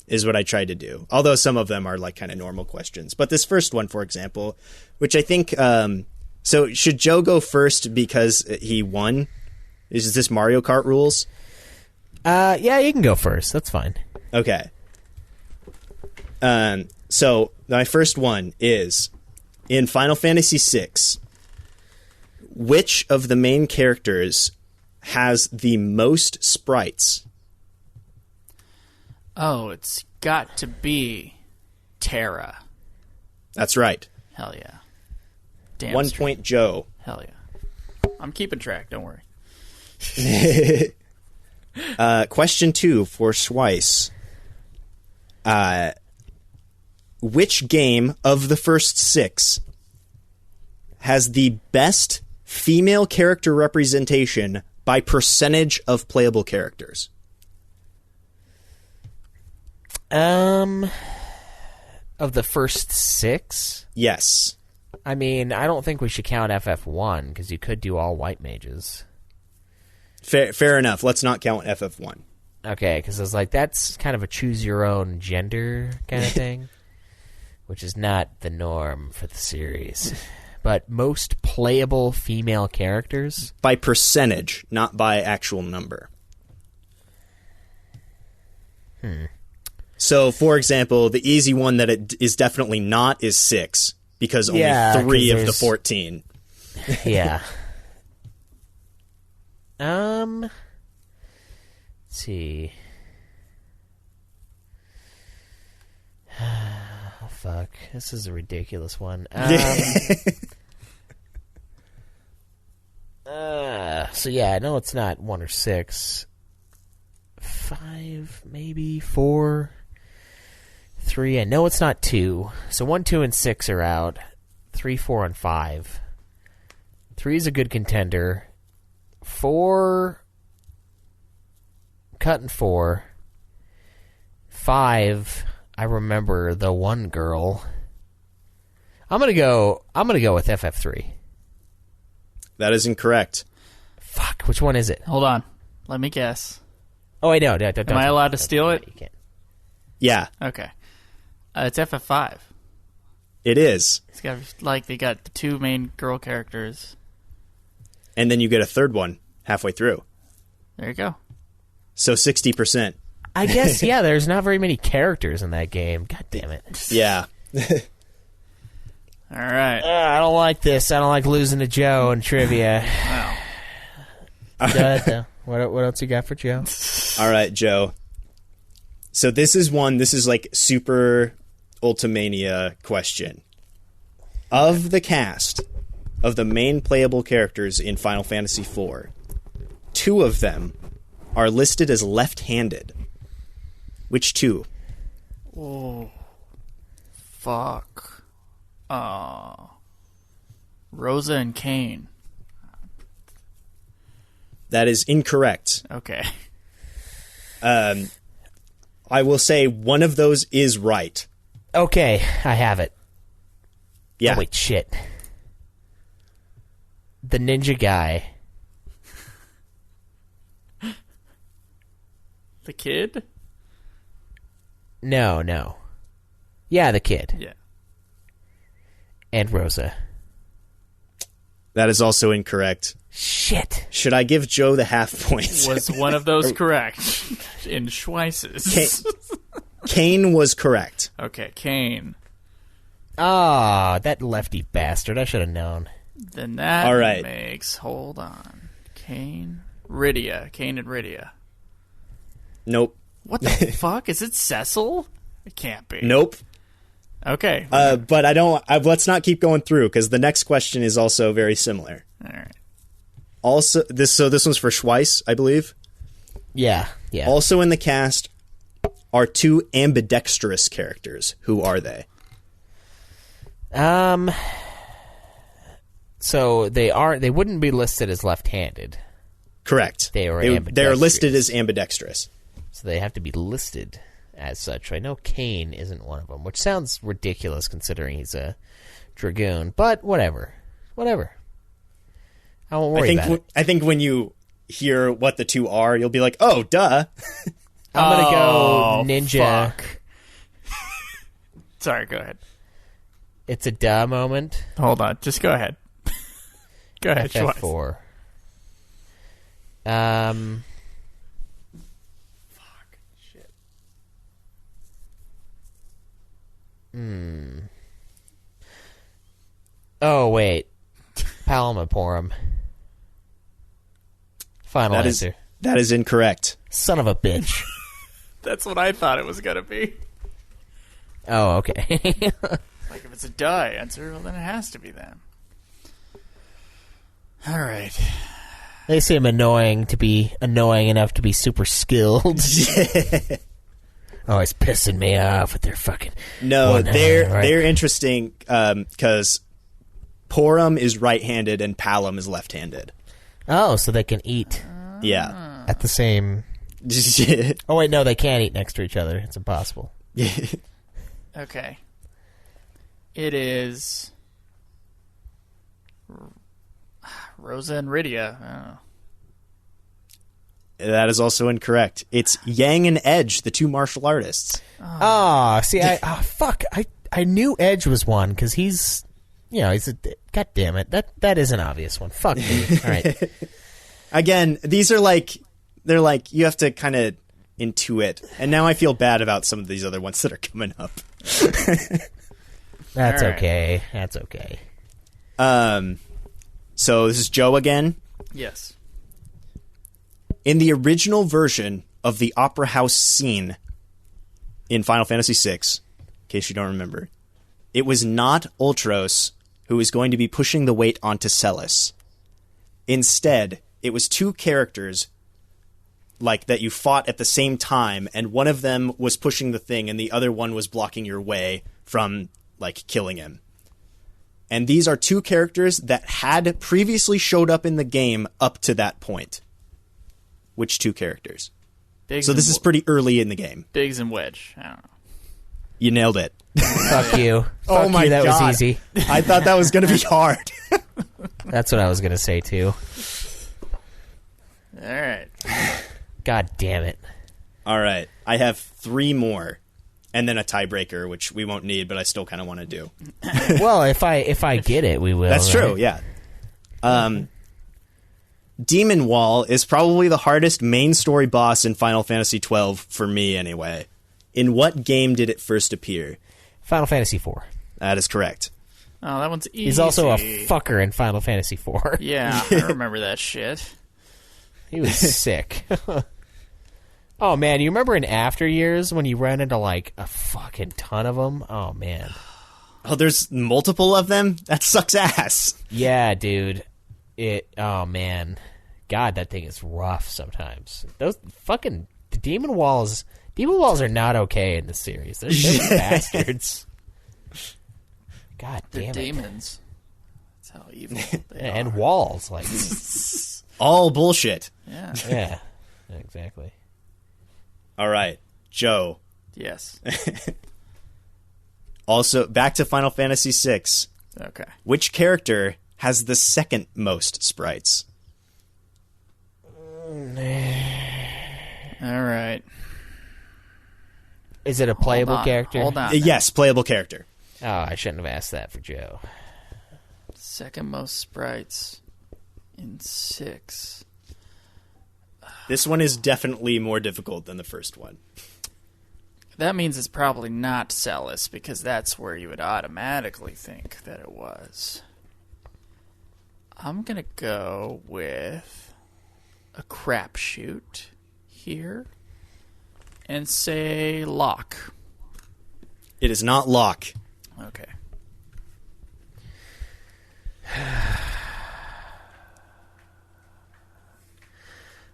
is what I tried to do. Although some of them are like kind of normal questions. But this first one, for example, which I think... so should Joe go first because he won? Is this Mario Kart rules? Yeah, you can go first. That's fine. Okay. So my first one is, in Final Fantasy VI, which of the main characters has the most sprites? Oh, it's got to be Terra. That's right. Hell yeah. Damn 1 straight. point, Joe. Hell yeah. I'm keeping track, don't worry. Question 2 for Schweiss. Which game of the first 6 has the best female character representation by percentage of playable characters? Of the first 6? Yes. I mean, I don't think we should count FF1 because you could do all white mages. Fair enough. Let's not count FF1. Okay, because I was like, that's kind of a choose-your-own gender kind of thing, which is not the norm for the series. But most playable female characters? By percentage, not by actual number. So, for example, the easy one that it is definitely not is 6, because only 3 of the 14. Yeah. Let's see. Oh, fuck. This is a ridiculous one. So yeah, I know it's not 1 or 6. 5, maybe 4, 3. I know it's not 2. So 1, 2, and 6 are out. 3, 4, and 5. 3 is a good contender. 4, cutting 4. 5, I remember the one girl. I'm gonna go with FF3. That is incorrect. Fuck, which one is it? Hold on. Let me guess. Oh wait, no, don't. Am I allowed to steal it? You can't. Yeah, Okay. It's FF5. it is. It's got they got the 2 main girl characters. And then you get a third one halfway through. There you go. So 60%. I guess, yeah, there's not very many characters in that game. God damn it. Yeah. All right. I don't like this. I don't like losing to Joe in trivia. Wow. What else you got for Joe? All right, Joe. So this is like super Ultimania question. Of the cast of the main playable characters in Final Fantasy IV, 2 of them are listed as left-handed. Which 2? Oh. Fuck. Rosa and Kane. That is incorrect. Okay. I will say one of those is right. Okay, I have it. Yeah. Oh, wait, shit. The ninja guy. The kid? No. Yeah, the kid. Yeah. And Rosa. That is also incorrect. Shit. Should I give Joe the half point? Was one of those correct? In Schweiss's. Kane was correct. Okay, Kane. Ah, that lefty bastard. I should have known. Then that All right. makes... Hold on. Kane. Rydia. Kane and Rydia. Nope. What the fuck? Is it Cecil? It can't be. Nope. Okay. But let's not keep going through, because the next question is also very similar. All right. Also, this one's for Schweiss, I believe. Yeah. Also in the cast are 2 ambidextrous characters. Who are they? So they wouldn't be listed as left-handed. Correct. They are They're ambidextrous. listed as ambidextrous. So they have to be listed as such. I know Kane isn't one of them, which sounds ridiculous considering he's a dragoon, but whatever. I won't worry about it. I think when you hear what the two are, you'll be like, oh, duh. I'm going to go ninja. Fuck. Sorry, go ahead. It's a duh moment. Hold on. Just go ahead. Go ahead, Schwartz. FF4. Shit. Oh, wait. Palmaporum. Final answer. That is incorrect. Son of a bitch. That's what I thought it was going to be. Oh, okay. Like, if it's a duh answer, well, then it has to be them. All right. They seem annoying enough to be super skilled. Always pissing me off with their fucking... No, they're interesting because Porum is right-handed and Palom is left-handed. Oh, so they can eat Yeah. at the same... Oh, wait, no, they can't eat next to each other. It's impossible. Okay. It is... Rosa and Rydia. I don't know. That is also incorrect. It's Yang and Edge, the two martial artists. See, fuck. I knew Edge was one because he's a... God damn it. That is an obvious one. Fuck me. All right. Again, these are like... They're like, you have to kind of intuit. And now I feel bad about some of these other ones that are coming up. That's All right. okay. That's okay. So this is Joe again. Yes. In the original version of the Opera House scene in Final Fantasy VI, in case you don't remember, it was not Ultros who was going to be pushing the weight onto Celis. Instead, it was two characters like that you fought at the same time, and one of them was pushing the thing and the other one was blocking your way from like killing him. And these are two characters that had previously showed up in the game up to that point. Which two characters? Biggs So this and is pretty early in the game. Biggs and Wedge. I don't know. You nailed it. Fuck you. Oh Fuck my you, that God. was easy. I thought that was going to be hard. That's what I was going to say, too. All right. God damn it. All right. I have three more. And then a tiebreaker, which we won't need, but I still kind of want to do. Well, if I get it, we will. That's right? true, yeah. Demon Wall is probably the hardest main story boss in Final Fantasy XII, for me anyway. In what game did it first appear? Final Fantasy IV. That is correct. Oh, that one's easy. He's also a fucker in Final Fantasy IV. Yeah, I remember that shit. He was sick. Oh, man, you remember in After Years when you ran into, like, a fucking ton of them? Oh, man. Oh, there's multiple of them? That sucks ass. Yeah, dude. Oh, man. God, that thing is rough sometimes. Those fucking... The Demon Walls are not okay in this series. They're bastards. God They're damn it. demons. That's how evil they And are. walls, like... All bullshit. Yeah. Yeah, exactly. All right, Joe. Yes. Also, back to Final Fantasy VI. Okay. Which character has the second most sprites? All right. Is it a playable character? Hold on. Yes, playable character. Oh, I shouldn't have asked that for Joe. Second most sprites in 6. This one is definitely more difficult than the first one. That means it's probably not Celis, because that's where you would automatically think that it was. I'm going to go with a crapshoot here and say Locke. It is not Locke. Okay.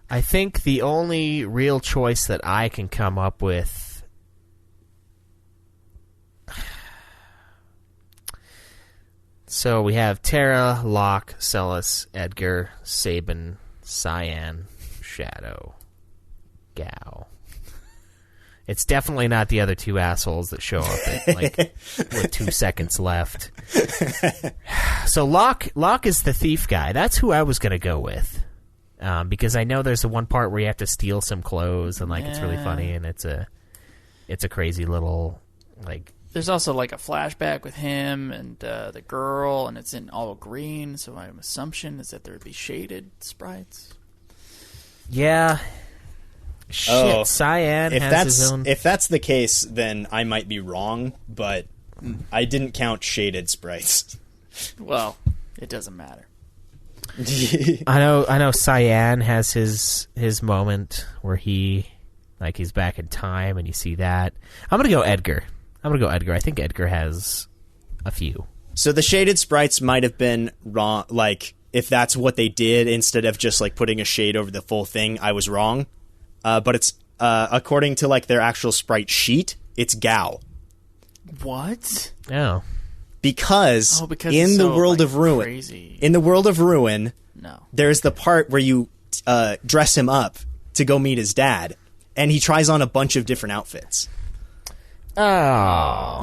I think the only real choice that I can come up with... So we have Terra, Locke, Celis, Edgar, Sabin, Cyan, Shadow, Gao. It's definitely not the other two assholes that show up at, like, with 2 seconds left. So Locke is the thief guy. That's who I was going to go with. because I know there's the one part where you have to steal some clothes, and like it's really funny, and it's a crazy little like. There's also like a flashback with him and the girl, and it's in all green. So my assumption is that there would be shaded sprites. Yeah. Shit, Cyan has his own. If that's the case, then I might be wrong, but I didn't count shaded sprites. Well, it doesn't matter. I know Cyan has his moment where he's back in time, and you see that. I'm gonna go Edgar. I think Edgar has a few. So the shaded sprites might have been wrong. Like, if that's what they did instead of just like putting a shade over the full thing, I was wrong. But it's according to like their actual sprite sheet, it's Gao. What? Oh. Because in it's the so, world like, of Ruin, crazy. in the world of Ruin, No. there's the part where you dress him up to go meet his dad, and he tries on a bunch of different outfits. Oh.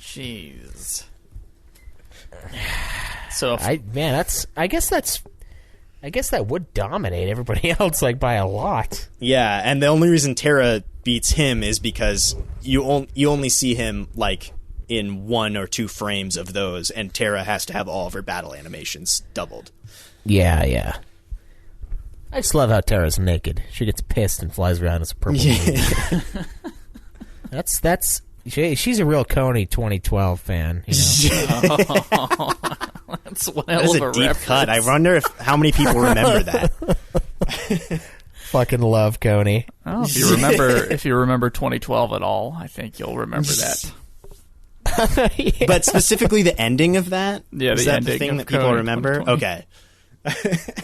Jeez. So I guess that would dominate everybody else like by a lot. Yeah, and the only reason Terra beats him is because you only see him like in 1 or 2 frames of those, and Terra has to have all of her battle animations doubled. Yeah. I just love how Terra's naked. She gets pissed and flies around as a purple moon. She's a real Coney 2012 fan. You know? that's one That hell is of a a deep reference. cut. I wonder how many people remember that. Fucking love Coney. Oh, if you remember 2012 at all, I think you'll remember that. Yeah. But specifically the ending of that? Yeah, is the that ending the thing of that people Coney remember? 2020. Okay.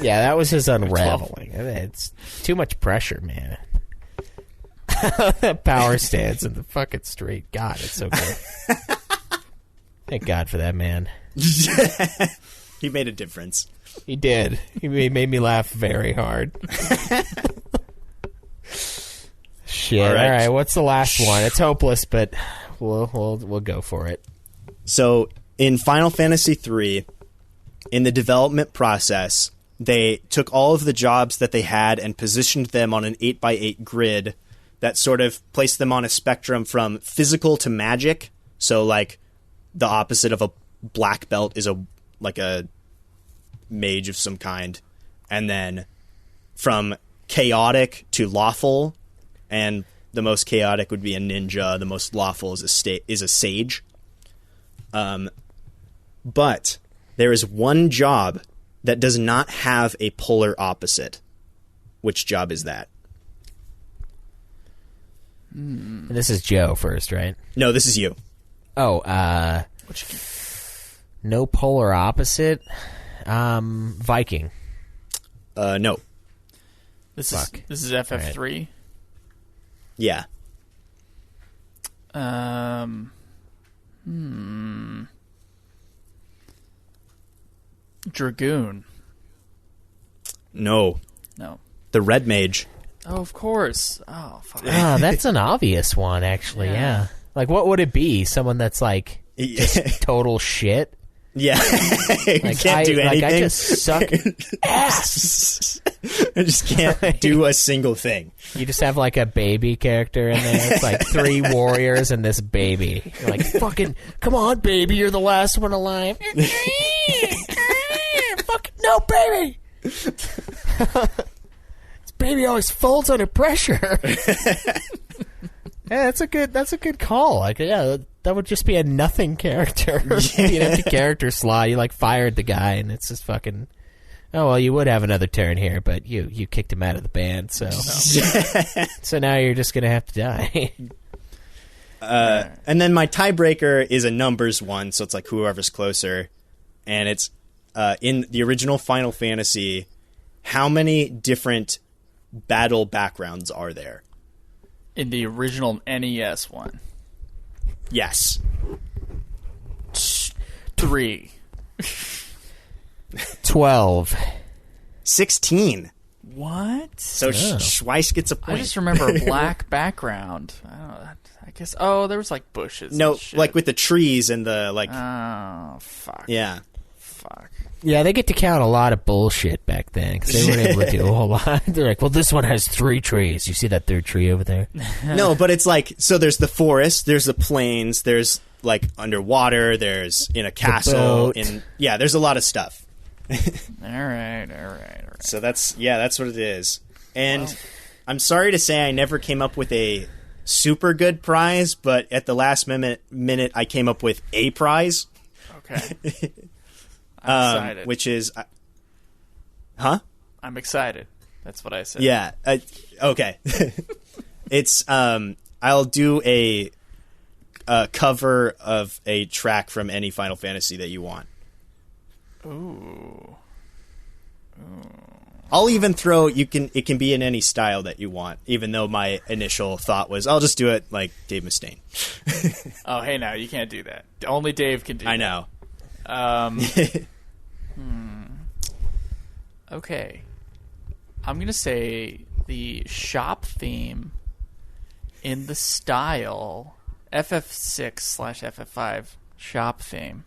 Yeah, that was his unraveling. It's too much pressure, man. That power stance in the fucking street. God, it's so good. Thank God for that man. He made a difference. He did. He made me laugh very hard. Shit. All right. What's the last one? It's hopeless, but we'll go for it. So in Final Fantasy III, in the development process, they took all of the jobs that they had and positioned them on an 8x8 grid that sort of placed them on a spectrum from physical to magic. So like the opposite of a black belt is a mage of some kind. And then from chaotic to lawful, and the most chaotic would be a ninja, the most lawful is a sage. But there is one job that does not have a polar opposite. Which job is that? This is Joe first, right? No, this is you. Oh, no polar opposite. Viking. No. This is FF3. Yeah. Dragoon. No. The red mage. Oh, of course. Oh, fuck. Oh, that's an obvious one, actually. Yeah. Like, what would it be? Someone that's like just total shit. Yeah. Like, Can't do anything. Like, I just suck ass. I just can't do a single thing. You just have like a baby character in there. It's like 3 warriors and this baby. You're like, fucking, come on, baby, you're the last one alive. Fucking no, baby. This baby always folds under pressure. Yeah, that's a good call. Like, yeah, that would just be a nothing character. Be an empty character slot. You like fired the guy, and it's just fucking. Oh well, you would have another turn here, but you kicked him out of the band, so so now you're just gonna have to die. And then my tiebreaker is a numbers one, so it's like whoever's closer, and it's in the original Final Fantasy. How many different battle backgrounds are there? In the original NES one. Yes. 3. 12. 16. What? So Schweiss gets a I point. just remember a black background. I don't know. I guess. Oh, there was like bushes. No, and shit. like with the trees and the like. Oh, fuck. Yeah. Fuck. Yeah, they get to count a lot of bullshit back then because they weren't able to do a whole lot. They're like, well, this one has 3 trees. You see that third tree over there? No, but it's like, so there's the forest, there's the plains, there's like underwater, there's in a castle, there's a lot of stuff. All right. So that's what it is. And I'm sorry to say I never came up with a super good prize, but at the last minute I came up with a prize. Okay. I'm excited. Which is, huh? I'm excited. That's what I said. Yeah. Okay. It's I'll do a cover of a track from any Final Fantasy that you want. Ooh. I'll even throw it can be in any style that you want, even though my initial thought was I'll just do it like Dave Mustaine. Oh, hey, now you can't do that. Only Dave can do that. I know. Okay. I'm going to say the shop theme in the style FF6/FF5 shop theme.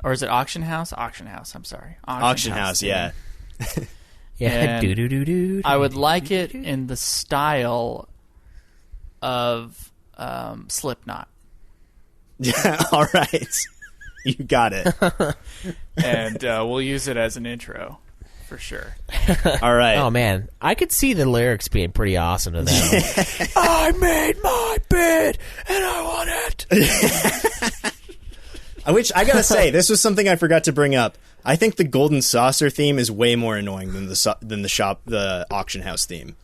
Or is it Auction House? Auction House, I'm sorry. Auction House, yeah. Yeah, do. I would like it in the style of Slipknot. Yeah, all right. You got it. And we'll use it as an intro, for sure. All right. Oh, man. I could see the lyrics being pretty awesome to that. I made my bed, and I want it. Which, I gotta say, this was something I forgot to bring up. I think the Golden Saucer theme is way more annoying than the Auction House theme.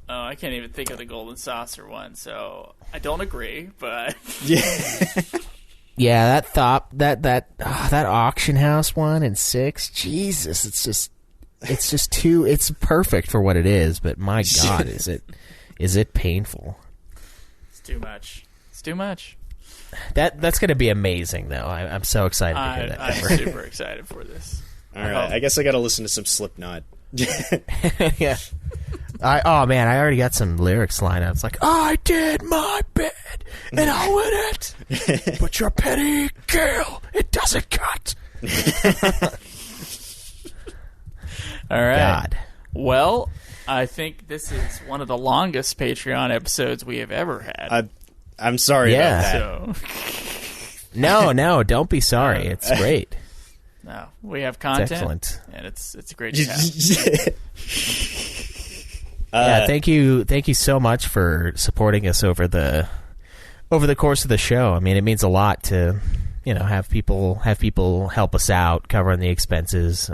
Oh, I can't even think of the Golden Saucer one, so I don't agree, but... Yeah, that Auction House one in 6, Jesus, it's just too, it's perfect for what it is, but my God, is it painful? It's too much. That's going to be amazing, though. I'm so excited to hear that. I'm super excited for this. All right, I guess I got to listen to some Slipknot. Yeah. Oh man, I already got some lyrics lined up. It's like, I did my bed and I win it, but your petty girl, it doesn't cut. All right. God. Well, I think this is one of the longest Patreon episodes we have ever had. I'm sorry about that. So. No, don't be sorry. It's great. No, we have content. It's excellent. And it's great to have. Yeah, thank you so much for supporting us over the course of the show. I mean, it means a lot to, have people help us out covering the expenses,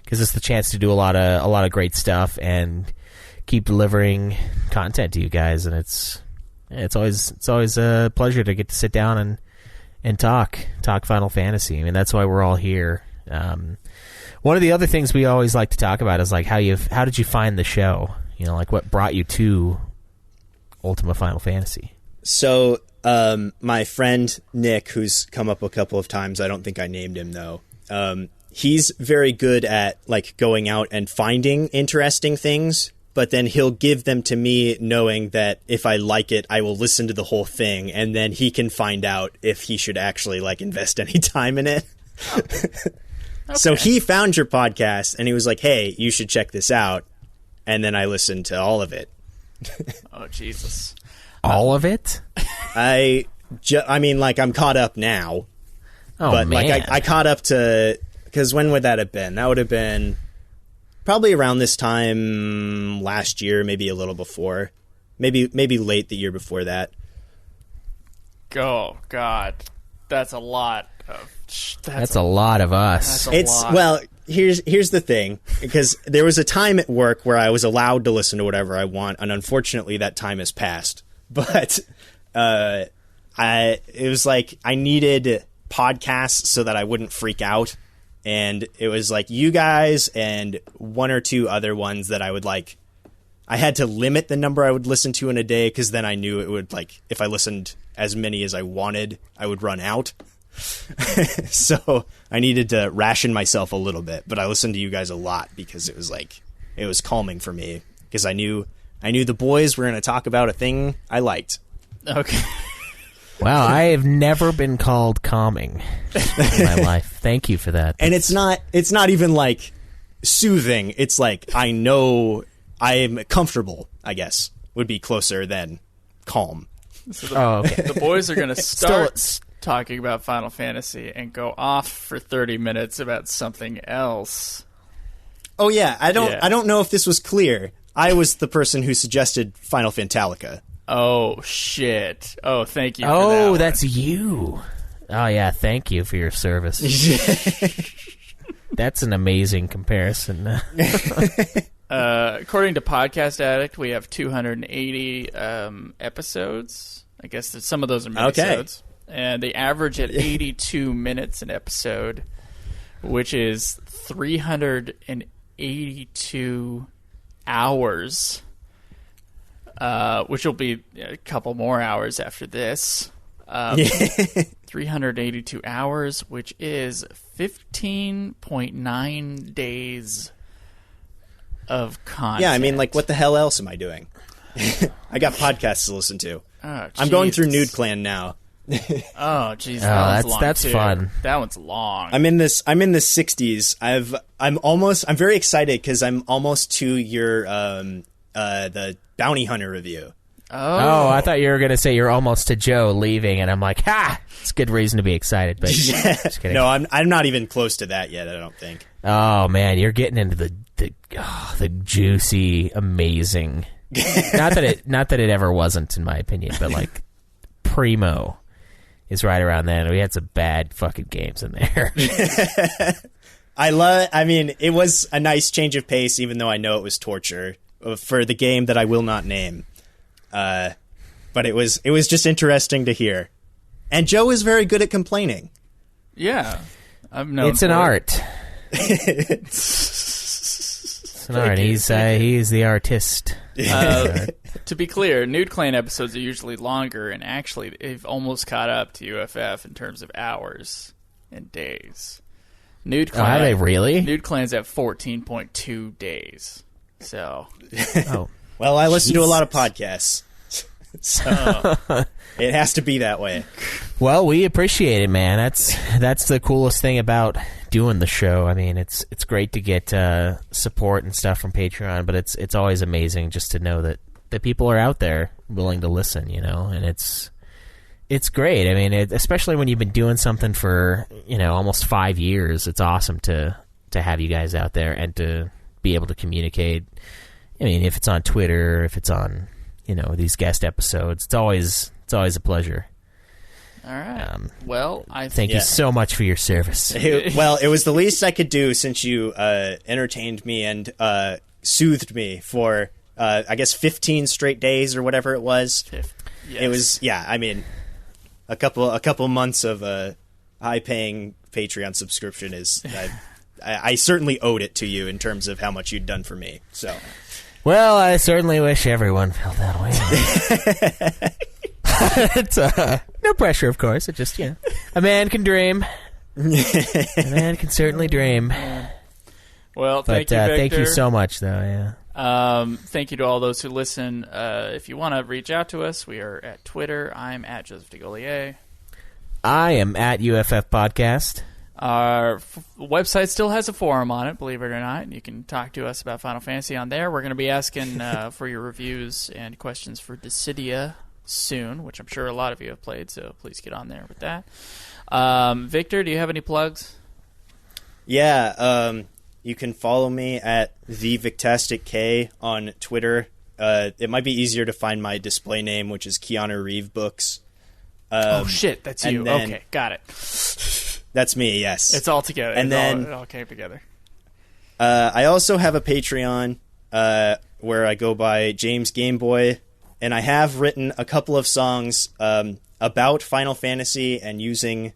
because it's the chance to do a lot of great stuff and keep delivering content to you guys. And it's always a pleasure to get to sit down and talk Final Fantasy. I mean, that's why we're all here. One of the other things we always like to talk about is like how did you find the show? Like what brought you to Ultima Final Fantasy? So, my friend Nick, who's come up a couple of times, I don't think I named him though. He's very good at like going out and finding interesting things, but then he'll give them to me knowing that if I like it, I will listen to the whole thing, and then he can find out if he should actually like invest any time in it. Okay. So he found your podcast and he was like, hey, you should check this out. And then I listened to all of it. Oh, Jesus. All of it? I mean, like, I'm caught up now. Oh, but, man. like, I caught up to... Because when would that have been? That would have been probably around this time last year, maybe a little before. Maybe late the year before that. Oh, God. That's a lot of... That's a lot of us. Well, here's the thing, because there was a time at work where I was allowed to listen to whatever I want, and unfortunately that time has passed. But it was like I needed podcasts so that I wouldn't freak out, and it was like you guys and one or two other ones that I would like. I had to limit the number I would listen to in a day, because then I knew it would, like, if I listened as many as I wanted, I would run out. So I needed to ration myself a little bit, but I listened to you guys a lot because it was calming for me, because I knew the boys were going to talk about a thing I liked. Okay. Wow, I have never been called calming in my life. Thank you for that. And it's not even like soothing. It's like I know I'm comfortable, I guess, would be closer than calm. So the boys are going to start talking about Final Fantasy and go off for 30 minutes about something else. Oh yeah, I don't know if this was clear. I was the person who suggested Final Fantalica. Oh shit! Oh, thank you. Oh, for that that's you. Oh yeah, thank you for your service. That's an amazing comparison. According to Podcast Addict, we have 280 episodes. I guess that some of those are minisodes. And they average at 82 minutes an episode, which is 382 hours, which will be a couple more hours after this. 382 hours, which is 15.9 days of content. Yeah, I mean, like, what the hell else am I doing? I got podcasts to listen to. Oh, I'm going through Nude Clan now. Oh, jeez, that's too. Fun. That one's long. I'm in the 60s. I'm very excited because I'm almost to your the Bounty Hunter review. Oh, I thought you were going to say you're almost to Joe leaving, and I'm like, ha! It's good reason to be excited. But just kidding. No, I'm not even close to that yet. I don't think. Oh man, you're getting into the juicy, amazing. not that it ever wasn't, in my opinion, but like primo is right around then. We had some bad fucking games in there. I mean, it was a nice change of pace, even though I know it was torture for the game that I will not name. But it was just interesting to hear. And Joe is very good at complaining. Yeah. It's an art. It's an art. He's the artist. To be clear, Nude Clan episodes are usually longer, and actually they've almost caught up to UFF in terms of hours and days. Nude Clan, are they really? Nude Clan's at 14.2 days. So, well, I listen to a lot of podcasts, so it has to be that way. Well, we appreciate it, man. That's the coolest thing about doing the show. I mean, it's great to get support and stuff from Patreon, but it's always amazing just to know that people are out there willing to listen, you know, and it's great. I mean, especially when you've been doing something for, you know, almost 5 years. It's awesome to have you guys out there and to be able to communicate. I mean, if it's on Twitter, if it's on, you know, these guest episodes, it's always a pleasure. All right. Well, thank you so much for your service. It was the least I could do since you entertained me and soothed me for I guess 15 straight days or whatever it was. Yes. It was, yeah. I mean, a couple months of high-paying Patreon subscription is. I certainly owed it to you in terms of how much you'd done for me. So, well, I certainly wish everyone felt that way. It's no pressure, of course. It just, you know, a man can dream. A man can certainly dream. Well, thank you, Victor. Thank you so much, though. Yeah. Thank you to all those who listen. If you want to reach out to us, we are at Twitter. I'm at Joseph DeGolier. I am at UFF Podcast. Our website still has a forum on it, believe it or not, and you can talk to us about Final Fantasy on there. We're going to be asking for your reviews and questions for Dissidia soon, which I'm sure a lot of you have played, so please get on there with that. Victor, do you have any plugs? Yeah, you can follow me at TheVictasticK on Twitter. It might be easier to find my display name, which is Keanu Reeve Books. Oh, shit, that's you. Okay, got it. That's me, yes. It's all together. It all came together. I also have a Patreon where I go by James Gameboy, and I have written a couple of songs about Final Fantasy and using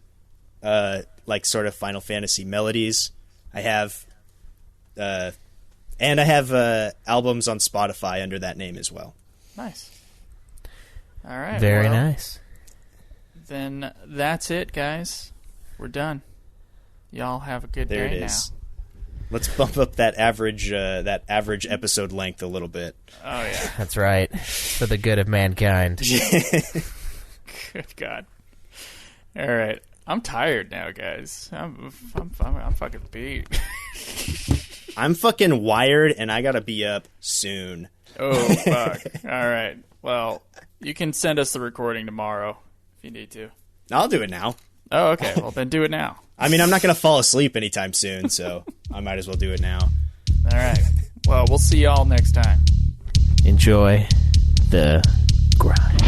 like sort of Final Fantasy melodies. I have albums on Spotify under that name as well. Nice. All right. Very nice. Then that's it, guys. We're done. Y'all have a good day now. There it is. Let's bump up that average episode length a little bit. Oh, yeah. That's right. For the good of mankind. Good God. All right. I'm tired now, guys. I'm fucking beat. I'm fucking wired, and I gotta be up soon. Oh, fuck. All right. Well, you can send us the recording tomorrow if you need to. I'll do it now. Oh, okay. Well, then do it now. I mean, I'm not gonna fall asleep anytime soon, so I might as well do it now. All right. Well, we'll see y'all next time. Enjoy the grind.